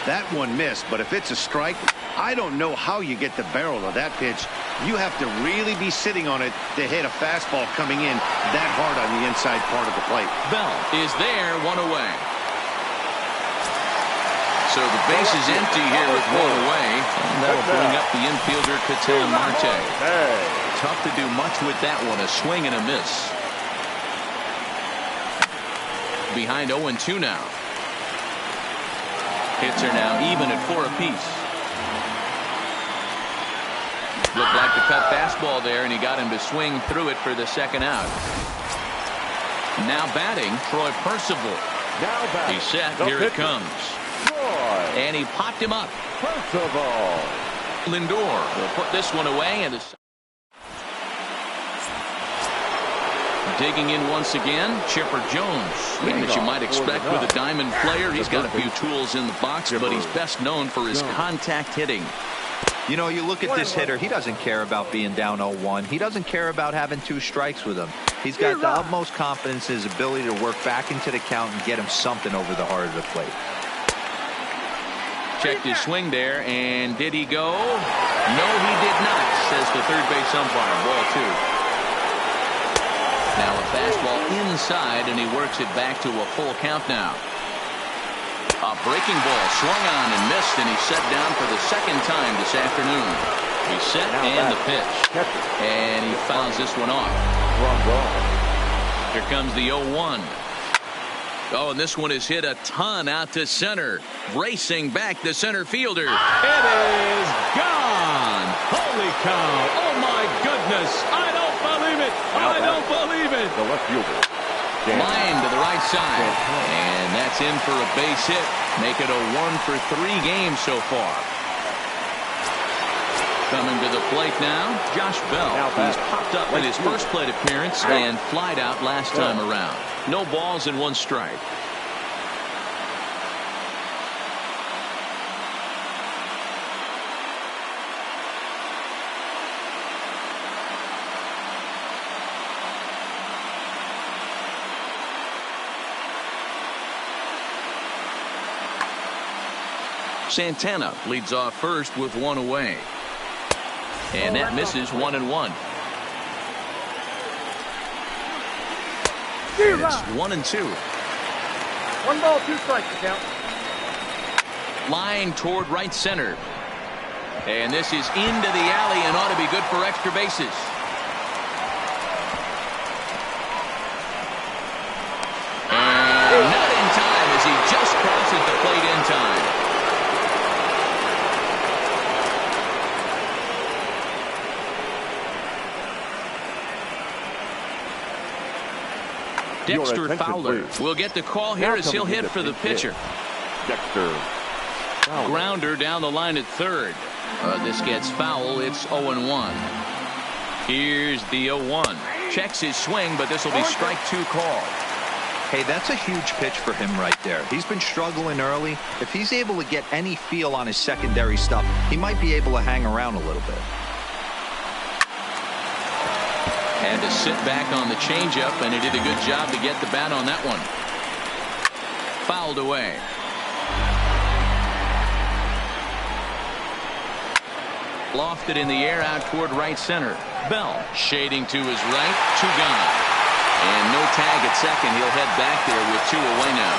Speaker 4: That one missed, but if it's a strike, I don't know how you get the barrel of that pitch. You have to really be sitting on it to hit a fastball coming in that hard on the inside part of the plate.
Speaker 1: Bell is there, 1 away. So the base is empty here with 1 away. And that'll bring up the infielder, Ketel Marte. Tough to do much with that one. A swing and a miss. Behind 0-2 now. Hits are now even at 4 apiece. Looked like the cut fastball there, and he got him to swing through it for the second out. Now batting, Troy Percival. He's set. Here it comes. And he popped him up.
Speaker 2: Percival.
Speaker 1: Lindor will put this one away. And digging in once again, Chipper Jones. And as you might expect with a diamond player, he's got a few tools in the box, but he's best known for his contact hitting.
Speaker 3: You know, you look at this hitter, he doesn't care about being down 0-1. He doesn't care about having 2 strikes with him. He's got the utmost confidence in his ability to work back into the count and get him something over the heart of the plate.
Speaker 1: Checked his swing there, and did he go? No, he did not, says the third base umpire. Ball 2. Now a fastball inside, and he works it back to a full count now. A breaking ball swung on and missed, and he's set down for the second time this afternoon. He's set and the pitch. And he fouls this one off. Here comes the 0-1. Oh, and this one is hit a ton out to center. Racing back the center fielder. It is gone. Holy cow. Oh, my goodness. I don't believe it. I don't believe it.
Speaker 2: The left fielder.
Speaker 1: Line to the right side. And that's in for a base hit. Make it a 1 for 3 games so far. Coming to the plate now, Josh Bell. He's popped up in his first plate appearance and flied out last time around. No balls and 1 strike. Santana leads off first with 1 away. And that misses 1-1. And it's 1-2.
Speaker 6: 1 ball, 2 strikes to count.
Speaker 1: Line toward right center. And this is into the alley and ought to be good for extra bases. And not in time as he just crosses the plate in time. Dexter Fowler will get the call here as he'll hit for the pitcher.
Speaker 2: Dexter Fowler.
Speaker 1: Grounder down the line at third. This gets foul. It's 0-1. Here's the 0-1. Checks his swing, but this will be strike 2 call.
Speaker 3: Hey, that's a huge pitch for him right there. He's been struggling early. If he's able to get any feel on his secondary stuff, he might be able to hang around a little bit.
Speaker 1: Had to sit back on the changeup, and he did a good job to get the bat on that one. Fouled away. Lofted in the air out toward right center. Bell shading to his right. 2 gone. And no tag at second. He'll head back there with 2 away now.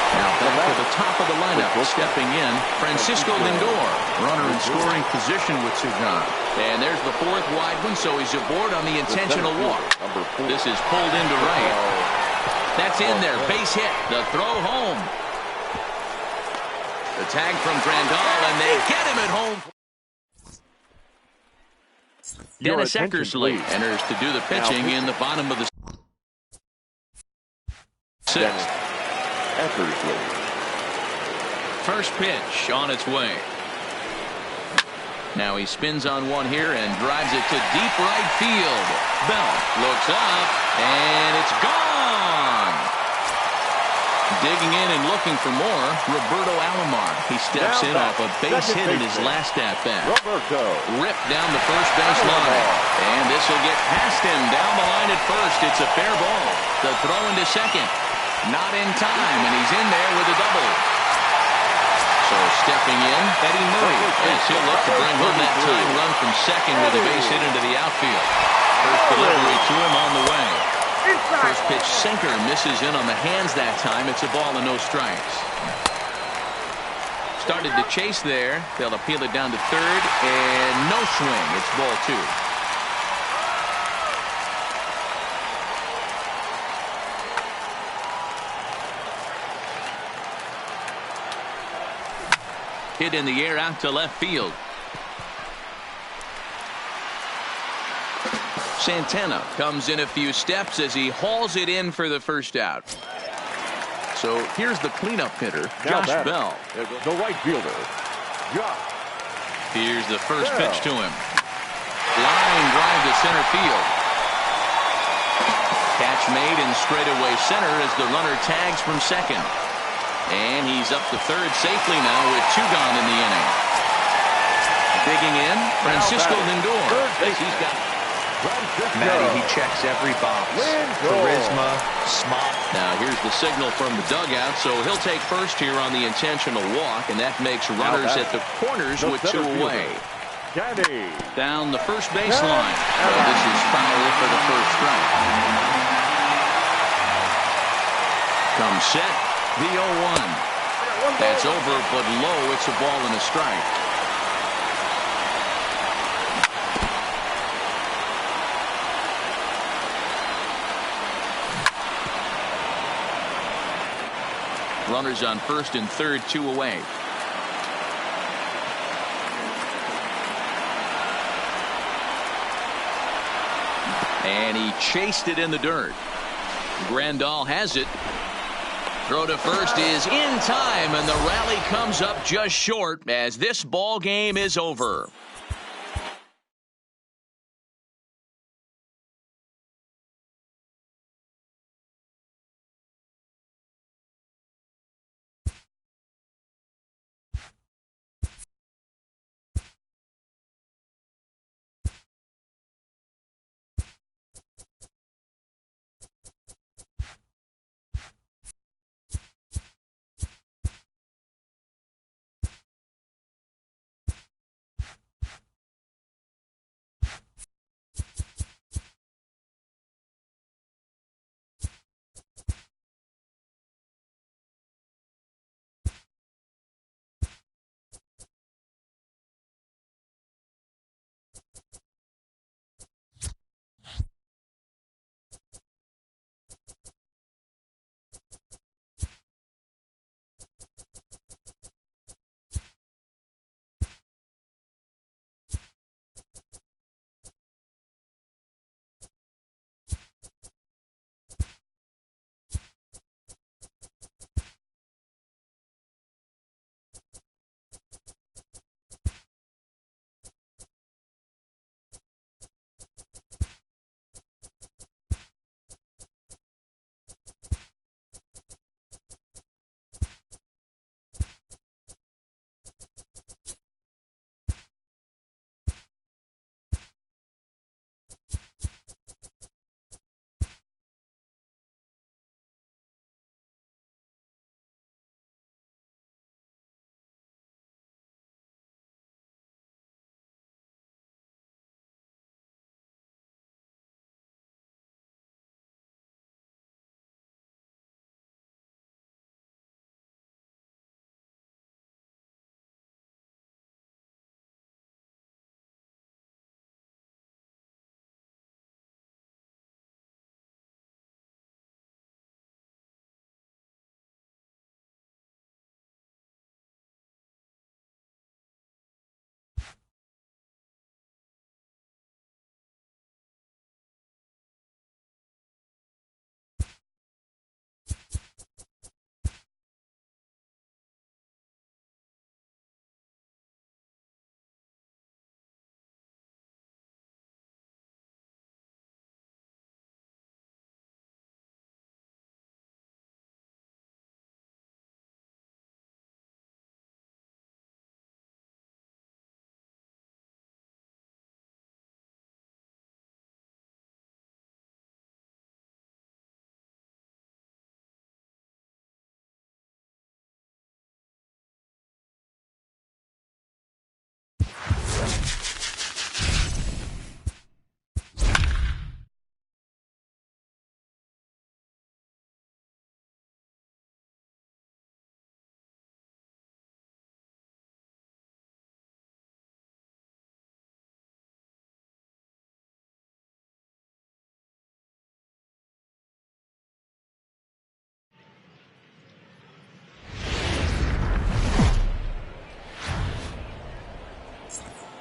Speaker 1: Now back to the top of the lineup. Stepping in, Francisco Lindor. Runner in scoring position with 2 gone. And there's the 4th wide one, so he's aboard on the intentional walk. This is pulled into right. That's in there. Base hit. The throw home. The tag from Grandal, and they get him at home. Dennis Eckersley enters to do the pitching in the bottom of the 6th.
Speaker 2: Eckersley.
Speaker 1: First pitch on its way. Now he spins on one here and drives it to deep right field. Bell looks up, and it's gone. Digging in and looking for more, Roberto Alomar. He steps in off a base hit in his last at-bat.
Speaker 2: Roberto.
Speaker 1: Ripped down the first base line. And this will get past him down the line at first. It's a fair ball. The throw into second. Not in time, and he's in there with a double. So stepping in, Eddie Murray. Yes, he'll look to bring home that tying run from second with a base hit into the outfield. First delivery to him on the way. First pitch sinker misses in on the hands that time. It's a ball and no strikes. Started to chase there. They'll appeal it down to third, and no swing. It's ball 2. Hit in the air out to left field. Santana comes in a few steps as he hauls it in for the first out. So here's the cleanup hitter, Josh Bell.
Speaker 2: The right fielder, Josh.
Speaker 1: Here's the first pitch to him. Line drive to center field. Catch made in straightaway center as the runner tags from second. And he's up to third safely now with 2 gone in the inning. Digging in, Francisco Lindor. He's got
Speaker 3: Matty, he checks every box. Charisma, smart.
Speaker 1: Now here's the signal from the dugout, so he'll take first here on the intentional walk, and that makes runners at the corners with 2 away. Down the first baseline. So this is foul for the first strike. Comes set, the 0-1. That's over, but low. It's a ball and a strike. Runners on first and third, 2 away. And he chased it in the dirt. Grandal has it. Throw to first is in time, and the rally comes up just short as this ball game is over.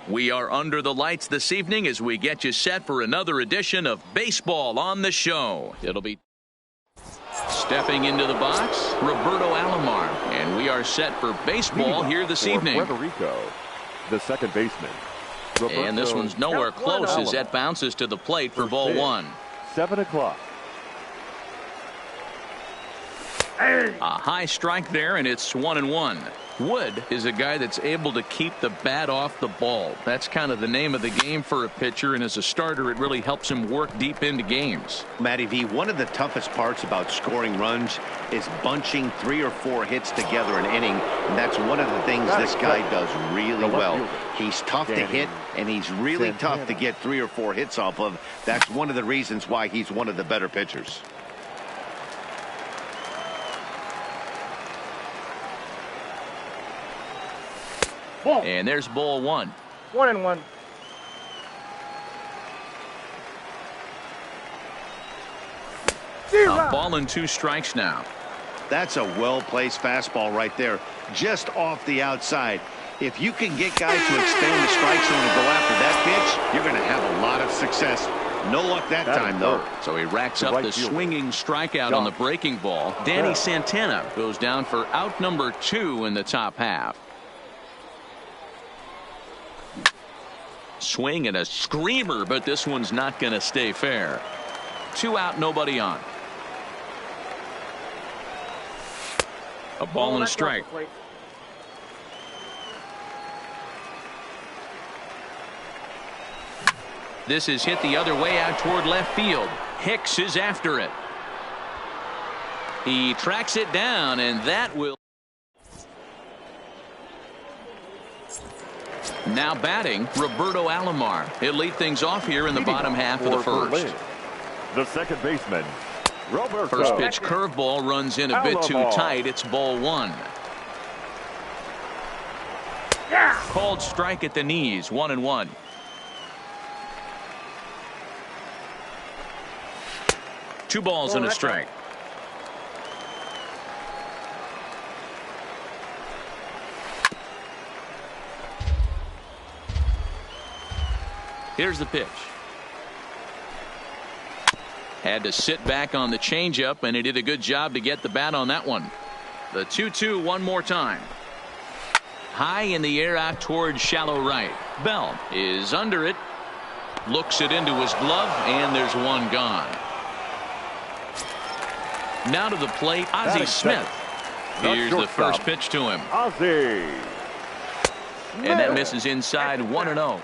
Speaker 1: We are under the lights this evening as we get you set for another edition of Baseball on the Show. It'll be stepping into the box, Roberto Alomar, and we are set for baseball here this evening.
Speaker 2: Puerto Rico, the second baseman.
Speaker 1: And this one's nowhere close as that bounces to the plate for ball one.
Speaker 2: 7 o'clock.
Speaker 1: A high strike there, and it's 1-1. Wood is a guy that's able to keep the bat off the ball. That's kind of the name of the game for a pitcher, and as a starter, it really helps him work deep into games.
Speaker 4: Matty V, one of the toughest parts about scoring runs is bunching 3 or 4 hits together an inning, and that's one of the things this guy does really well. He's tough to hit, and he's really tough to get 3 or 4 hits off of. That's one of the reasons why he's one of the better pitchers.
Speaker 1: And there's ball one.
Speaker 6: 1-1.
Speaker 1: A ball and 2 strikes now.
Speaker 4: That's a well-placed fastball right there, just off the outside. If you can get guys to expand the strike zone and go after that pitch, you're going to have a lot of success. No luck that time, though.
Speaker 1: So he racks up the swinging strikeout on the breaking ball. Danny Santana goes down for out number 2 in the top half. Swing and a screamer, but this one's not going to stay fair. 2 out, nobody on. A ball and a strike. This is hit the other way out toward left field. Hicks is after it. He tracks it down, and that will. Now batting, Roberto Alomar. He'll lead things off here in the bottom half of the first.
Speaker 2: The second baseman, Roberto.
Speaker 1: First pitch curveball runs in a bit too tight. It's ball one. Called strike at the knees, 1-1. Two balls and a strike. Here's the pitch. Had to sit back on the changeup, and he did a good job to get the bat on that one. The 2-2 one more time. High in the air out towards shallow right. Bell is under it. Looks it into his glove, and there's one gone. Now to the plate, Ozzie Smith. Here's the first pitch to him.
Speaker 2: Ozzie.
Speaker 1: And that misses inside, 1-0.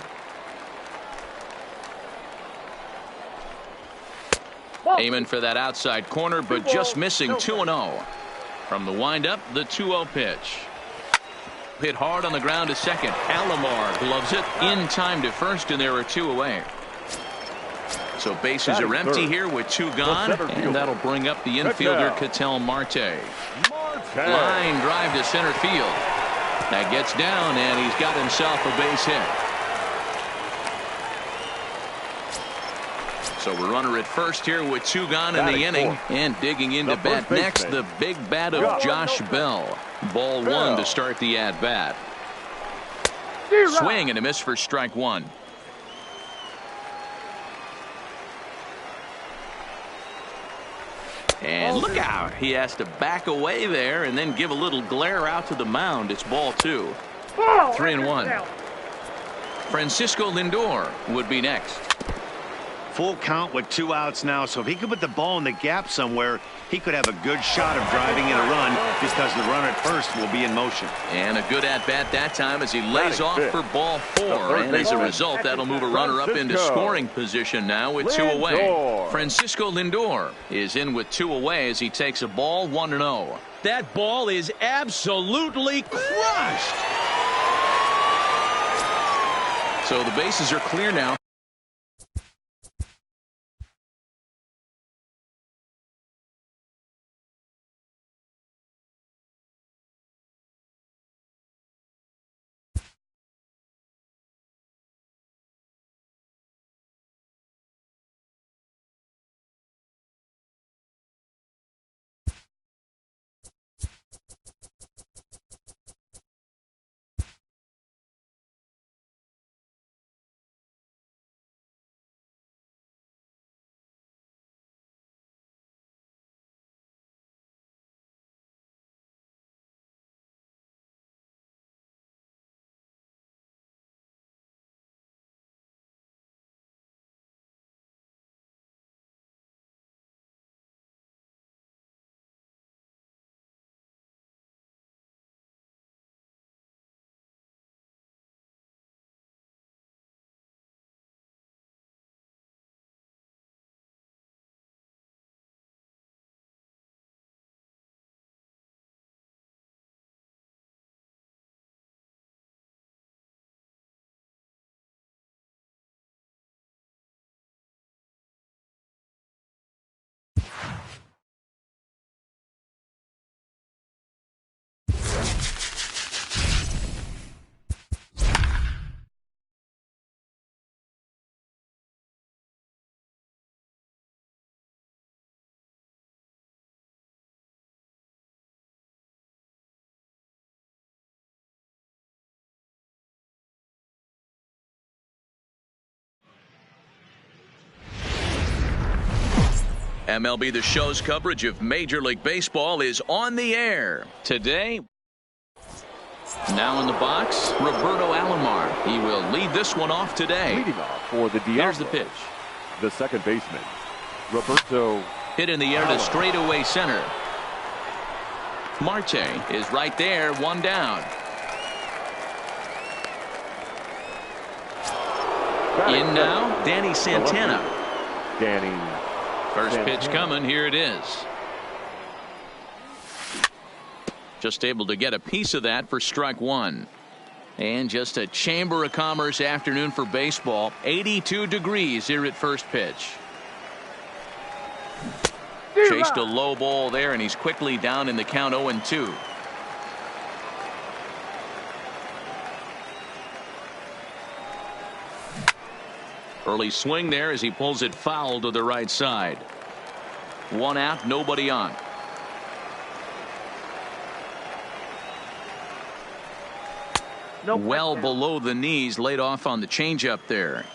Speaker 1: Aiming for that outside corner, but just missing, 2-0. From the windup, the 2-0 pitch. Hit hard on the ground to second. Alomar gloves it in time to first, and there are 2 away. So bases are empty here with 2 gone, and that'll bring up the infielder, Ketel Marte. Line drive to center field. That gets down, and he's got himself a base hit. So we're runner at first here with 2 gone in the inning, and digging into bat next, the big bat of Josh Bell. Ball 1 to start the at-bat. Swing and a miss for strike 1. And look out. He has to back away there and then give a little glare out to the mound. It's ball 2. 3-1. Francisco Lindor would be next.
Speaker 4: Full count with 2 outs now, so if he could put the ball in the gap somewhere, he could have a good shot of driving in a run because the runner at first will be in motion.
Speaker 1: And a good at-bat that time as he lays off for ball 4. And as a result, that'll move a runner up into scoring position now with 2 away. Francisco Lindor is in with 2 away as he takes a ball, 1-0. That ball is absolutely crushed. So the bases are clear now. MLB The Show's coverage of Major League Baseball is on the air today. Now in the box, Roberto Alomar. He will lead this one off today.
Speaker 2: Leading off for the Diablos.
Speaker 1: Here's the pitch.
Speaker 2: The second baseman, Roberto.
Speaker 1: Hit in the air to straightaway center. Marte is right there, one down. In now, Danny Santana.
Speaker 2: Danny.
Speaker 1: First pitch coming, here it is. Just able to get a piece of that for strike one. And just a Chamber of Commerce afternoon for baseball. 82 degrees here at first pitch. Chased a low ball there, and he's quickly down in the count 0-2. Early swing there as he pulls it foul to the right side. One out, nobody on. Well below the knees, laid off on the changeup there.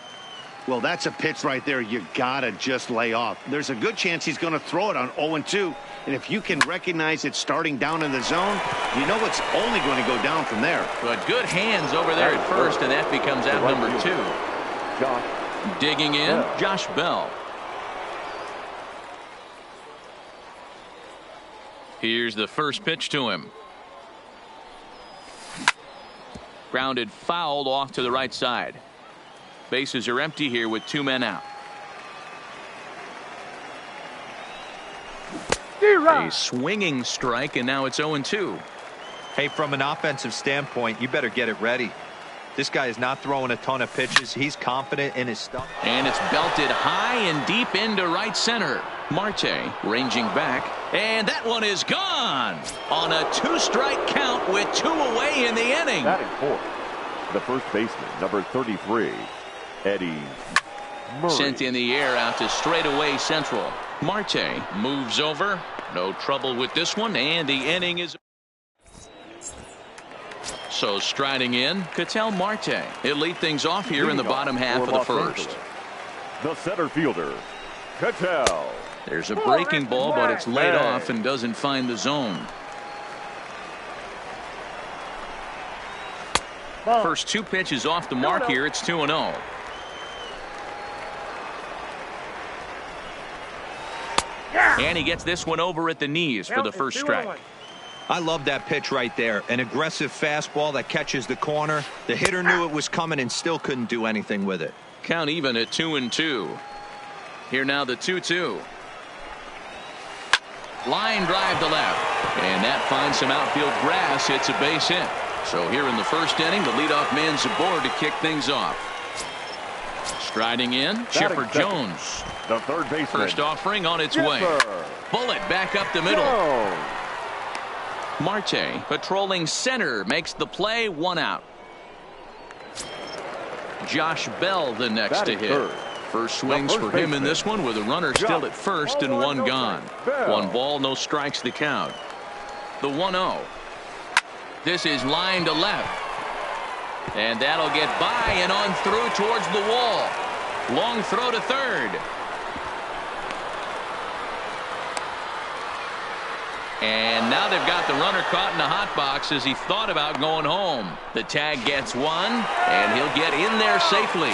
Speaker 4: Well, that's a pitch right there you gotta just lay off. There's a good chance he's going to throw it on 0-2, and if you can recognize it starting down in the zone, you know it's only going to go down from there.
Speaker 1: But good hands over there at first, and that becomes out number 2. Digging in, Josh Bell. Here's the first pitch to him. Grounded fouled off to the right side. Bases are empty here with 2 men out. A swinging strike, and now it's 0-2.
Speaker 3: Hey, from an offensive standpoint, you better get it ready. This guy is not throwing a ton of pitches. He's confident in his stuff.
Speaker 1: And it's belted high and deep into right center. Marte ranging back, and that one is gone on a 2-strike count with 2 away in the inning.
Speaker 2: Batting fourth, the first baseman, number 33, Eddie Murray.
Speaker 1: Sent in the air out to straightaway central. Marte moves over. No trouble with this one, and the inning is. So striding in, Ketel Marte. He'll lead things off here in the bottom half of the first.
Speaker 2: The center fielder, Ketel.
Speaker 1: There's a breaking ball, but it's laid off and doesn't find the zone. First 2 pitches off the mark here. It's 2-0. And he gets this one over at the knees for the first strike.
Speaker 3: I love that pitch right there. An aggressive fastball that catches the corner. The hitter knew it was coming and still couldn't do anything with it.
Speaker 1: Count even at 2-2. Here now the 2-2. Line drive to left. And that finds some outfield grass. It's a base hit. So here in the first inning, the leadoff man's aboard to kick things off. Striding in, Chipper Jones.
Speaker 2: The third baseman.
Speaker 1: First offering on its way. Bullet back up the middle. Marte patrolling center makes the play, 1 out. Josh Bell the next to hit. First swings for him in this one with a runner still at first and 1 gone. 1 ball, no strikes to count. The 1-0. This is line to left. And that'll get by and on through towards the wall. Long throw to third. And now they've got the runner caught in the hot box as he thought about going home. The tag gets 1, and he'll get in there safely.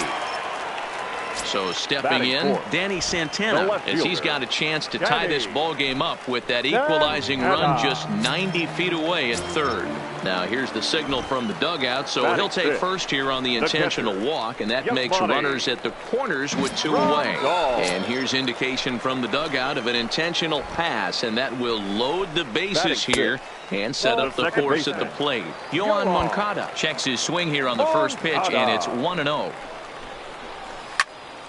Speaker 1: So stepping in, Danny Santana, as he's got a chance to tie this ball game up with that equalizing run just 90 feet away at third. Now here's the signal from the dugout, so he'll take first here on the intentional walk, and that makes runners at the corners with 2 away. And here's indication from the dugout of an intentional pass, and that will load the bases here and set up the course at the plate. Yohan Moncada checks his swing here on the first pitch, and it's 1-0.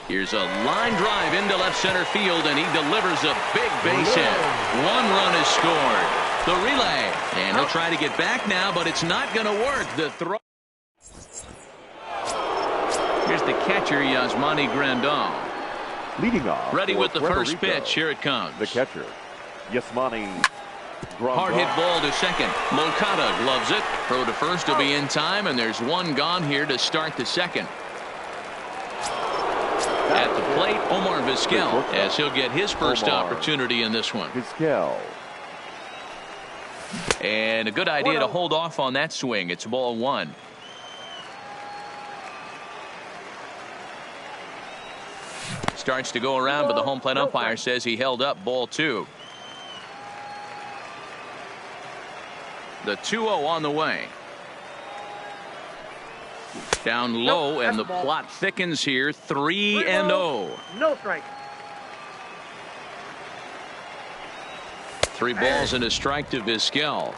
Speaker 1: Here's a line drive into left center field, and he delivers a big base hit. 1 run is scored. The relay, and he'll try to get back now, but it's not going to work. The throw. Here's the catcher, Yasmani Grandal.
Speaker 2: Leading off.
Speaker 1: Ready with the first pitch. Here it comes.
Speaker 2: The catcher, Yasmani Grandal.
Speaker 1: Hard hit ball to second. Moncada gloves it. Throw to first will be in time, and there's 1 gone here to start the second. At the plate, Omar Vizquel, as he'll get his first opportunity in this one.
Speaker 2: Vizquel.
Speaker 1: And a good idea to hold off on that swing. It's ball one. Starts to go around, but the home plate umpire says he held up ball two. The 2-0 on the way. Down low, and the plot thickens here. 3-0.
Speaker 6: No strike.
Speaker 1: 3 balls and a strike to Vizquel.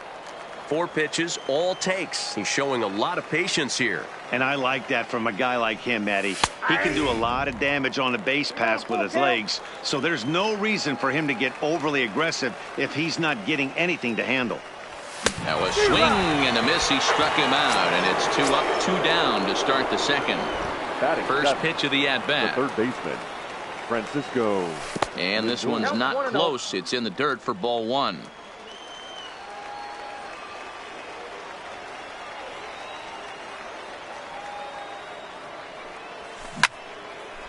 Speaker 5: 4 pitches, all takes. He's showing a lot of patience here.
Speaker 4: And I like that from a guy like him, Matty. He can do a lot of damage on the base pass with his legs, so there's no reason for him to get overly aggressive if he's not getting anything to handle.
Speaker 1: Now a swing and a miss. He struck him out, and it's 2 up, 2 down to start the second. First pitch of the at-bat.
Speaker 2: The third baseman, Francisco.
Speaker 1: And this one's not close. It's in the dirt for ball one.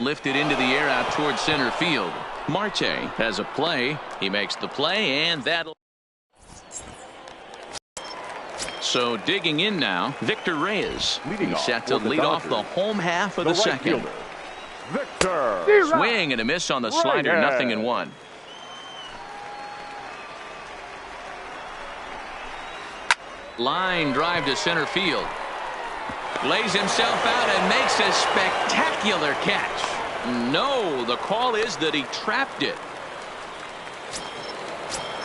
Speaker 1: Lifted into the air out towards center field. Marte has a play. He makes the play, and that'll. So digging in now, Victor Reyes. He's set to lead off the home half of the second.
Speaker 2: Victor.
Speaker 1: Swing and a miss on the slider. 0-1. Line drive to center field. Lays himself out and makes a spectacular catch. No, the call is that he trapped it.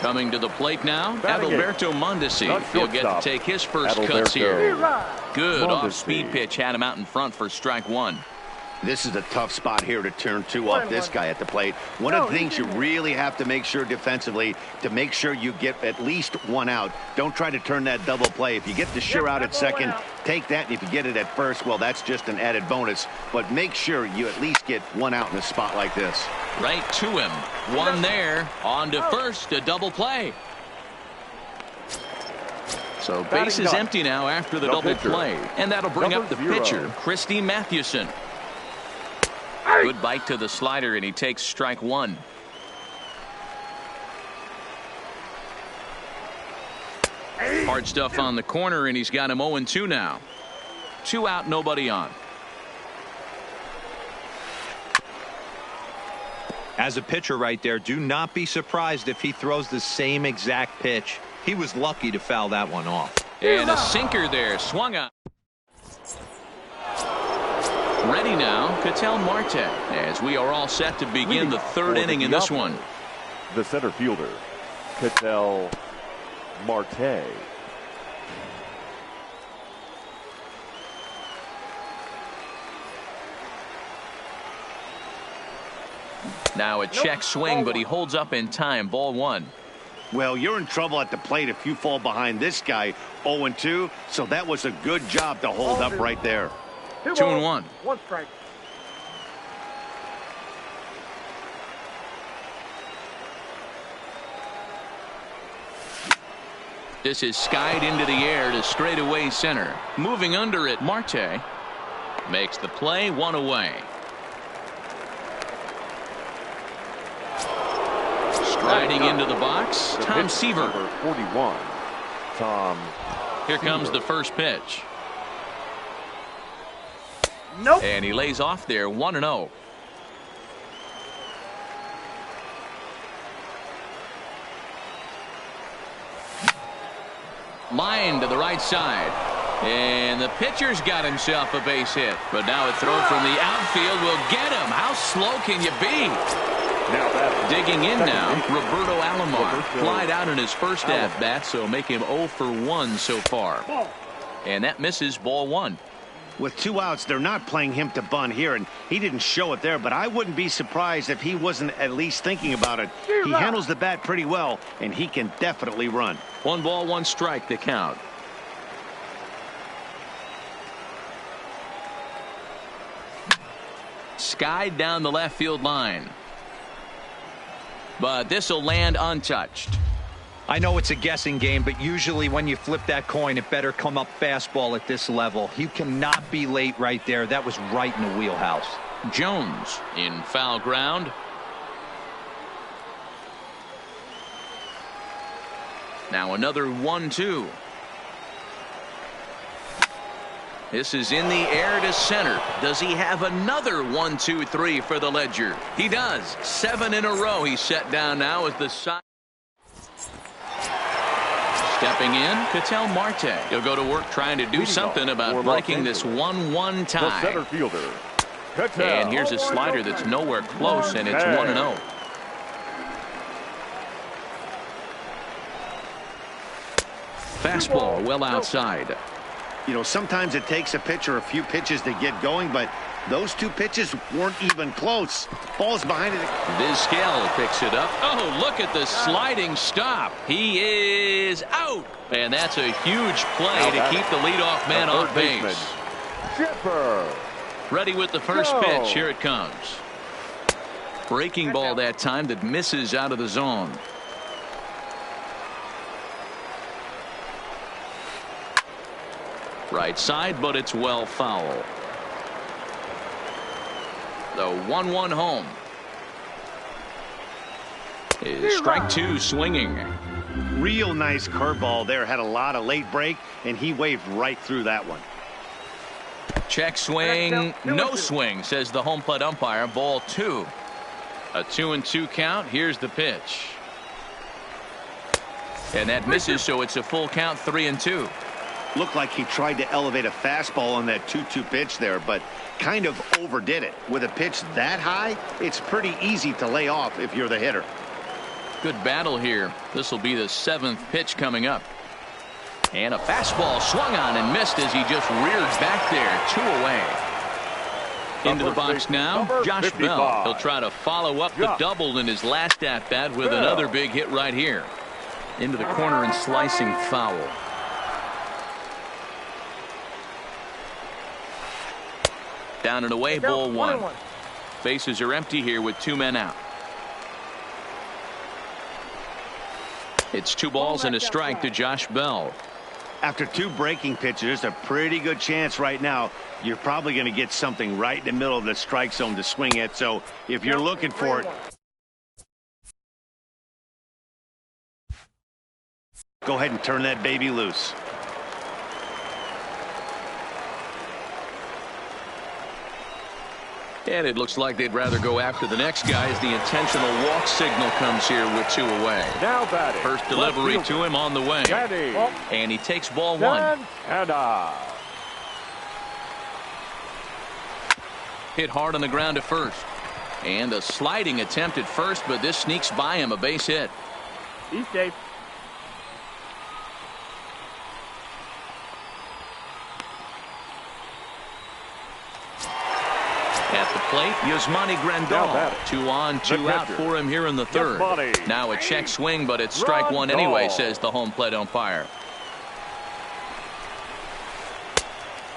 Speaker 1: Coming to the plate now, Adalberto Mondesi. He'll get to take his first cuts here. Good off-speed pitch had him out in front for strike one.
Speaker 4: This is a tough spot here to turn 2 off this guy at the plate. One of the things you really have to make sure defensively, to make sure you get at least 1 out. Don't try to turn that double play. If you get the sure out at second, take that, and if you get it at first, well, that's just an added bonus. But make sure you at least get 1 out in a spot like this.
Speaker 1: Right to him. 1 there. On to first, a double play. So base is empty now after the double play. And that'll bring up the pitcher, Christy Mathewson. Good bite to the slider, and he takes strike one. Hard stuff on the corner, and he's got him 0-2 now. 2 out, nobody on.
Speaker 3: As a pitcher right there, do not be surprised if he throws the same exact pitch. He was lucky to foul that one off.
Speaker 1: And a sinker there, swung on. Ready now, Ketel Marte, as we are all set to begin the third inning in this one.
Speaker 2: The center fielder, Ketel Marte.
Speaker 1: Now a check swing, but he holds up in time. Ball one.
Speaker 4: Well, you're in trouble at the plate if you fall behind this guy. 0-2, so that was a good job to hold up right there.
Speaker 1: 2-1.
Speaker 6: 1 strike.
Speaker 1: This is skied into the air to straightaway center. Moving under it, Marte makes the play, 1 away. Striding into the box, Tom Seaver.
Speaker 2: Number 41, Tom.
Speaker 1: Here comes the first pitch.
Speaker 6: Nope.
Speaker 1: And he lays off there, 1-0. Line to the right side. And the pitcher's got himself a base hit. But now a throw from the outfield will get him. How slow can you be? Digging in now, Roberto Alomar. Flied out in his first at-bat, so make him 0 for 1 so far. And that misses, ball one.
Speaker 4: With 2 outs, they're not playing him to bunt here, and he didn't show it there, but I wouldn't be surprised if he wasn't at least thinking about it. He handles the bat pretty well, and he can definitely run.
Speaker 1: 1 ball, 1 strike, the count. Skied down the left field line. But this will land untouched.
Speaker 3: I know it's a guessing game, but usually when you flip that coin, it better come up fastball at this level. You cannot be late right there. That was right in the wheelhouse.
Speaker 1: Jones in foul ground. Now another 1-2. This is in the air to center. Does he have another 1-2-3 for the Ledger? He does. 7 in a row. He's set down now as the side. Stepping in, Ketel Marte. He'll go to work trying to do something about breaking this 1-1 tie.
Speaker 2: The center fielder, Ketel.
Speaker 1: And here's a slider that's nowhere close, and it's 1-0. Fastball well outside.
Speaker 4: You know, sometimes it takes a pitcher a few pitches to get going, but those 2 pitches weren't even close. Ball's behind it.
Speaker 1: Vizquel picks it up. Oh, look at the sliding stop. He is out. And that's a huge play to keep the leadoff man off base.
Speaker 2: Chipper.
Speaker 1: Ready with the first pitch. Here it comes. Breaking ball that time that misses out of the zone. Right side, but it's well foul. The 1-1 home. Is strike 2 swinging.
Speaker 4: Real nice curveball there. Had a lot of late break, and he waved right through that one.
Speaker 1: Check swing. No swing, says the home plate umpire. Ball 2. A 2-2 count. Here's the pitch. And that misses, so it's a full count. 3-2.
Speaker 4: Looked like he tried to elevate a fastball on that 2-2 pitch there, but kind of overdid it. With a pitch that high, it's pretty easy to lay off if you're the hitter.
Speaker 1: Good battle here. This will be the 7th pitch coming up. And a fastball swung on and missed as he just reared back there. 2 away. Into the box now, Josh Bell. He'll try to follow up the double in his last at-bat with another big hit right here. Into the corner and slicing foul. Down and away, ball 1. Bases are empty here with 2 men out. It's 2 balls and a strike to Josh Bell.
Speaker 4: After 2 breaking pitches, a pretty good chance right now. You're probably going to get something right in the middle of the strike zone to swing at. So if you're looking for it, go ahead and turn that baby loose.
Speaker 1: And it looks like they'd rather go after the next guy as the intentional walk signal comes here with 2 away.
Speaker 2: Now batting.
Speaker 1: First delivery to him on the way. And he takes ball 1. Hit hard on the ground to first. And a sliding attempt at first, but this sneaks by him, a base hit.
Speaker 6: He's safe.
Speaker 1: At the plate, Yasmani Grandal. 2 on, 2 out for him here in the 3rd. Now a check swing, but it's strike 1 anyway, says the home plate umpire.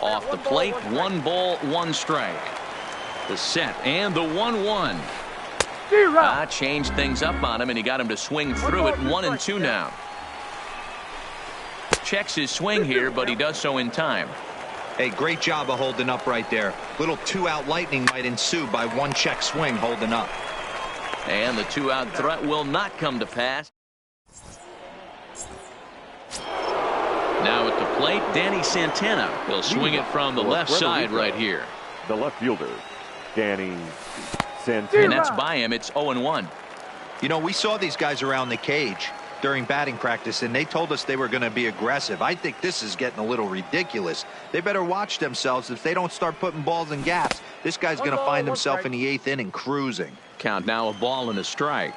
Speaker 1: Off the plate, 1 ball, 1 strike. The set and the 1-1. Changed things up on him, and he got him to swing through it. 1-2 now. Checks his swing here, but he does so in time.
Speaker 3: Hey, great job of holding up right there. Little 2-out lightning might ensue by 1 check swing holding up.
Speaker 1: And the 2-out threat will not come to pass. Now at the plate, Danny Santana will swing it from the left side right here.
Speaker 2: The left fielder, Danny Santana.
Speaker 1: And that's by him. It's 0-1.
Speaker 3: You know, we saw these guys around the cage during batting practice, and they told us they were going to be aggressive. I think this is getting a little ridiculous. They better watch themselves. If they don't start putting balls in gaps, this guy's going to find himself in the 8th inning cruising.
Speaker 1: Count now, a ball and a strike.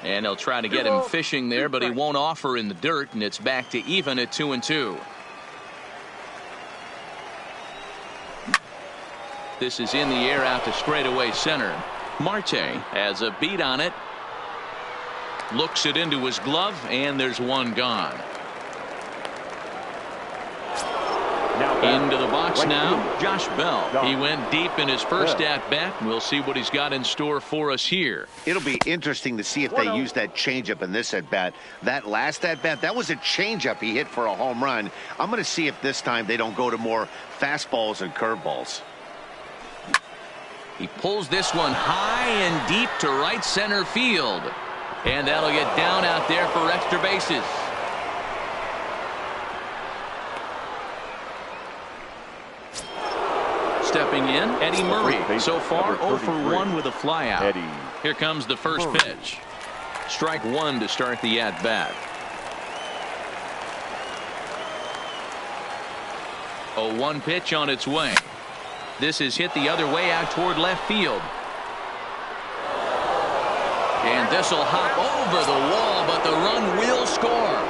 Speaker 1: And they'll try to get him fishing there, but he won't offer in the dirt, and it's back to even at 2-2. This is in the air out to straightaway center. Marte has a beat on it. Looks it into his glove, and there's 1 gone. Into the box now, Josh Bell. He went deep in his first at-bat. We'll see what he's got in store for us here.
Speaker 4: It'll be interesting to see if they use that changeup in this at-bat. That last at-bat, that was a changeup he hit for a home run. I'm going to see if this time they don't go to more fastballs and curveballs.
Speaker 1: He pulls this one high and deep to right center field. And that'll get down out there for extra bases. Stepping in, Eddie Murray. So far, 0 for 1 with a flyout. Here comes the first pitch. Strike one to start the at-bat. 0-1 pitch on its way. This is hit the other way out toward left field. And this will hop over the wall, but the run will score.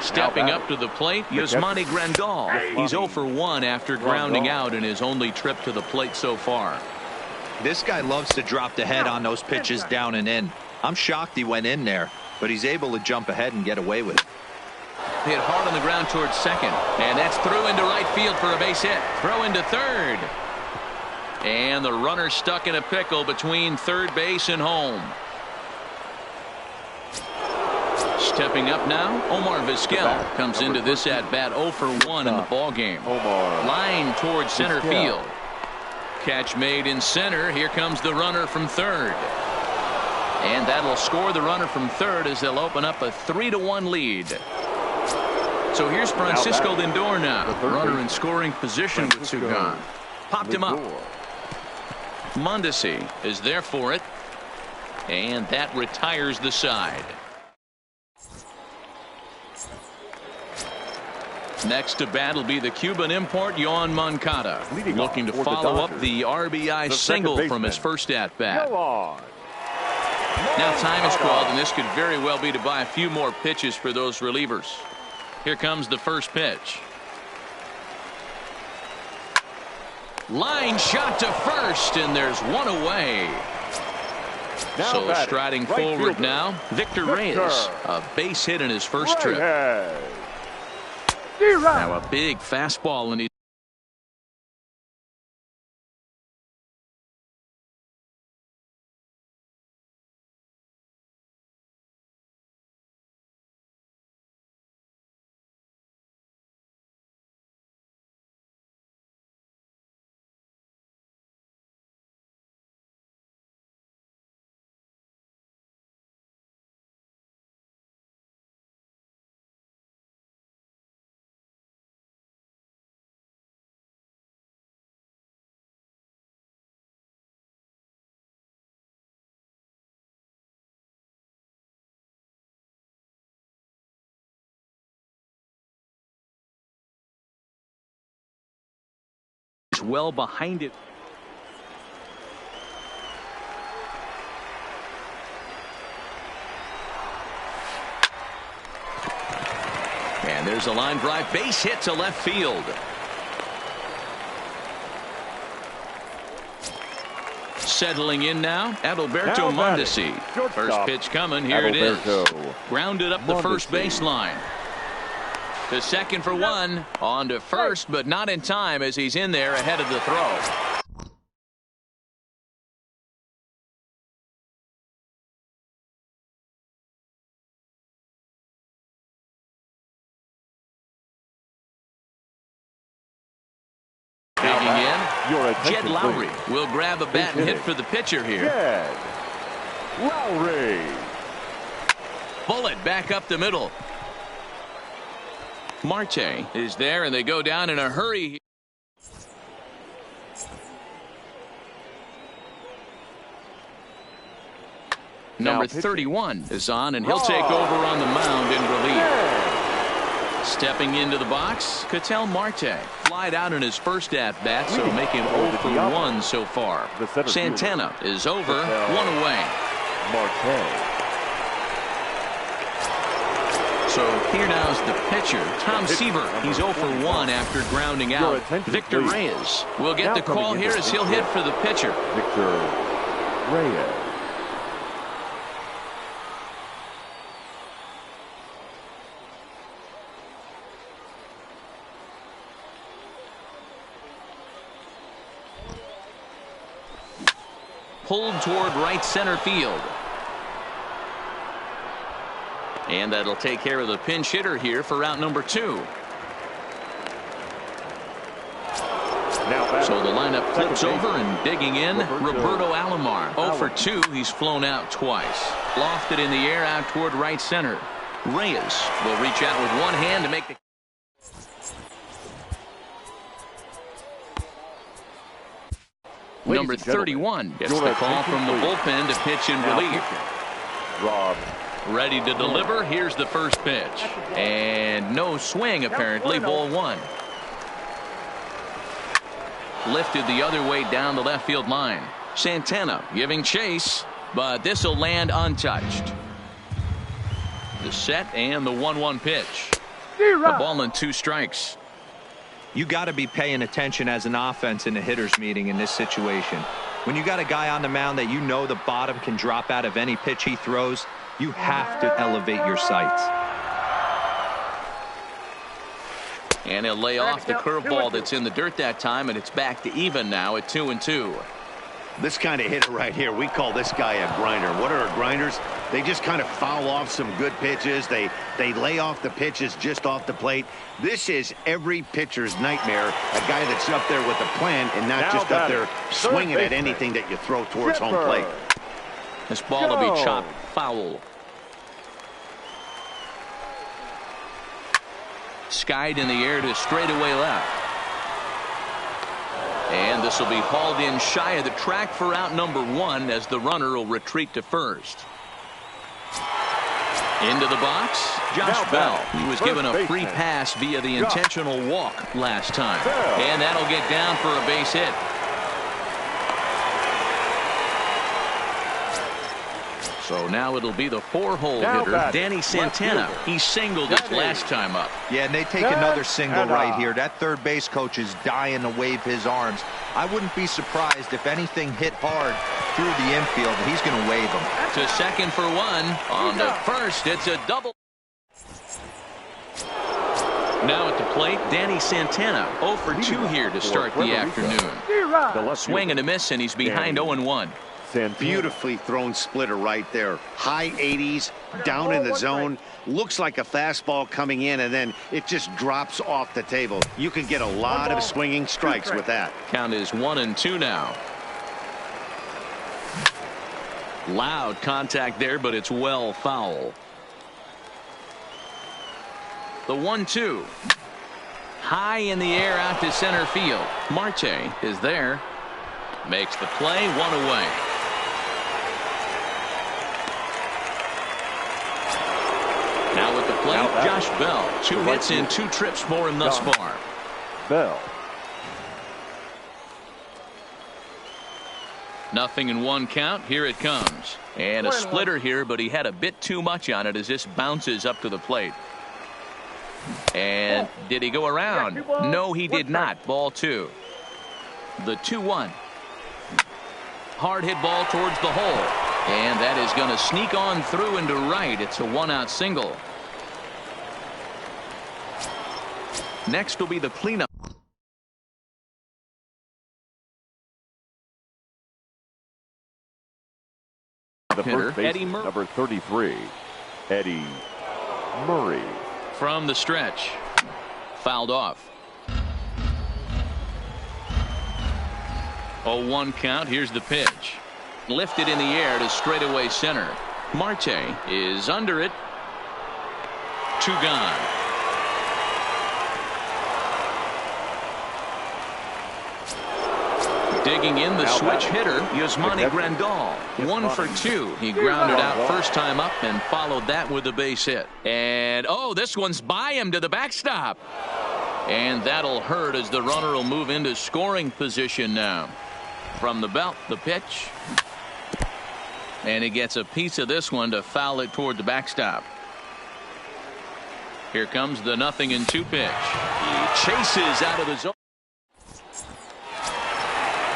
Speaker 1: Stepping up to the plate, Yasmani Grandal. He's 0 for 1 after grounding out in his only trip to the plate so far.
Speaker 3: This guy loves to drop the head on those pitches down and in. I'm shocked he went in there, but he's able to jump ahead and get away with it.
Speaker 1: Hit hard on the ground towards second, and that's through into right field for a base hit. Throw into third. And the runner stuck in a pickle between third base and home. Stepping up now, Omar Vizquel comes into this at-bat 0 for 1 in the ballgame. Line towards center field. Catch made in center. Here comes the runner from third. And that'll score the runner from third as they'll open up a 3-1 lead. So here's Francisco Lindor now. Runner in scoring position with Sugan. Popped him up. Mondesi is there for it. And that retires the side. Next to bat will be the Cuban import, Yoan Moncada, looking to follow up the RBI single from his first at-bat. Now time is called, and this could very well be to buy a few more pitches for those relievers. Here comes the first pitch. Line shot to first, and there's one away. So striding forward now, Victor Reyes, a base hit in his first trip. Now a big fastball, and he well behind it. And there's a line drive, base hit to left field. Settling in now, Adalberto Mondesi. First pitch coming, here it is. Grounded up the first baseline. To second for one, on to first, but not in time as he's in there ahead of the throw. Taking in, Jed Lowry will grab a bat and hit for the pitcher here.
Speaker 2: Jed Lowry.
Speaker 1: Bullet back up the middle. Marte is there, and they go down in a hurry. Number 31 is on, and he'll take over on the mound in relief. Stepping into the box, Ketel Marte. Flied out in his first at-bat, so make him 0 for 1 so far. Santana is over, 1 away.
Speaker 2: Marte.
Speaker 1: So here now is the pitcher, Tom Seaver. He's 0 for 1 after grounding out. Victor Reyes will get the call here as he'll hit for the pitcher.
Speaker 2: Victor Reyes.
Speaker 1: pulled toward right center field. And that'll take care of the pinch hitter here for out number 2. So the lineup flips over and digging in, Roberto Alomar. 0 for 2. He's flown out twice. Lofted in the air out toward right center. Reyes will reach out with one hand to make the... Number 31 gets the call from the bullpen to pitch in relief.
Speaker 2: Rob.
Speaker 1: Ready to deliver. Here's the first pitch. And no swing, apparently. Ball 1. Lifted the other way down the left field line. Santana giving chase, but this will land untouched. The set and the 1-1 pitch. A ball and 2 strikes.
Speaker 3: You got to be paying attention as an offense in a hitter's meeting in this situation. When you got a guy on the mound that you know the bottom can drop out of any pitch he throws, you have to elevate your sights.
Speaker 1: And he'll lay off the curveball that's in the dirt that time, and it's back to even now at 2-2.
Speaker 4: This kind of hitter right here, we call this guy a grinder. What are grinders? They just kind of foul off some good pitches. They lay off the pitches just off the plate. This is every pitcher's nightmare, a guy that's up there with a plan and not just up there swinging at anything that you throw towards home plate.
Speaker 1: This ball will be chopped foul. Skied in the air to straightaway left. And this will be hauled in shy of the track for out number 1 as the runner will retreat to first. Into the box, Josh Bell. He was given a free pass via the intentional walk last time. And that'll get down for a base hit. So now it'll be the 4-hole hitter, Danny Santana. He singled it last time up.
Speaker 3: Yeah, and they take another single right here. That third base coach is dying to wave his arms. I wouldn't be surprised if anything hit hard through the infield. He's going to wave them.
Speaker 1: To second for 1. On to first, it's a double. Now at the plate, Danny Santana. 0 for 2 here to start the afternoon. Swing and a miss, and he's behind 0-1.
Speaker 4: Beautifully thrown splitter right there. High 80s, down in the zone. Looks like a fastball coming in, and then it just drops off the table. You can get a lot of swinging strikes with that.
Speaker 1: Count is 1-2 now. Loud contact there, but it's well foul. The 1-2. High in the air out to center field. Marte is there. Makes the play, 1 away. Now with the plate, Josh Bell. 2 hits and 2 trips for him thus far.
Speaker 2: Bell.
Speaker 1: Nothing in 1 count. Here it comes. And a splitter here, but he had a bit too much on it as this bounces up to the plate. And did he go around? No, he did not. Ball 2. The 2-1. Hard hit ball towards the hole. And that is going to sneak on through into right. It's a 1-out single. Next will be the cleanup.
Speaker 2: The first baseman, number 33, Eddie Murray.
Speaker 1: From the stretch. Fouled off. 0-1 count. Here's the pitch. Lifted in the air to straightaway center. Marte is under it. 2 gone. Digging in the switch hitter, Yasmani Grandal. 1 for 2. He grounded out first time up and followed that with a base hit. And, oh, this one's by him to the backstop. And that'll hurt as the runner will move into scoring position now. From the belt, the pitch. And he gets a piece of this one to foul it toward the backstop. Here comes the 0-2 pitch. He chases out of the zone.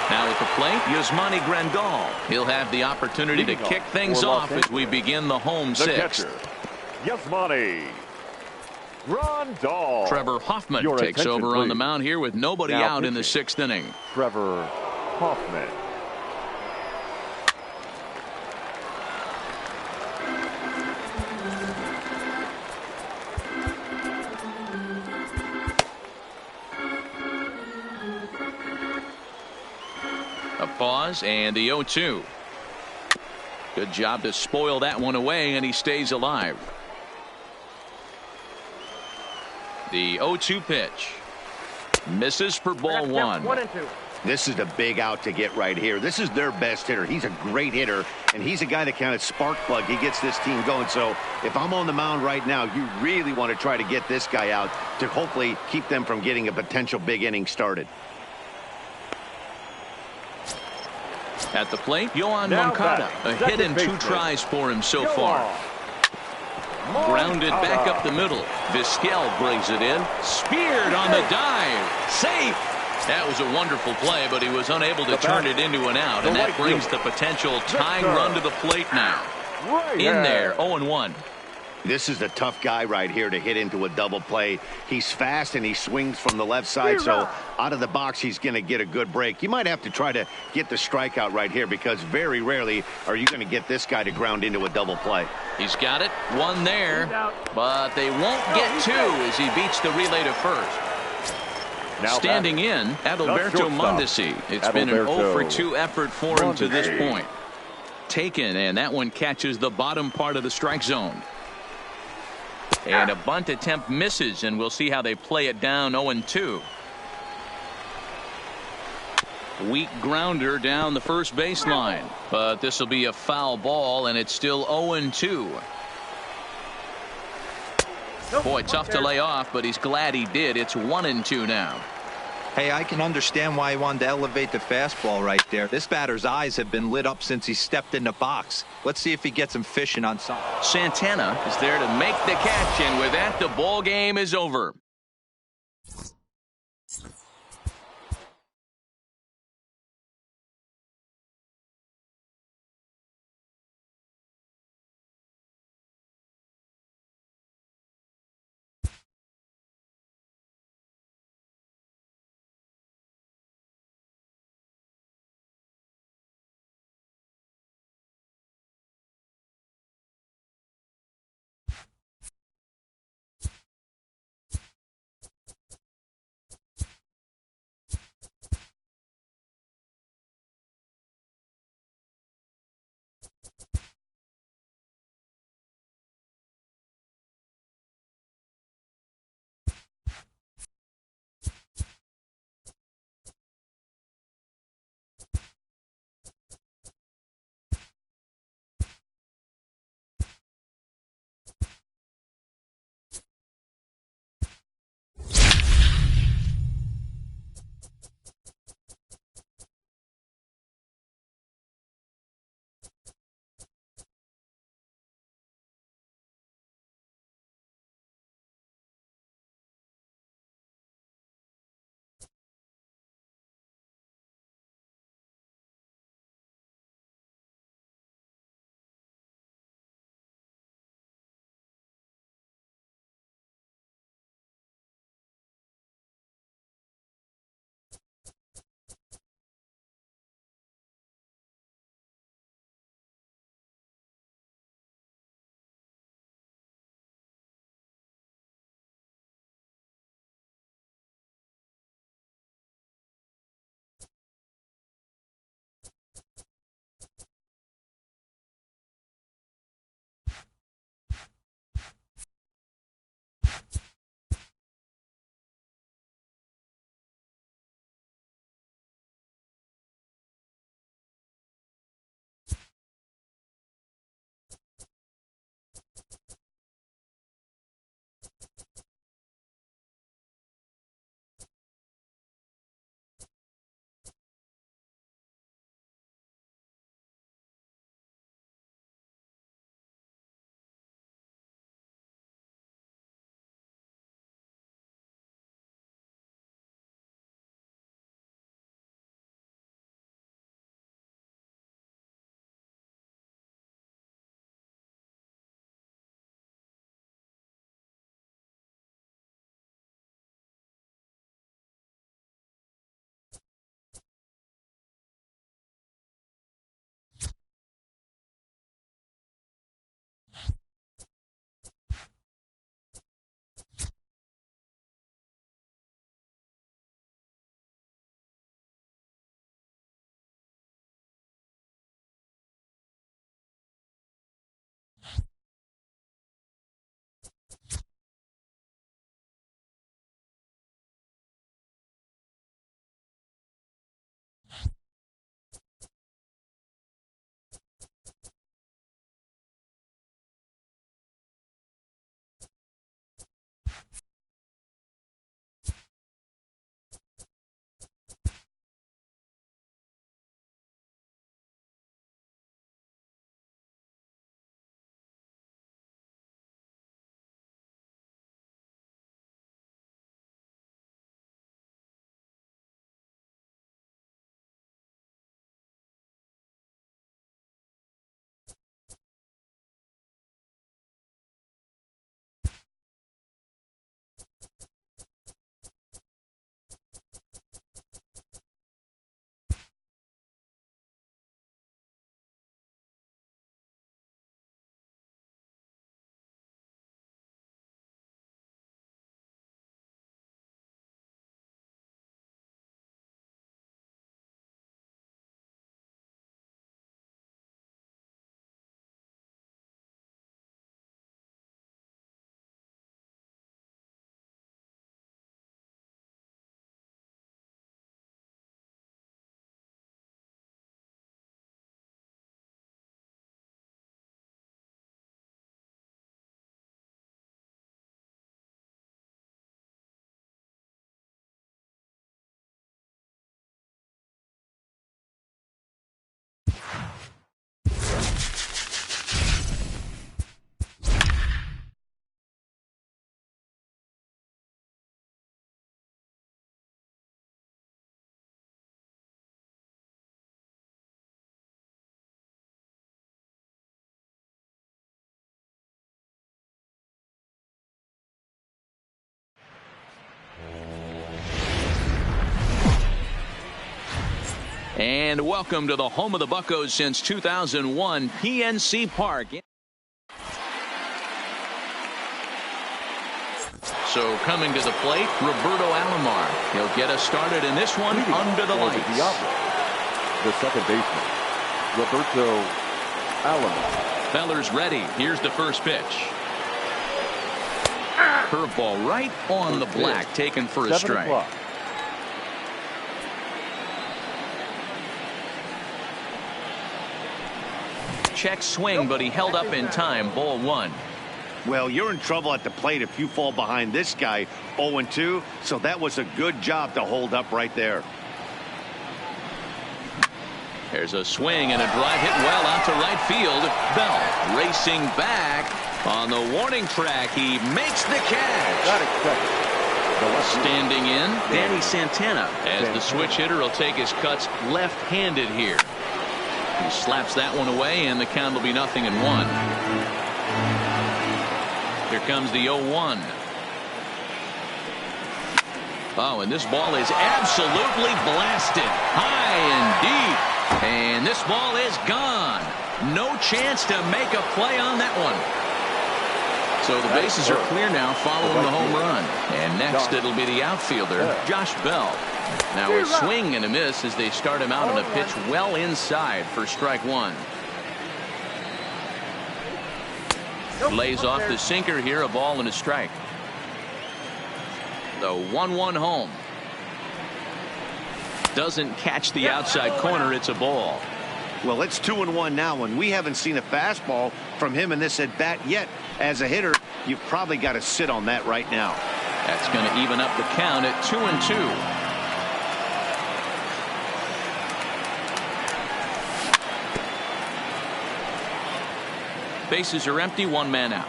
Speaker 1: Now at the plate, Yasmani Grandal. He'll have the opportunity to kick things off as we begin the home 6th.
Speaker 2: Yasmani Grandal.
Speaker 1: Trevor Hoffman takes over on the mound here with nobody out in the 6th inning.
Speaker 2: Trevor Hoffman.
Speaker 1: pause and the 0-2. Good job to spoil that one away, and he stays alive. The 0-2 pitch. Misses for ball one.
Speaker 6: 1-2.
Speaker 4: This is a big out to get right here. This is their best hitter. He's a great hitter, and he's a guy that kind of spark plug. He gets this team going. So if I'm on the mound right now, you really want to try to get this guy out to hopefully keep them from getting a potential big inning started.
Speaker 1: At the plate, Yohan Moncada. A hit in 2 tries for him so far. Grounded back up the middle. Vizquel brings it in. Speared on the dive. Safe. That was a wonderful play, but he was unable to turn it into an out, and that brings the potential tying run to the plate now. In there, 0-1.
Speaker 4: This is a tough guy right here to hit into a double play. He's fast and he swings from the left side, so out of the box he's going to get a good break. You might have to try to get the strikeout right here, because very rarely are you going to get this guy to ground into a double play.
Speaker 1: He's got it. One there, but they won't get two as he beats the relay to first. Standing in, Adalberto Mondesi. It's been an 0-for-2 effort for him to this point. Taken, and that one catches the bottom part of the strike zone. And a bunt attempt misses, and we'll see how they play it down. 0-2. Weak grounder down the first baseline, but this will be a foul ball, and it's still 0-2. Boy, tough to lay off, but he's glad he did. It's 1-2 now.
Speaker 3: Hey, I can understand why he wanted to elevate the fastball right there. This batter's eyes have been lit up since he stepped in the box. Let's see if he gets him fishing on something.
Speaker 1: Santana is there to make the catch, and with that, the ball game is over. And welcome to the home of the Buccos since 2001, PNC Park. So coming to the plate, Roberto Alomar. He'll get us started in this one under the lights.
Speaker 2: The second baseman, Roberto Alomar.
Speaker 1: Feller's ready. Here's the first pitch. Curveball right on the black, taken for a strike. Check swing, but he held up in time. Ball one.
Speaker 4: Well, you're in trouble at the plate if you fall behind this guy 0-2, so that was a good job to hold up right there.
Speaker 1: There's a swing and a drive hit well out to right field. Bell racing back on the warning track. He makes the catch. Standing in, Danny Santana, as the switch hitter will take his cuts left-handed here. He slaps that one away, and the count will be 0-1. Here comes the 0-1. Oh, and this ball is absolutely blasted high and deep. And this ball is gone. No chance to make a play on that one. So the bases are clear now following the home run. And next it'll be the outfielder, Josh Bell. Now a swing and a miss as they start him out on a pitch well inside for strike one. Lays off the sinker here, a ball and a strike. The 1-1 home. Doesn't catch the outside corner. It's a ball.
Speaker 4: Well, it's 2-1 now, and we haven't seen a fastball from him in this at bat yet. As a hitter, you've probably got to sit on that right now.
Speaker 1: That's going to even up the count at 2-2. Bases are empty, one man out.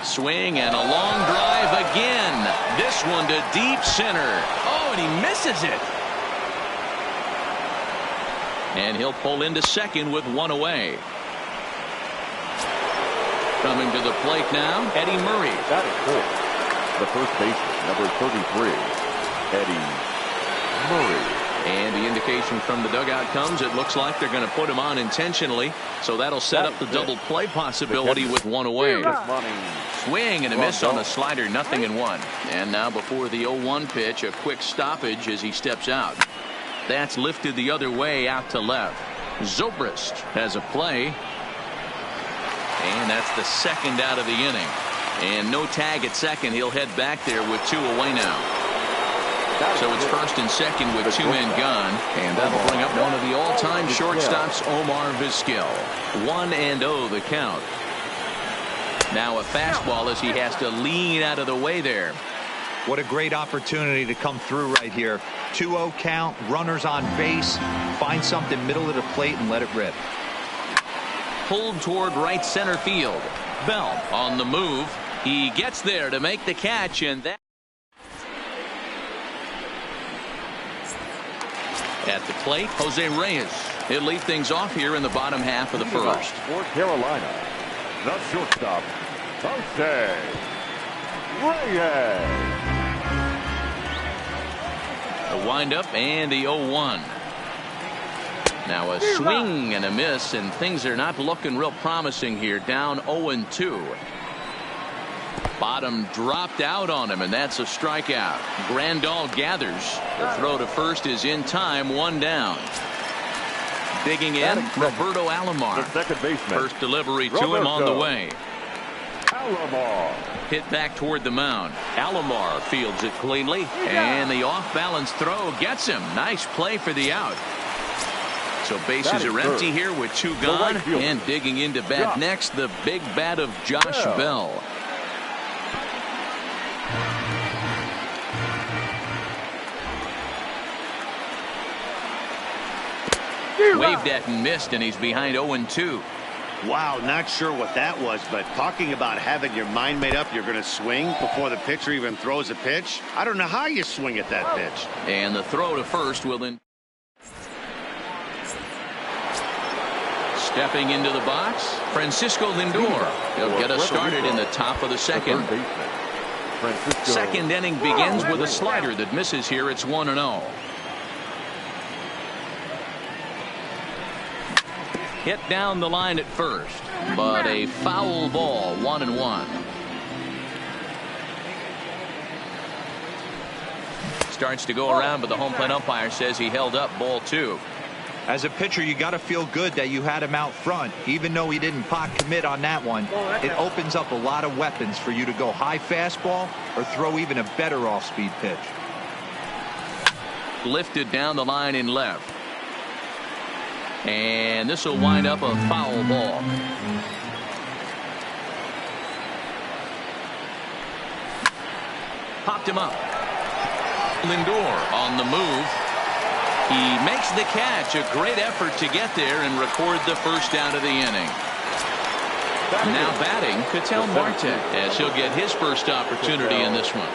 Speaker 1: Swing and a long drive again. This one to deep center. Oh, and he misses it. And he'll pull into second with one away. Coming to the plate now, Eddie Murray.
Speaker 2: That is four. The first baseman, number 33, Eddie Murray.
Speaker 1: And the indication from the dugout comes, it looks like they're going to put him on intentionally. So that'll set up the double play possibility with one away. Swing and a miss on the slider, 0-1. And now before the 0-1 pitch, a quick stoppage as he steps out. That's lifted the other way out to left. Zobrist has a play. And that's the second out of the inning. And no tag at second. He'll head back there with two away now. So it's first and second with two men gone. And that'll bring up one of the all-time shortstops, Omar Vizquel. 1-0 the count. Now a fastball as he has to lean out of the way there.
Speaker 3: What a great opportunity to come through right here. 2-0 count, runners on base. Find something middle of the plate and let it rip.
Speaker 1: Pulled toward right center field. Bell on the move. He gets there to make the catch, and that. At the plate, Jose Reyes. He'll lead things off here in the bottom half of the first.
Speaker 2: For Carolina, the shortstop, Jose Reyes.
Speaker 1: The windup and the 0-1. Now a swing and a miss, and things are not looking real promising here. Down 0-2. Bottom dropped out on him, and that's a strikeout. Grandal gathers. The throw to first is in time, one down. Digging in, Roberto Alomar.
Speaker 2: The second baseman.
Speaker 1: First delivery to him on the way.
Speaker 2: Alomar.
Speaker 1: Hit back toward the mound. Alomar fields it cleanly, and the off-balance throw gets him. Nice play for the out. So bases are empty here with two gone, and digging into bat next, the big bat of Josh Bell. Waved at and missed, and he's behind 0-2.
Speaker 4: Wow, not sure what that was, but talking about having your mind made up you're going to swing before the pitcher even throws a pitch. I don't know how you swing at that pitch.
Speaker 1: And the throw to first will then. Stepping into the box, Francisco Lindor. He'll get us started in the top of the second.
Speaker 2: Francisco.
Speaker 1: Second inning begins with a slider that misses here. It's 1-0. Hit down the line at first, but a foul ball, 1-1. Starts to go around, but the home plate umpire says he held up, ball 2.
Speaker 3: As a pitcher, you got to feel good that you had him out front, even though he didn't pot commit on that one. It opens up a lot of weapons for you to go high fastball or throw even a better off-speed pitch.
Speaker 1: Lifted down the line in left. And this will wind up a foul ball. Popped him up. Lindor on the move. He makes the catch. A great effort to get there and record the first out of the inning. Now batting, Ketel Marte, as he'll get his first opportunity in this one.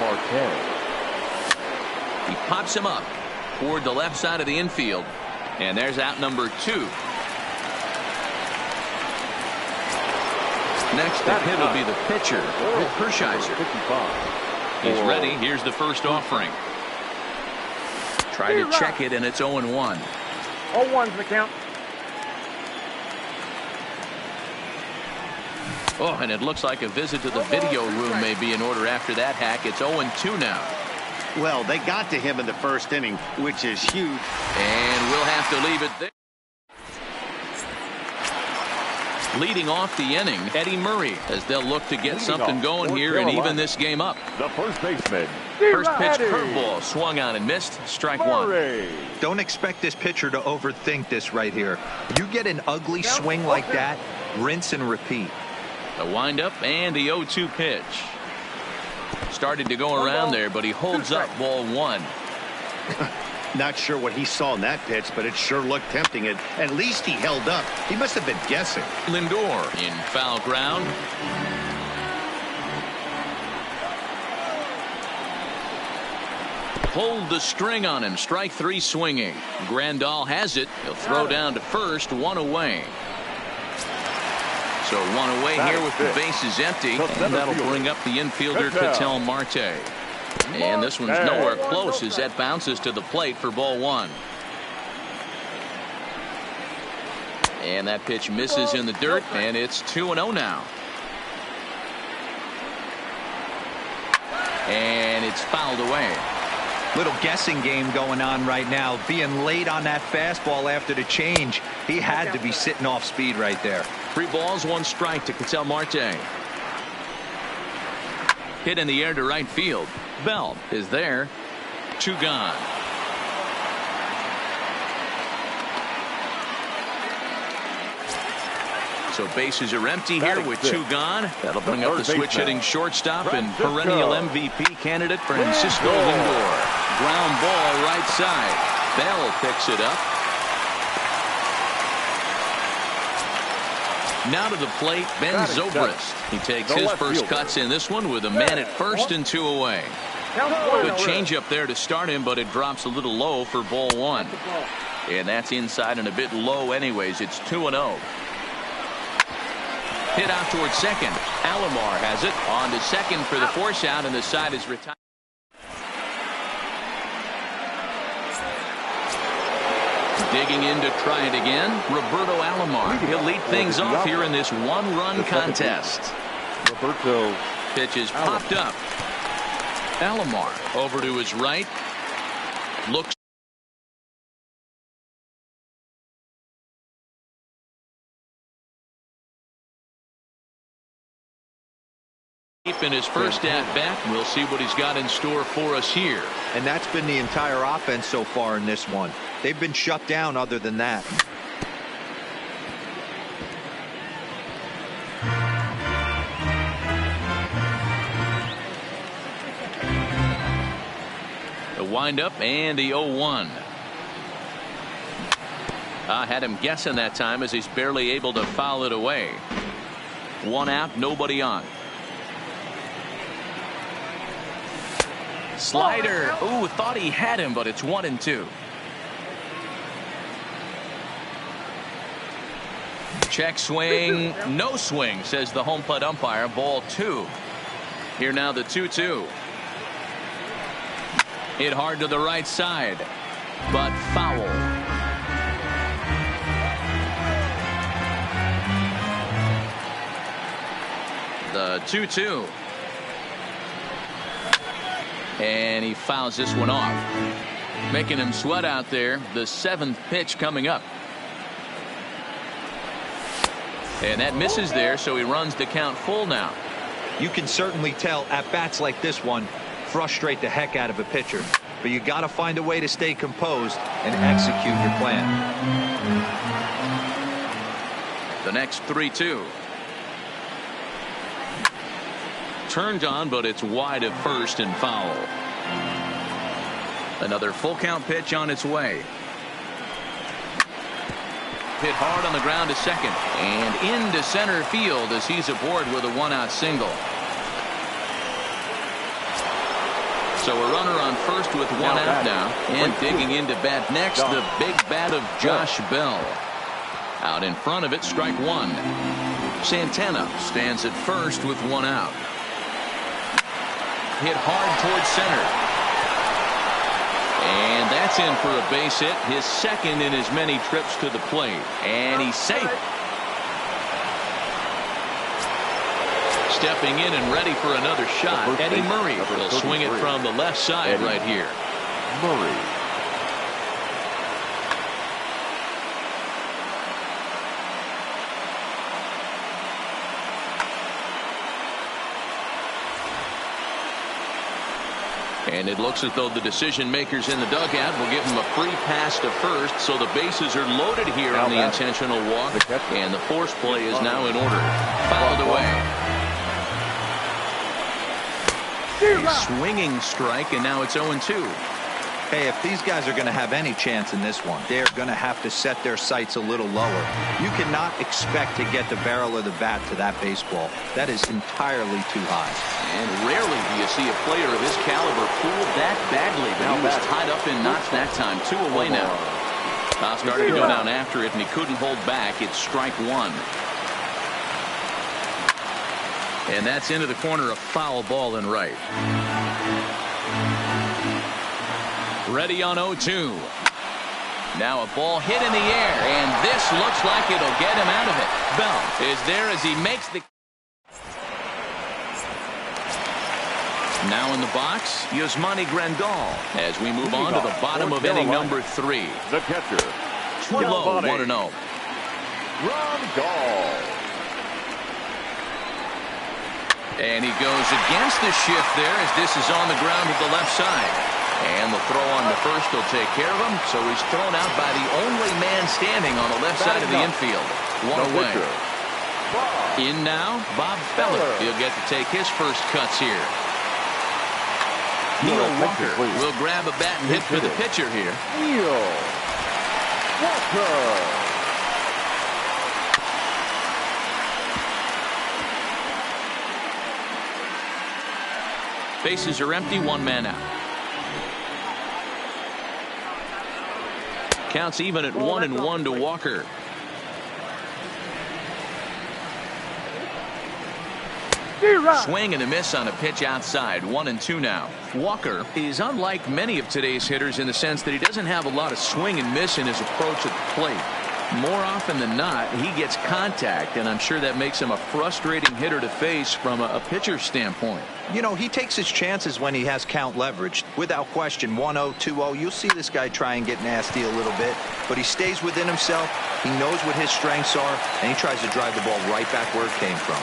Speaker 2: Marte.
Speaker 1: He pops him up toward the left side of the infield. And there's out number 2. Next to hit will be the pitcher, Hershiser. He's ready. Here's the first offering. Try to check it, and it's 0-1.
Speaker 6: 0-1's the count.
Speaker 1: Oh, and it looks like a visit to the video room may be in order after that hack. It's 0-2 now.
Speaker 4: Well, they got to him in the first inning, which is huge.
Speaker 1: And we'll have to leave it there. Leading off the inning, Eddie Murray, as they'll look to get something going here and even this game up.
Speaker 2: The first baseman.
Speaker 1: First pitch curveball swung on and missed. Strike 1.
Speaker 3: Don't expect this pitcher to overthink this right here. You get an ugly swing like that, rinse and repeat.
Speaker 1: The windup and the 0-2 pitch. Started to go around there, but he holds up, ball 1.
Speaker 4: Not sure what he saw in that pitch, but it sure looked tempting. At least he held up. He must have been guessing.
Speaker 1: Lindor in foul ground. Pulled the string on him. Strike 3 swinging. Grandal has it. He'll throw down to first. 1 away. So 1 away here with the bases empty. And that'll bring up the infielder Ketel Marte. And this one's nowhere close as that bounces to the plate for ball 1. And that pitch misses in the dirt, and it's 2-0 now. And it's fouled away.
Speaker 3: Little guessing game going on right now. Being late on that fastball after the change. He had to be sitting off speed right there.
Speaker 1: 3 balls, 1 strike to Ketel Marte. Hit in the air to right field. Bell is there. 2 gone. So bases are empty here with 2 gone. That'll bring up the switch hitting shortstop and perennial MVP candidate Francisco Lindor. Ground ball right side. Bell picks it up. Now to the plate, Ben Zobrist. He takes his first cuts in this one with a man at first and 2 away. Good changeup there to start him, but it drops a little low for ball 1. And that's inside and a bit low anyways. It's 2-0. Hit out towards second. Alomar has it. On to second for the force out, and the side is retired. Digging in to try it again, Roberto Alomar. He'll lead things off here in this 1-run contest.
Speaker 2: Roberto.
Speaker 1: Pitch is popped up. Alomar over to his right. Looks. In his first at bat, we'll see what he's got in store for us here.
Speaker 3: And that's been the entire offense so far in this one. They've been shut down other than that.
Speaker 1: The windup and the 0-1. I had him guessing that time as he's barely able to foul it away. 1 out, nobody on. Slider. Ooh, thought he had him, but it's 1-2. Check swing. No swing, says the home plate umpire. Ball 2. Here now the 2-2. Hit hard to the right side, but foul. The 2-2. And he fouls this one off, making him sweat out there. The 7th pitch coming up. And that misses there, so he runs the count full now.
Speaker 3: You can certainly tell at bats like this one frustrate the heck out of a pitcher, but you got to find a way to stay composed and execute your plan.
Speaker 1: The next 3-2. Turned on, but it's wide at first and foul. Another full count pitch on its way. Hit hard on the ground to second and into center field as he's aboard with a 1-out single. So a runner on first with 1 out now, and digging into bat next, the big bat of Josh Bell. Out in front of it, strike 1. Santana stands at first with 1 out. Hit hard towards center. And that's in for a base hit, his second in as many trips to the plate. And he's safe. Stepping in and ready for another shot. Eddie Murray will swing it from the left side right here.
Speaker 2: Murray.
Speaker 1: And it looks as though the decision makers in the dugout will give him a free pass to first, so the bases are loaded here on the intentional walk, and the force play is now in order. Fouled away. A swinging strike, and now it's 0-2.
Speaker 3: Hey, if these guys are going to have any chance in this one, they're going to have to set their sights a little lower. You cannot expect to get the barrel of the bat to that baseball. That is entirely too high.
Speaker 1: And rarely do you see a player of his caliber fooled that badly, but he was tied up in knots that time. 2 away now. Foul started to go down after it, and he couldn't hold back. It's strike 1. And that's into the corner, a foul ball and right. Ready on 0-2. Now a ball hit in the air, and this looks like it'll get him out of it. Bell is there as he makes the... Now in the box, Yasmani Grandal as we move on to the bottom of inning number 3.
Speaker 2: The catcher.
Speaker 1: Too low, 1-0.
Speaker 2: Grandal.
Speaker 1: And he goes against the shift there as this is on the ground with the left side. And the throw on the first will take care of him, so he's thrown out by the only man standing on the left side of the infield. 1 away. In now, Bob Feller. He'll get to take his first cuts here. Neil Walker will grab a bat and hit for the pitcher here.
Speaker 2: Neil Walker.
Speaker 1: Bases are empty, 1 man out. Counts even at 1-1 to Walker. Swing and a miss on a pitch outside. 1-2 now. Walker is unlike many of today's hitters in the sense that he doesn't have a lot of swing and miss in his approach at the plate. More often than not, he gets contact, and I'm sure that makes him a frustrating hitter to face from a pitcher's standpoint.
Speaker 3: You know, he takes his chances when he has count leverage. Without question, 1-0, 2-0, you'll see this guy try and get nasty a little bit, but he stays within himself. He knows what his strengths are, and he tries to drive the ball right back where it came from.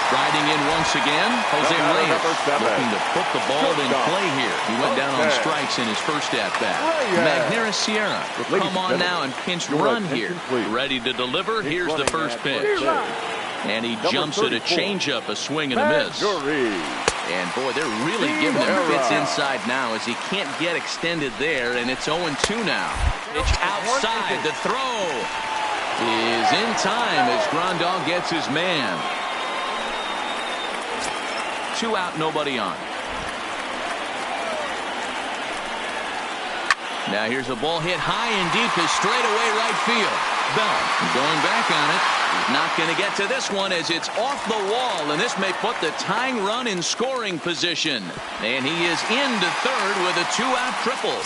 Speaker 1: Riding in once again, Jose Reyes looking to put the ball in play here. He went down on strikes in his first at-bat. Magneuris Sierra will come on now and pinch run here. Ready to deliver. Here's the first pitch. And he jumps at a changeup, a swing and a miss. And boy, they're really giving him fits inside now as he can't get extended there, and it's 0-2 now. Pitch outside. The throw is in time as Grandal gets his man. 2 out, nobody on. Now here's a ball hit high and deep to straightaway right field. Bell going back on it. He's not going to get to this one as it's off the wall, and this may put the tying run in scoring position. And he is into third with a two-out triple.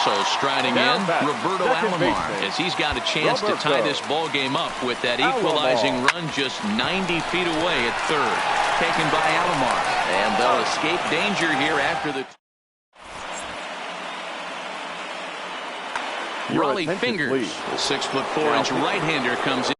Speaker 1: So striding in, Roberto Alomar, as he's got a chance to tie this ball game up with that equalizing run just 90 feet away at third. Taken by Alomar, and they'll escape danger here after the... Raleigh Fingers, the 6'4" right-hander comes in.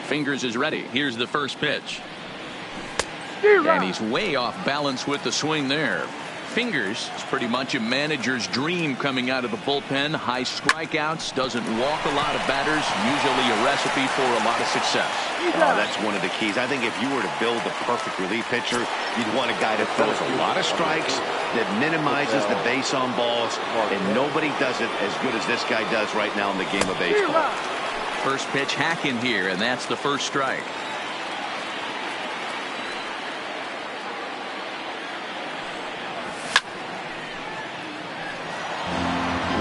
Speaker 1: Fingers is ready. Here's the first pitch. And he's way off balance with the swing there. Fingers is pretty much a manager's dream coming out of the bullpen. High strikeouts, doesn't walk a lot of batters, usually a recipe for a lot of success.
Speaker 4: Oh, that's one of the keys. I think if you were to build the perfect relief pitcher, you'd want a guy that throws a lot of strikes, that minimizes the base on balls, and nobody does it as good as this guy does right now in the game of baseball.
Speaker 1: First pitch hack in here, and that's the first strike.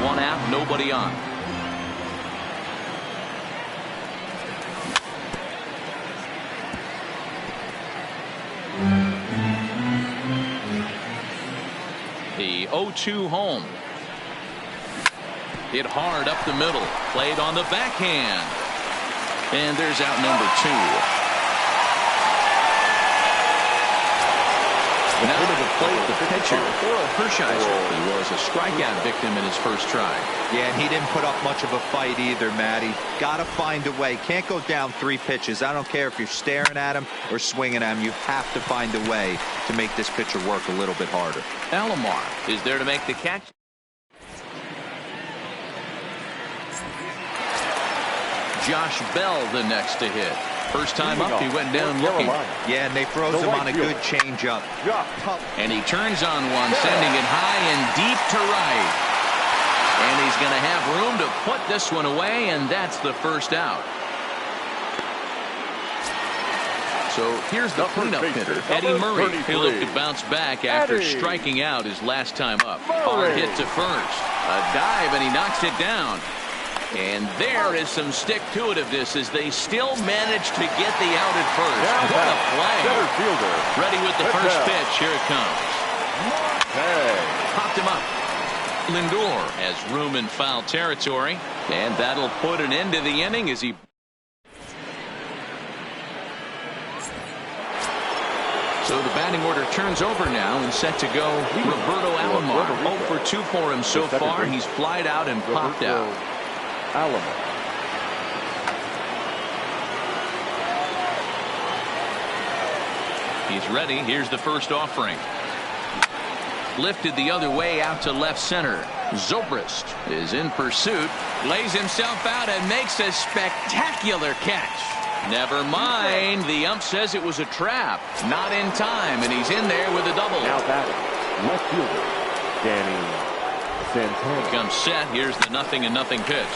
Speaker 1: One out, nobody on. The 0-2 home. Hit hard up the middle. Played on the backhand. And there's out number 2. Now to the plate, the pitcher, Hershiser. He was a strikeout victim in his first try.
Speaker 3: Yeah, and he didn't put up much of a fight either, Matty. Got to find a way. Can't go down 3 pitches. I don't care if you're staring at him or swinging at him. You have to find a way to make this pitcher work a little bit harder.
Speaker 1: Alomar is there to make the catch. Josh Bell the next to hit. First time up, he went down looking.
Speaker 3: Yeah, and they froze him on a good changeup.
Speaker 1: And he turns on one, sending it high and deep to right. And he's going to have room to put this one away, and that's the first out. So here's the cleanup hitter, Eddie Murray. He'll look to bounce back after striking out his last time up. Hard hit to first. A dive, and he knocks it down. And there is some stick-to-itiveness as they still manage to get the out at first. What a play. Ready with the first pitch. Here it comes. Popped him up. Lindor has room in foul territory. And that'll put an end to the inning as he... So the batting order turns over now and set to go. Roberto Alomar. 0 for 2 for him so far. He's flied out and popped out. He's ready. Here's the first offering. Lifted the other way out to left center. Zobrist is in pursuit. Lays himself out and makes a spectacular catch. Never mind. The ump says it was a trap. Not in time, and he's in there with a double.
Speaker 2: Now batting, left fielder Danny Santana.
Speaker 1: He comes set. Here's the 0-0 pitch.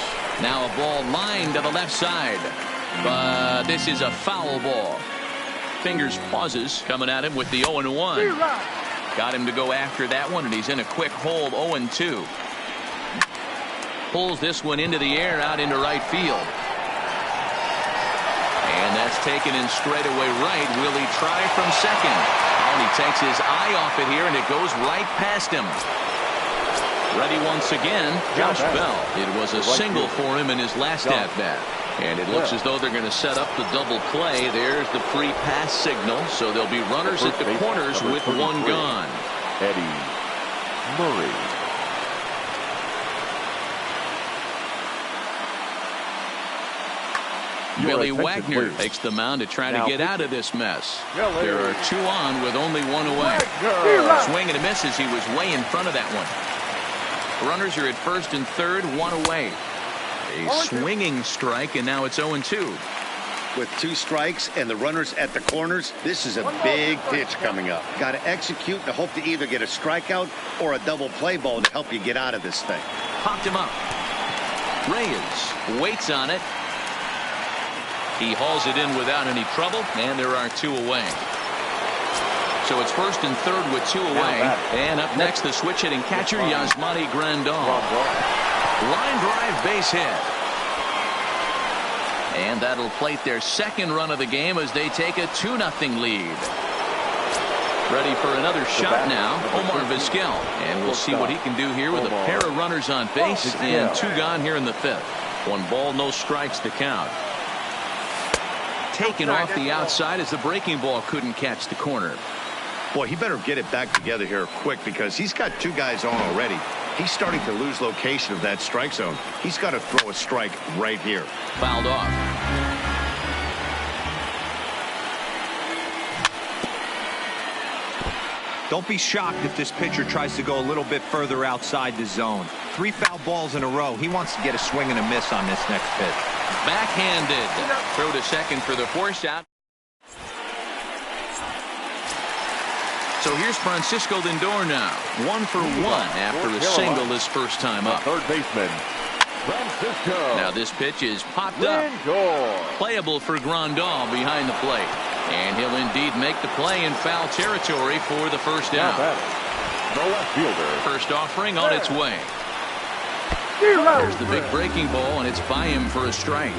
Speaker 1: Now a ball lined to the left side. But this is a foul ball. Fingers pauses, coming at him with the 0-1. Got him to go after that one, and he's in a quick hole, 0-2. Pulls this one into the air out into right field. And that's taken in straightaway right. Will he try from second? And he takes his eye off it here, and it goes right past him. Ready once again, Josh Bell. It was a single for him in his last at-bat. And it looks as though they're going to set up the double play. There's the free pass signal. So there'll be runners at the corners with one gone.
Speaker 2: Eddie Murray.
Speaker 1: Billy Wagner takes the mound to try to get out of this mess. There are 2 on with only 1 away. Swing and a miss as he was way in front of that one. Runners are at first and third, 1 away. A swinging strike, and now it's 0-2.
Speaker 4: With 2 strikes and the runners at the corners, this is a big pitch coming up. Got to execute to hope to either get a strikeout or a double play ball to help you get out of this thing.
Speaker 1: Popped him up. Reyes waits on it. He hauls it in without any trouble, and there are 2 away. So it's 1st and 3rd with 2 away. And up next, the switch hitting catcher, Yasmani Grandal. Line drive, base hit. And that'll plate their 2nd run of the game as they take a 2-0 lead. Ready for another shot now, Omar Vizquel. And we'll see what he can do here with a pair of runners on base and 2 gone here in the 5th. 1 ball, no strikes to count. Taken off the outside as the breaking ball couldn't catch the corner.
Speaker 4: Boy, he better get it back together here quick because he's got 2 guys on already. He's starting to lose location of that strike zone. He's got to throw a strike right here.
Speaker 1: Fouled off.
Speaker 3: Don't be shocked if this pitcher tries to go a little bit further outside the zone. 3 foul balls in a row. He wants to get a swing and a miss on this next pitch.
Speaker 1: Backhanded. Throw to second for the force out. So here's Francisco Lindor now. 1 for 1 after a single this first time up.
Speaker 2: Third baseman, Francisco.
Speaker 1: Now this pitch is popped up. Playable for Grandal behind the plate. And he'll indeed make the play in foul territory for the first out.
Speaker 2: The left fielder.
Speaker 1: First offering on its way. There's the big breaking ball, and it's by him for a strike.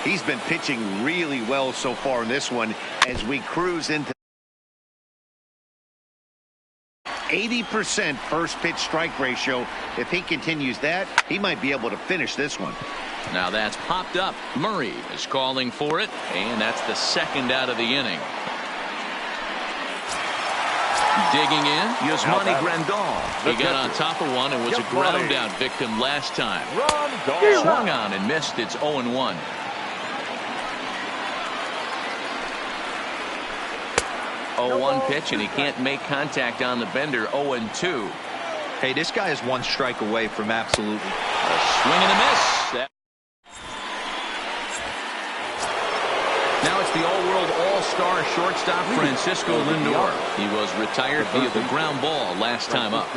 Speaker 4: He's been pitching really well so far in this one as we cruise into 80% first pitch strike ratio. If he continues that, he might be able to finish this one.
Speaker 1: Now that's popped up. Murray is calling for it, and that's the 2nd out of the inning. Digging in, Yasmani Grandal. He got on top of one and was a ground out victim last time. Swung on and missed. It's 0-1. Oh, 0-1 pitch, and he can't make contact on the bender. 0-2.
Speaker 3: Hey, this guy is 1 strike away from absolutely.
Speaker 1: A swing and a miss. Now it's the all-world all-star shortstop Francisco Lindor. He was retired via the ground ball last time up.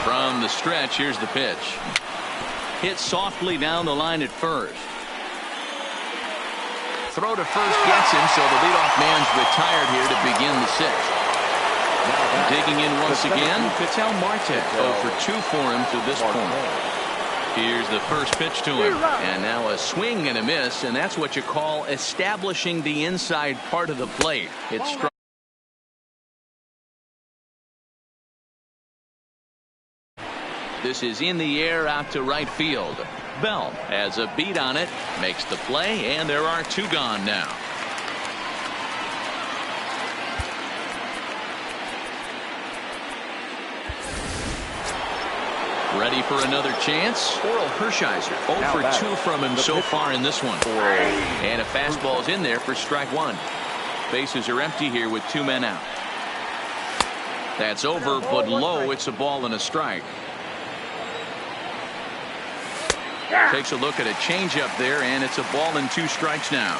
Speaker 1: From the stretch, here's the pitch. Hit softly down the line at first. Throw to first gets him, so the leadoff man's retired here to begin the 6th. Digging in once again, Ketel Marte. 0 for 2 for him to this point. Here's the first pitch to him. And now a swing and a miss, and that's what you call establishing the inside part of the plate. It's strong. This is in the air out to right field. Bell has a beat on it, makes the play, and there are 2 gone now. Ready for another chance? Oral Hershiser 0 for 2 from him so far in this one. And a fastball's in there for strike 1. Bases are empty here with 2 men out. That's over, but low. It's a ball and a strike. Takes a look at a changeup there, and it's a ball and 2 strikes now.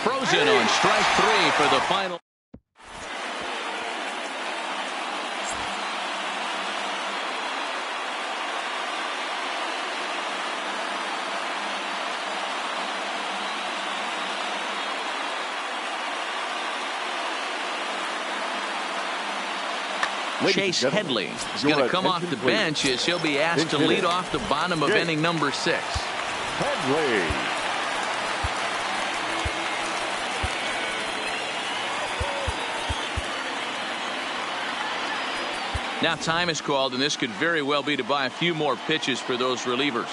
Speaker 1: Frozen on strike 3 for the final. Chase Headley is going to come off the bench as he'll be asked to lead off the bottom of inning number 6.
Speaker 2: Headley.
Speaker 1: Now time is called, and this could very well be to buy a few more pitches for those relievers.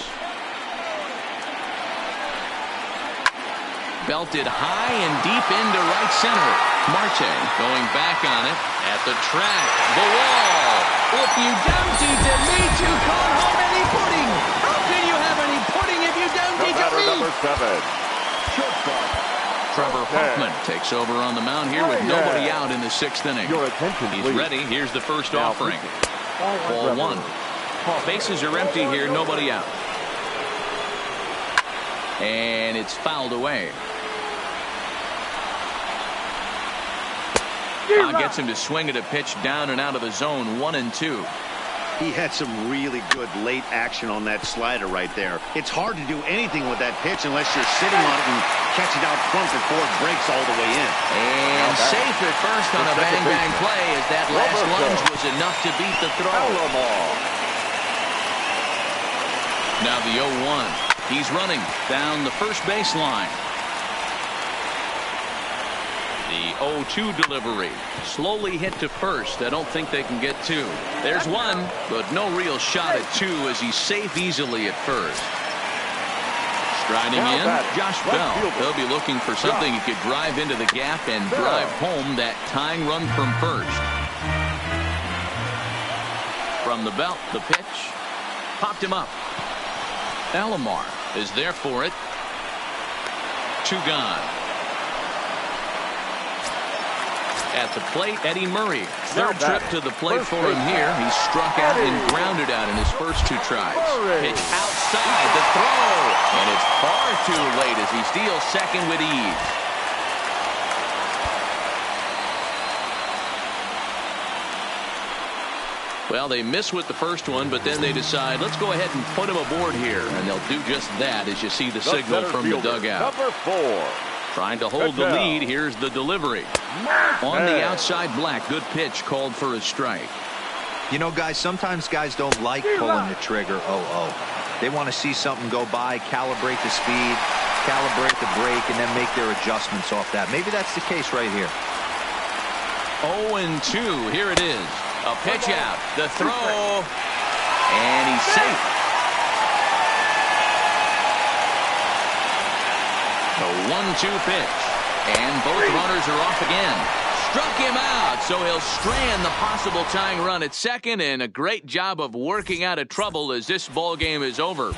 Speaker 1: Belted high and deep into right center. Marte going back on it at the track. The wall. If you don't eat the meat, you can't have any pudding. How can you have any pudding if you don't eat the meat?
Speaker 2: Number 7. Shortstop.
Speaker 1: Trevor Hoffman takes over on the mound here with nobody out in the 6th inning. He's ready. Here's the first offering. Ball 1. Bases are empty here. Nobody out. And it's fouled away. Gets him to swing at a pitch down and out of the zone, 1-2.
Speaker 4: He had some really good late action on that slider right there. It's hard to do anything with that pitch unless you're sitting on it and catch it out front before it breaks all the way in.
Speaker 1: And safe at first on a bang-bang play as that last lunge was enough to beat the throw. Now the 0-1. He's running down the first baseline. The 0-2 delivery. Slowly hit to first. I don't think they can get two. There's one, but no real shot at two as he's safe easily at first. Striding in, Josh Bell. They'll be looking for something he could drive into the gap and drive home that tying run from first. From the belt, the pitch. Popped him up. Alomar is there for it. 2 gone. At the plate, Eddie Murray. Third trip to the plate for him here. He struck out and grounded out in his first 2 tries. Pitch outside the throw. And it's far too late as he steals second with ease. Well, they miss with the first one, but then they decide, let's go ahead and put him aboard here. And they'll do just that as you see the signal from the dugout.
Speaker 2: Number 4.
Speaker 1: Trying to hold the lead. Here's the delivery. On the outside, Black. Good pitch called for a strike.
Speaker 3: You know, guys, sometimes guys don't like pulling the trigger 0-0. They want to see something go by, calibrate the speed, calibrate the brake, and then make their adjustments off that. Maybe that's the case right here.
Speaker 1: 0-2. Here it is. A pitch out. The throw. And he's safe. The 1-2 pitch. And both runners are off again. Struck him out, so he'll strand the possible tying run at second, and a great job of working out of trouble as this ball game is over.